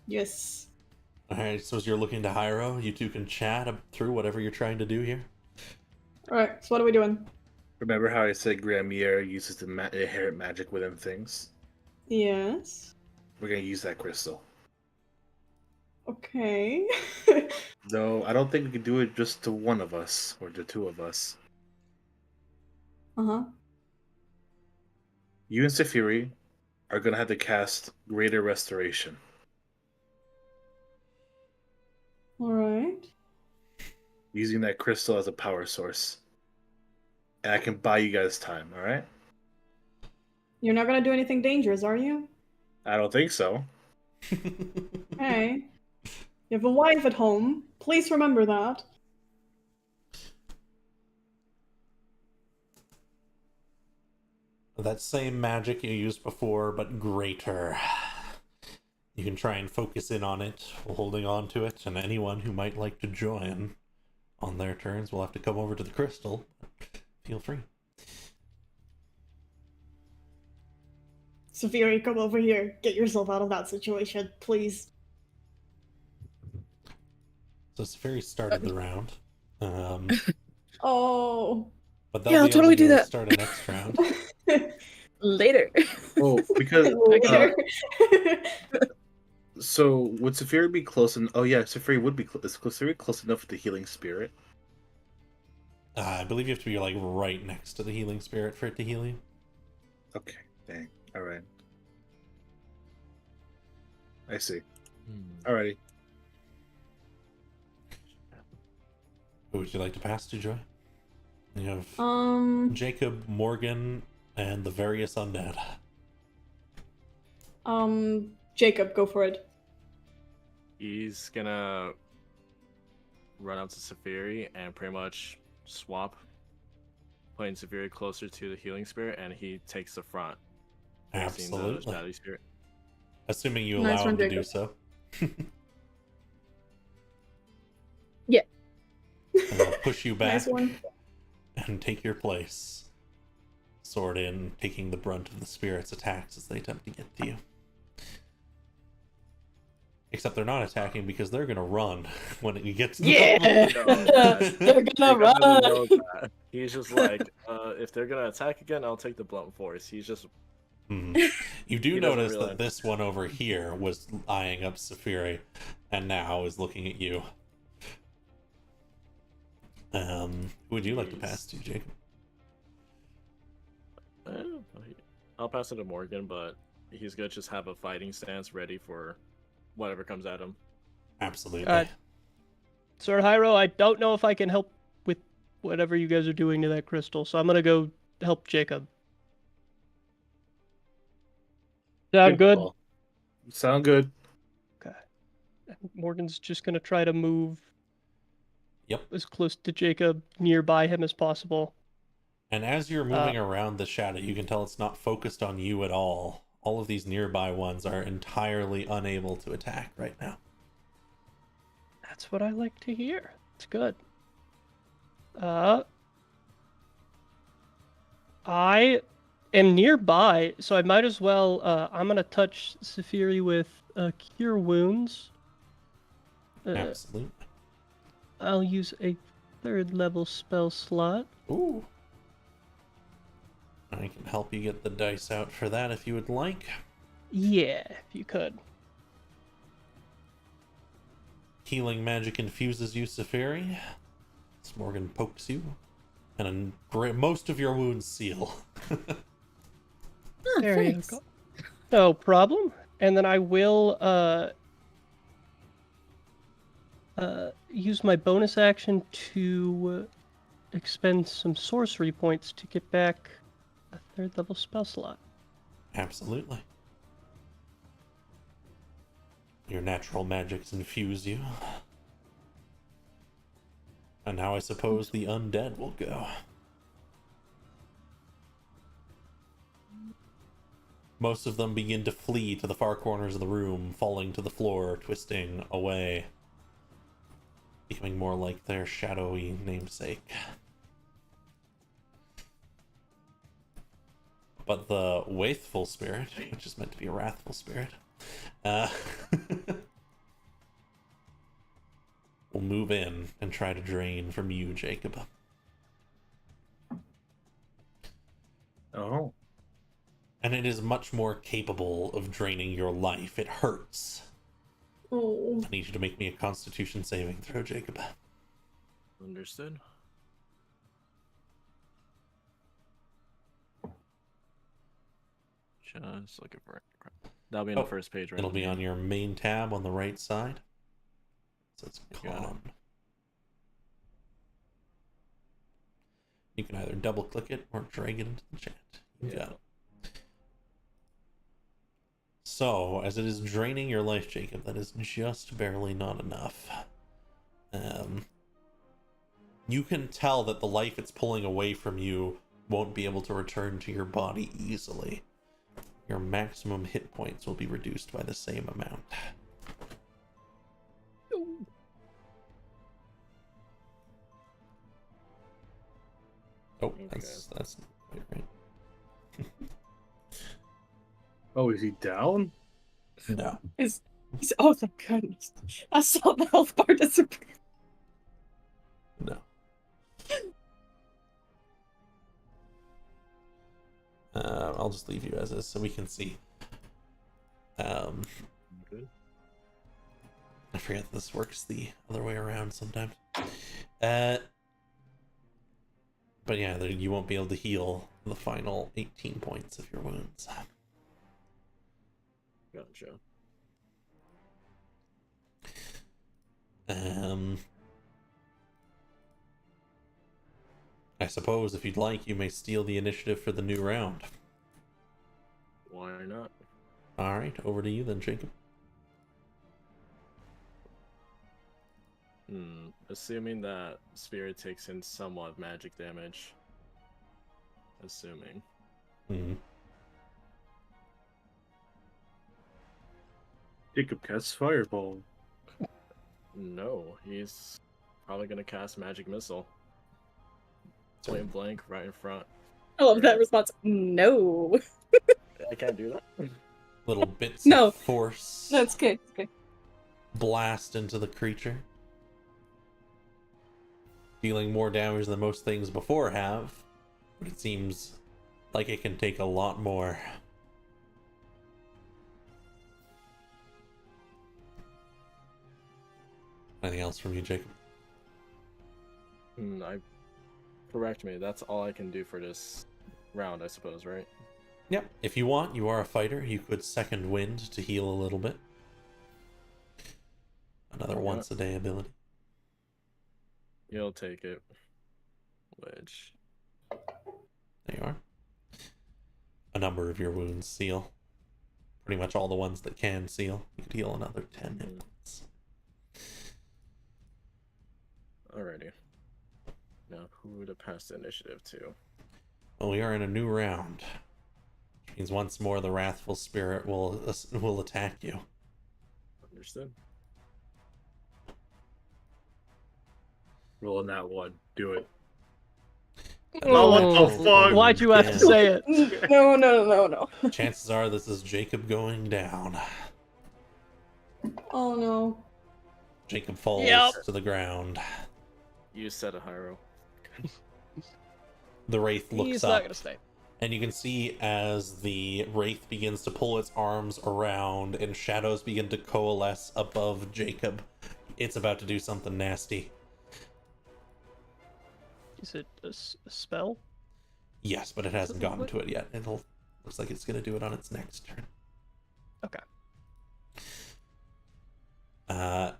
Yes. Alright, so as you're looking to Hyro, you two can chat through whatever you're trying to do here. Alright, so what are we doing? Remember how I said Gramier uses the inherent magic within things? Yes. We're gonna use that crystal. Okay. Though I don't think we can do it just to one of us or the two of us. Uh-huh. You and Safiri are gonna have to cast Greater Restoration. Alright. Using that crystal as a power source. And I can buy you guys time, alright? You're not gonna do anything dangerous, are you? I don't think so. Hey. You have a wife at home. Please remember that. That same magic you used before, but greater. You can try and focus in on it, holding on to it, and anyone who might like to join on their turns will have to come over to the crystal. Feel free. Saphira, come over here. Get yourself out of that situation, please. So Safiri started the round. Oh. But Yeah, I'll be totally able to do that. start a next round. Later. Oh, because Later. so would Safiri be close? Oh yeah, Safiri would be is Safiri close enough with the healing spirit? I believe you have to be like right next to the healing spirit for it to heal you. Okay, dang. All right. I see. Alrighty. Who would you like to pass to, Joy? You have Um. Jacob, Morgan, and the various undead. Jacob, go for it. He's gonna run up to Safiri and pretty much swap, putting Safiri closer to the healing spirit, and he takes the front, facing the Absolutely. shadowy spirit. Assuming you Nice allow one, him to do Jacob. so. Yeah. And he'll push you back Nice one. and take your place. Sword in, taking the brunt of the spirit's attacks as they attempt to get to you. Except they're not attacking because they're gonna run when you get to them. They're gonna Jacob doesn't run. know that. He's just like, if they're gonna attack again, I'll take the blunt force. He's just You do He doesn't notice really that this one over here was eyeing up Safiri and now is looking at you. Who would you like to pass to, Jacob? I'll pass it to Morgan, but he's gonna just have a fighting stance ready for whatever comes at him. Absolutely. Sir Hyro, I don't know if I can help with whatever you guys are doing to that crystal, so I'm gonna go help Jacob. Sound good? call. Sound good. Okay. And Morgan's just gonna try to move Yep. as close to Jacob, nearby him as possible. And as you're moving around the shadow, you can tell it's not focused on you at all. All of these nearby ones are entirely unable to attack right now. That's what I like to hear. It's good. I am nearby, so I might as well. I'm gonna touch Safiri with Cure Wounds. Absolutely. I'll use a 3rd level spell slot. Ooh. I can help you get the dice out for that if you would like. Yeah, if you could. Healing magic infuses you, Safiri. Morgan pokes you, and most of your wounds seal. Oh, There thanks. you go. No problem. And then I will use my bonus action to expend some sorcery points to get back a 3rd level spell slot. Absolutely. Your natural magics infuse you. And now I suppose the undead will go. Most of them begin to flee to the far corners of the room, falling to the floor, twisting away, becoming more like their shadowy namesake. But the Waithful spirit, which is meant to be a wrathful spirit, will move in and try to drain from you, Jacob. Oh. And it is much more capable of draining your life. It hurts. Oh. I need you to make me a Constitution saving throw, Jacob. Understood. Just looking for it. That'll be on the first page, right? It'll be on your main tab on the right side. So it's Got it. con. You can either double click it or drag it into the chat. You got it. So, as it is draining your life, Jacob, that is just barely not enough. You can tell that the life it's pulling away from you won't be able to return to your body easily. Your maximum hit points will be reduced by the same amount. Oh, that's not quite right. Oh, is he down? No. Oh, thank goodness. I saw the health bar disappear. No. I'll just leave you as is so we can see. Good. I forget that this works the other way around sometimes. But yeah, you won't be able to heal the final 18 points of your wounds. Gotcha. I suppose if you'd like, you may steal the initiative for the new round. Why not? All right, over to you then, Jacob. Assuming that spirit takes in somewhat magic damage. Assuming. Jacob casts Fireball. No, he's probably gonna cast Magic Missile. Point blank, right in front. I love that response. No. I can't do that. Little bits No. of force. No, it's okay. It's okay. Blast into the creature. Dealing more damage than most things before have, but it seems like it can take a lot more. Anything else from you, Jacob? Correct me. That's all I can do for this round, I suppose, right? Yep. If you want, you are a fighter. You could second wind to heal a little bit. Another once a day ability. You'll take it. Which... There you are. A number of your wounds seal. Pretty much all the ones that can seal. You could heal another 10 hit points. Alrighty. Now, who to pass the initiative to? Well, we are in a new round. Which means once more the Wrathful Spirit will attack you. Understood. Rolling that one. Do it. Oh, what the fuck? Why'd you have to say it? No. Chances are this is Jacob going down. Oh no. Jacob falls to the ground. You said a Hyro. The Wraith looks He's up. not gonna stay. And you can see as the Wraith begins to pull its arms around and shadows begin to coalesce above Jacob. It's about to do something nasty. Is it a spell? Yes, but it hasn't gotten to it yet. Looks like it's going to do it on its next turn. Okay. And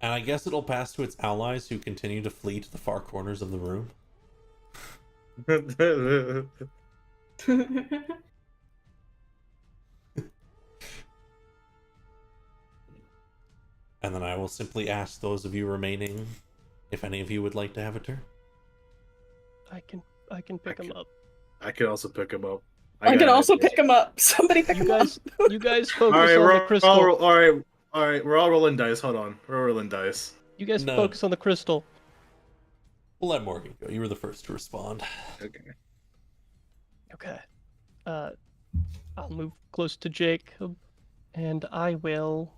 I guess it'll pass to its allies who continue to flee to the far corners of the room. And then I will simply ask those of you remaining if any of you would like to have a turn. I can pick him up. I can also pick him up. I can also pick him up. Somebody pick him up. You guys focus on the crystal. All right, we're all rolling dice. Hold on, we're rolling dice. You guys focus on the crystal. We'll let Morgan go. You were the first to respond. Okay. I'll move close to Jacob, and I'll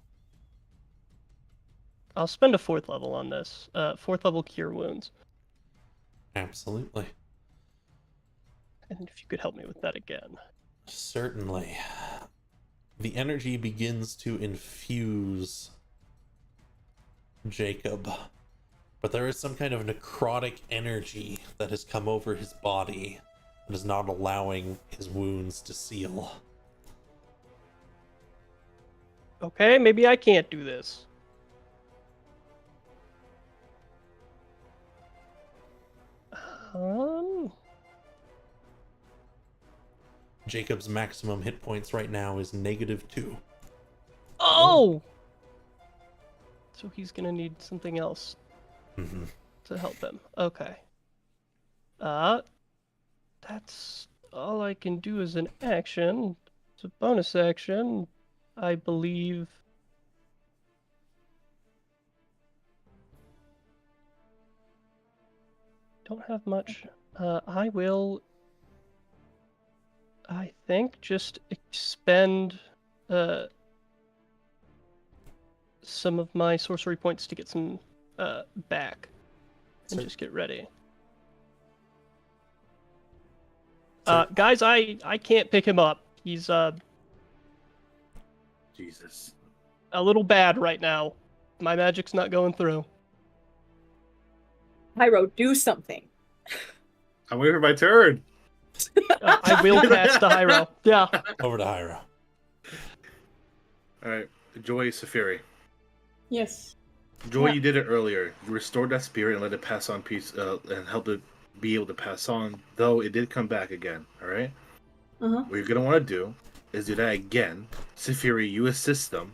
spend a 4th level on this. 4th level Cure Wounds. Absolutely. And if you could help me with that again. Certainly. The energy begins to infuse Jacob, but there is some kind of necrotic energy that has come over his body and is not allowing his wounds to seal. Okay, maybe I can't do this. Jacob's maximum hit points right now is -2. Oh! So he's gonna need something else Mm-hmm. to help him. Okay. That's all I can do as an action. It's a bonus action, I believe. Don't have much. I will, I think, just expend some of my sorcery points to get some back and just get ready. Guys, I can't pick him up. He's Jesus. a little bad right now. My magic's not going through. Hyro, do something. I'm waiting for my turn. I will cast the Hyro. Yeah. Over to Hyro. All right, Joy Safiri. Yes. Joy, Yeah. you did it earlier. You restored that spirit and let it pass on and help it be able to pass on. Though it did come back again. All right. Uh huh. What you're gonna want to do is do that again. Saphiri, you assist them.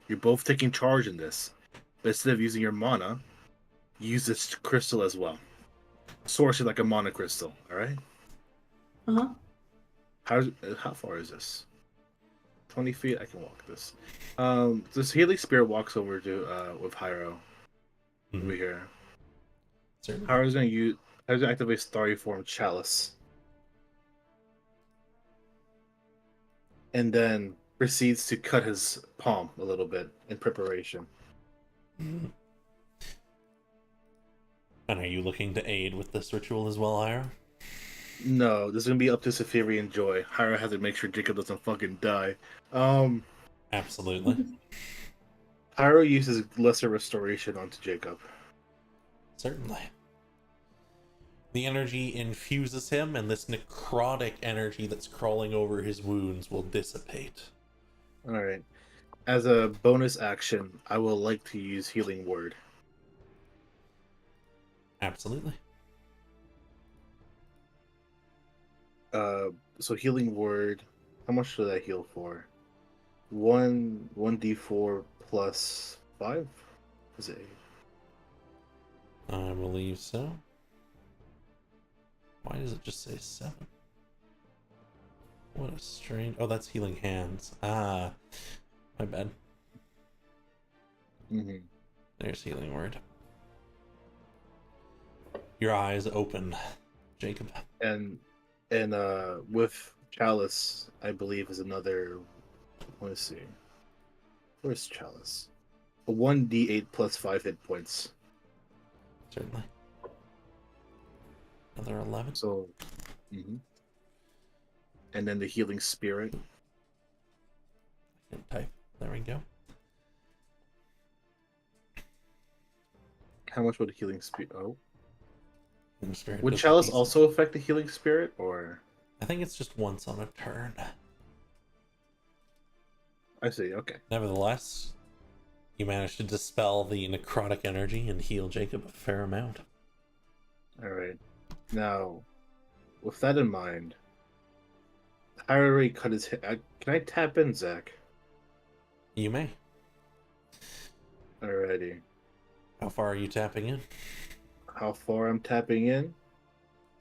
You're both taking charge in this. But instead of using your mana, use this crystal as well. Source it like a mana crystal, alright? Uh-huh. How far is this? 20 feet? I can walk this. This healing spirit walks over to with Hyro. Over here. Certainly. Hyro's gonna activate Starry Form Chalice. And then proceeds to cut his palm a little bit in preparation. And are you looking to aid with this ritual as well, Ira? No, this is gonna be up to Saphiri and Joy. Hyro has to make sure Jacob doesn't fucking die. Absolutely. Hyro uses Lesser Restoration onto Jacob. Certainly. The energy infuses him, and this necrotic energy that's crawling over his wounds will dissipate. Alright. As a bonus action, I will like to use Healing Word. Absolutely. So Healing Word, how much should I heal for? 1d4 plus 5? Is it 8? I believe so. Why does it just say 7? What a strange... Oh, that's healing hands. Ah, my bad. Mm-hmm. There's healing word. Your eyes open, Jacob. And with Chalice, I believe is another. Let's see. Where's Chalice? A 1d8 plus 5 hit points. Certainly. Another 11. So, and then the Healing Spirit. I can type. There we go. How much would the Healing Spirit? Oh. Healing Spirit Would does Chalice decent. also affect the Healing Spirit, or? I think it's just once on a turn. I see. Okay. Nevertheless, you managed to dispel the necrotic energy and heal Jacob a fair amount. All right. Now, with that in mind, I already cut his head. Can I tap in Zach? You may. Alrighty. How far are you tapping in? How far I'm tapping in?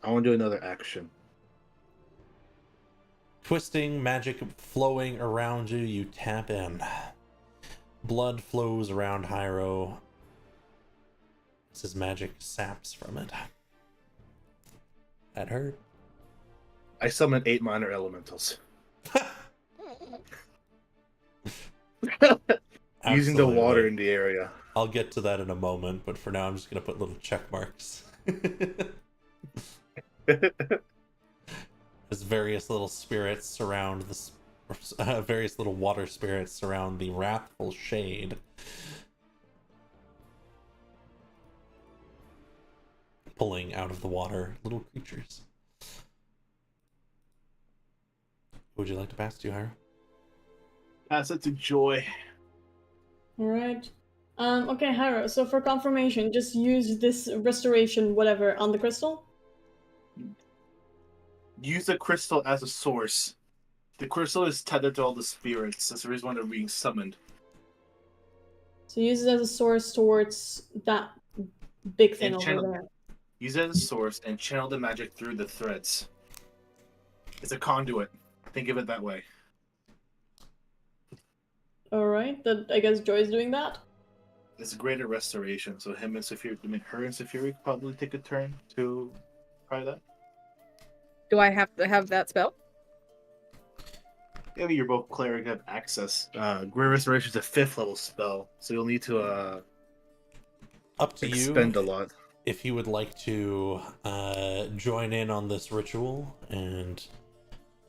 I want to do another action. Twisting, magic flowing around you, you tap in. Blood flows around Hyro as his magic saps from it. That hurt. I summon 8 minor elementals. Using the water in the area. I'll get to that in a moment, but for now I'm just going to put little check marks. As various little spirits surround this, various little water spirits surround the wrathful shade. Pulling out of the water little creatures. Who would you like to pass to, Hyro? Pass it to Joy. Alright. Okay, Hyro, so for confirmation, just use this restoration, whatever, on the crystal? Use the crystal as a source. The crystal is tethered to all the spirits. That's the reason why they're being summoned. So use it as a source towards that big thing over there. Use it as a source and channel the magic through the threads. It's a conduit. Think of it that way. Alright, I guess Joy's doing that. It's a greater restoration, so him and Saphiri, her and Saphiri could probably take a turn to try that. Do I have to have that spell? Maybe you're both cleric, have access. Greater restoration is a 5th level spell, so you'll need to up to expend you a lot. if you would like to join in on this ritual and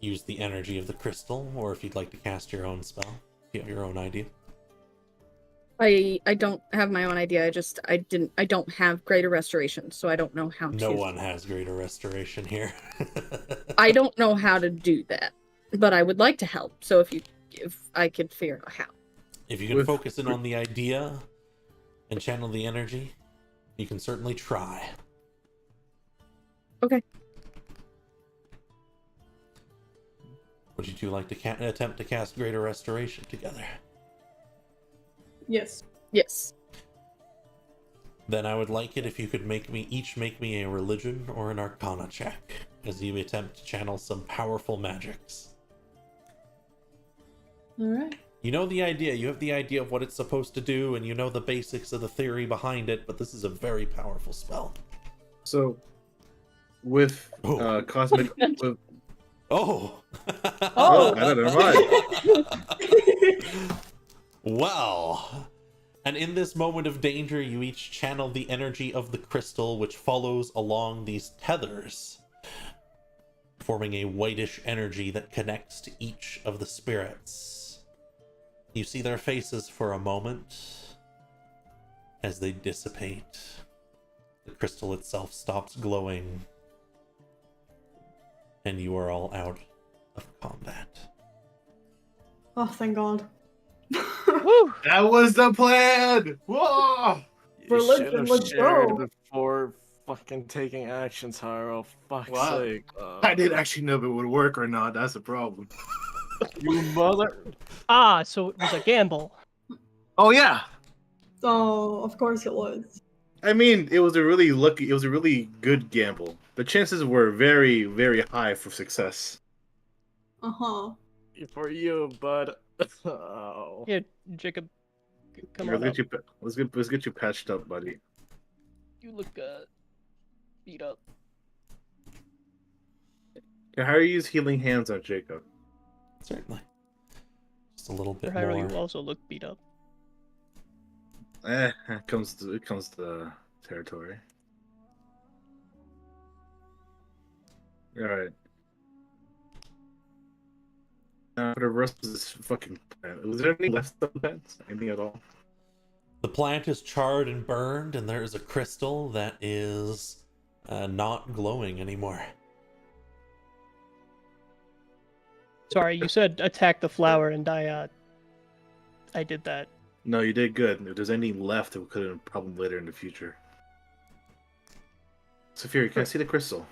use the energy of the crystal, or if you'd like to cast your own spell, if you have your own idea. I don't have my own idea. I don't have greater restoration, so I don't know how to. No one has greater restoration here. I don't know how to do that, but I would like to help. So if I could figure out how. If you can focus in on the idea and channel the energy, you can certainly try. Okay. Would you two like to attempt to cast Greater Restoration together? Yes. Yes. Then I would like it if you could each make me a religion or an arcana check as you attempt to channel some powerful magics. Alright. You know the idea, you have the idea of what it's supposed to do, and you know the basics of the theory behind it, but this is a very powerful spell. So, with cosmic... with... Oh! Oh, I don't know. Wow! And in this moment of danger, you each channel the energy of the crystal, which follows along these tethers, forming a whitish energy that connects to each of the spirits. You see their faces for a moment as they dissipate. The crystal itself stops glowing, and you are all out of combat. Oh, thank God. Woo! That was the plan! Whoa! You Religion, should have let's shared go. before fucking taking action, Tyro. Fuck's Wow. sake. I didn't actually know if it would work or not. That's the problem. You mother... Ah, so it was a gamble. Oh yeah. Oh, of course it was. I mean, it was a really good gamble. The chances were very, very high for success. Uh-huh. For you, bud. Oh. Here, Jacob, come Here, on up. let's get you patched up, buddy. You look beat up. Okay, how do you use healing hands on Jacob? Certainly. Just a little For bit Hyro, more. you also look beat up. It comes to the territory. All right. For the rest of this fucking plant, was there any left of the plants? Anything at all? The plant is charred and burned, and there is a crystal that is not glowing anymore. Sorry, you said attack the flower, and I did that. No, you did good. If there's any left, it could have been a problem later in the future. Saphira, can I see the crystal?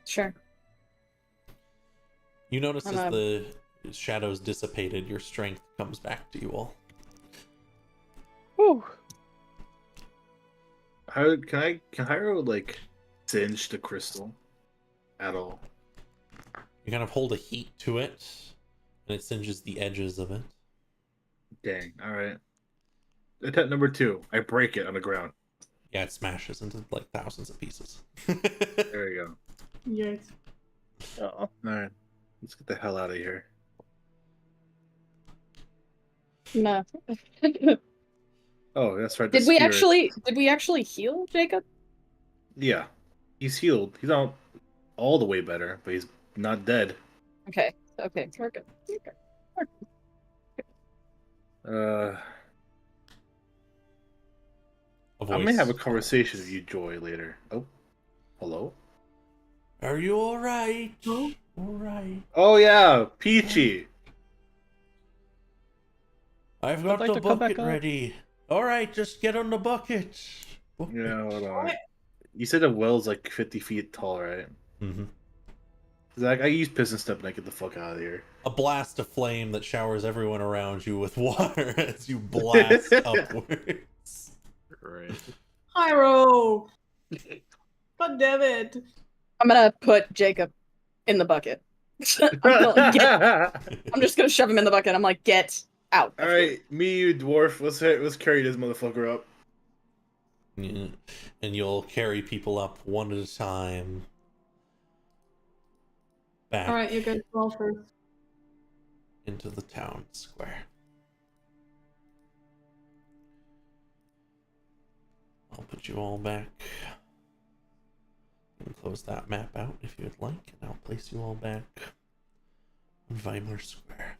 Sure. You notice as the shadows dissipated, your strength comes back to you all. Whew. How can Hyro like singe the crystal at all? You kind of hold a heat to it, and it singes the edges of it. Dang. All right. Attempt number 2. I break it on the ground. Yeah, it smashes into like thousands of pieces. There you go. Yes. Oh. All right. Let's get the hell out of here. No. Oh, that's right. the Did we spirit. actually heal Jacob? Yeah. He's healed. He's not all the way better, but he's not dead. Okay. Okay. We're good. We're good. A I may voice. have a conversation with you, Joy, later. Oh, hello? Are you alright? No. Alright. Oh, yeah, Peachy. I've got like the to come back bucket up. ready. Alright, just get on the bucket. Yeah, hold on. You said the well's like 50 feet tall, right? Mm-hmm. Like, I use piston step and I get the fuck out of here. A blast of flame that showers everyone around you with water as you blast upwards. Right. Hyro! God damn it. I'm gonna put Jacob in the bucket. I'm just gonna shove him in the bucket. I'm like, get out. All right, me, you dwarf. Let's carry this motherfucker up. Yeah. And you'll carry people up one at a time. Back Alright, you guys fall first. into the town square. I'll put you all back. And close that map out if you'd like, and I'll place you all back on Veimore Square.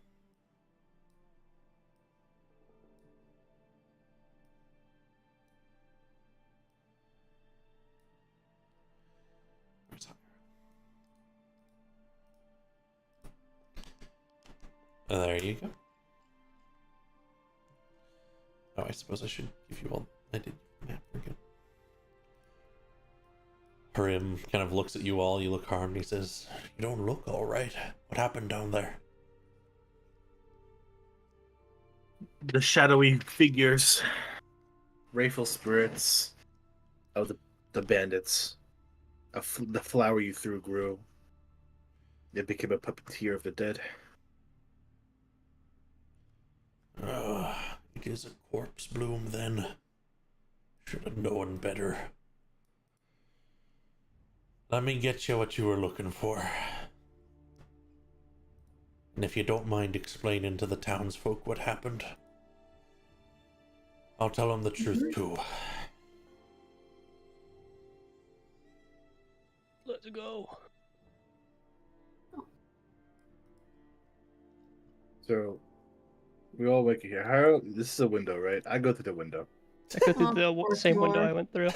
Where's Hyra? Oh, there you go. Oh, I suppose I should give you all. I did. Yeah, we're good. Harim kind of looks at you all. You look harmed. He says, "You don't look all right. What happened down there?" The shadowy figures, wraithful spirits of the bandits. The flower you threw grew. It became a puppeteer of the dead. It is a corpse bloom then. Should have known better. Let me get you what you were looking for. And if you don't mind explaining to the townsfolk what happened, I'll tell them the truth too. Let's go. So, we all wake here. How? This is a window, right? I go through the window. I go through the same window I went through.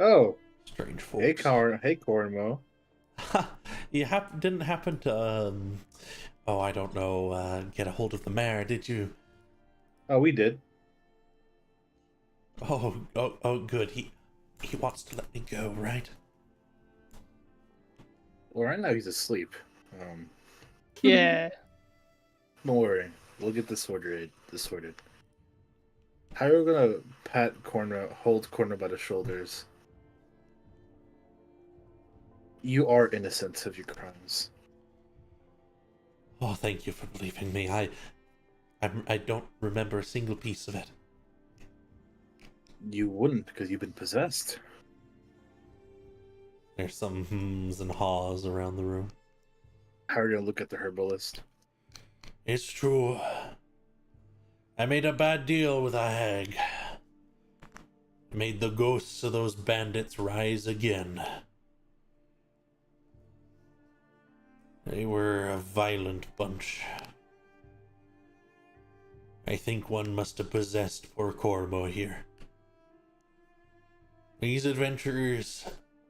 Oh, Strange folks. hey, Cornmo. You didn't happen to, I don't know, get a hold of the mayor, did you? Oh, we did. Oh, good. He wants to let me go, right? Well, right now he's asleep. Yeah. Don't worry. We'll get this sorted. How are we gonna hold Cornmo by the shoulders? You are innocent of your crimes. Oh, thank you for believing me. I don't remember a single piece of it. You wouldn't, because you've been possessed. There's some hums and haws around the room. How are you gonna look at the herbalist? It's true. I made a bad deal with a hag. Made the ghosts of those bandits rise again. They were a violent bunch. I think one must have possessed poor Cormo here. These adventurers,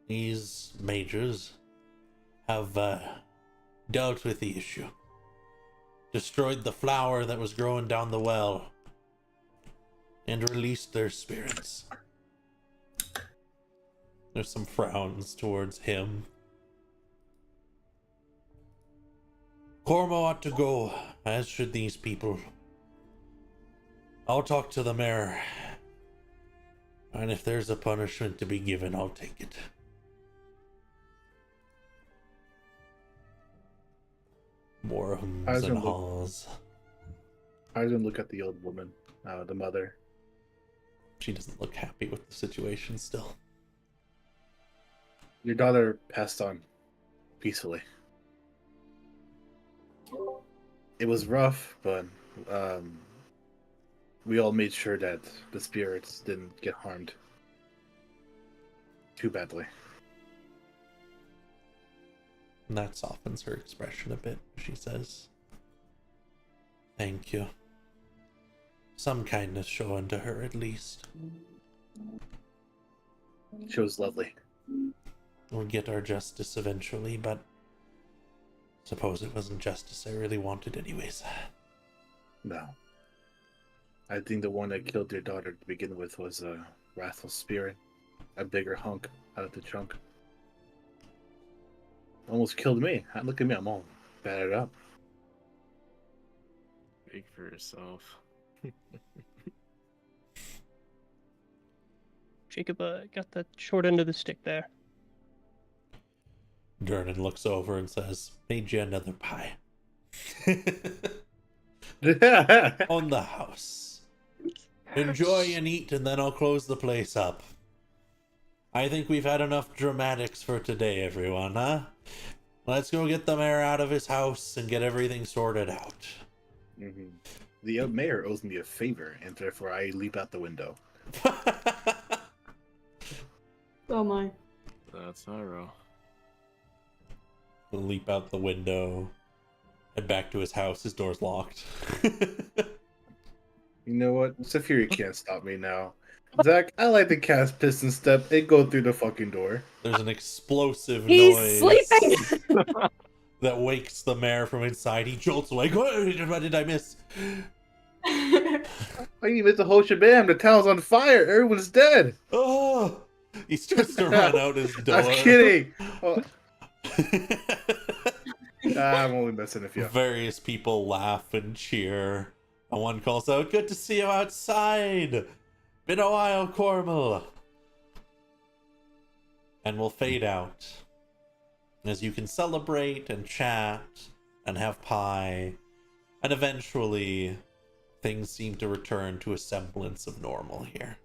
these mages, have dealt with the issue. Destroyed the flower that was growing down the well, and released their spirits. There's some frowns towards him. Cormo ought to go, as should these people. I'll talk to the mayor, and if there's a punishment to be given, I'll take it. More hums and haws. I was gonna look at the old woman, the mother. She doesn't look happy with the situation still. Your daughter passed on peacefully. It was rough, but we all made sure that the spirits didn't get harmed too badly. And that softens her expression a bit. She says, "Thank you. Some kindness shown to her, at least. She was lovely. We'll get our justice eventually, but suppose it wasn't justice I really wanted anyways." No. I think the one that killed your daughter to begin with was a wrathful spirit. A bigger hunk out of the chunk. Almost killed me. Look at me, I'm all battered up. Speak for yourself. Jacob got the short end of the stick there. Durnan looks over and says, "Made you another pie." On the house. Enjoy and eat, and then I'll close the place up. I think we've had enough dramatics for today, everyone, huh? Let's go get the mayor out of his house and get everything sorted out. Mm-hmm. The mayor owes me a favor, and therefore I leap out the window. Oh my. That's Hyro. Leap out the window. Head back to his house. His door's locked. You know what? Saphiri can't stop me now. Zach, I like to cast Piston Step and go through the fucking door. There's an explosive He's noise sleeping. that wakes the mayor from inside. He jolts awake. What did I miss? you missed the whole shabam. The town's on fire. Everyone's dead. Oh! He starts to run out his door. I was kidding. Oh. I'm only messing with you. Various people laugh and cheer. And one calls out, "Good to see you outside! Been a while, Cormel!" And we'll fade out. As you can celebrate and chat and have pie. And eventually, things seem to return to a semblance of normal here.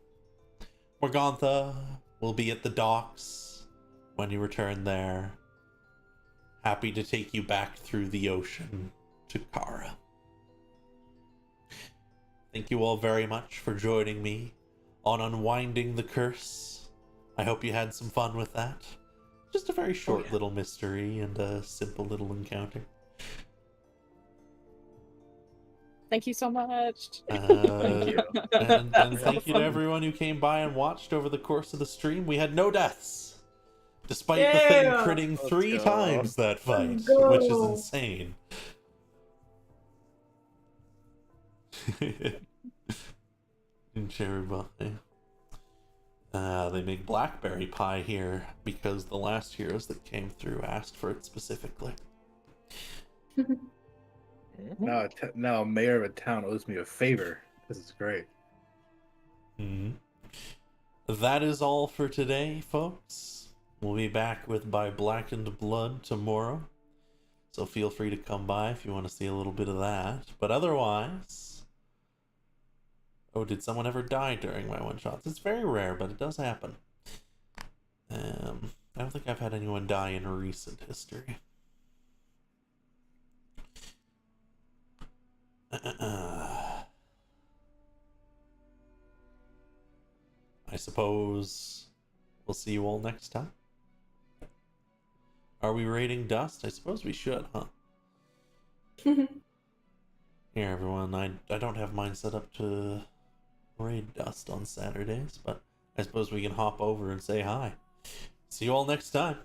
Morgantha will be at the docks when you return there. Happy to take you back through the ocean to Kara. Thank you all very much for joining me on Unwinding the Curse. I hope you had some fun with that. Just a very short little mystery and a simple little encounter. Thank you so much. Thank you. And thank you to everyone who came by and watched over the course of the stream. We had no deaths. Despite the thing critting 3 times that fight, which is insane. In cherry pie. They make blackberry pie here because the last heroes that came through asked for it specifically. Now a mayor of a town owes me a favor. This is great. That is all for today, folks. We'll be back with By Blackened Blood tomorrow. So feel free to come by if you want to see a little bit of that. But otherwise... Oh, did someone ever die during my one-shots? It's very rare, but it does happen. I don't think I've had anyone die in recent history. I suppose we'll see you all next time. Are we raiding Dust? I suppose we should, huh? Here, everyone. I don't have mine set up to raid Dust on Saturdays, but I suppose we can hop over and say hi. See you all next time.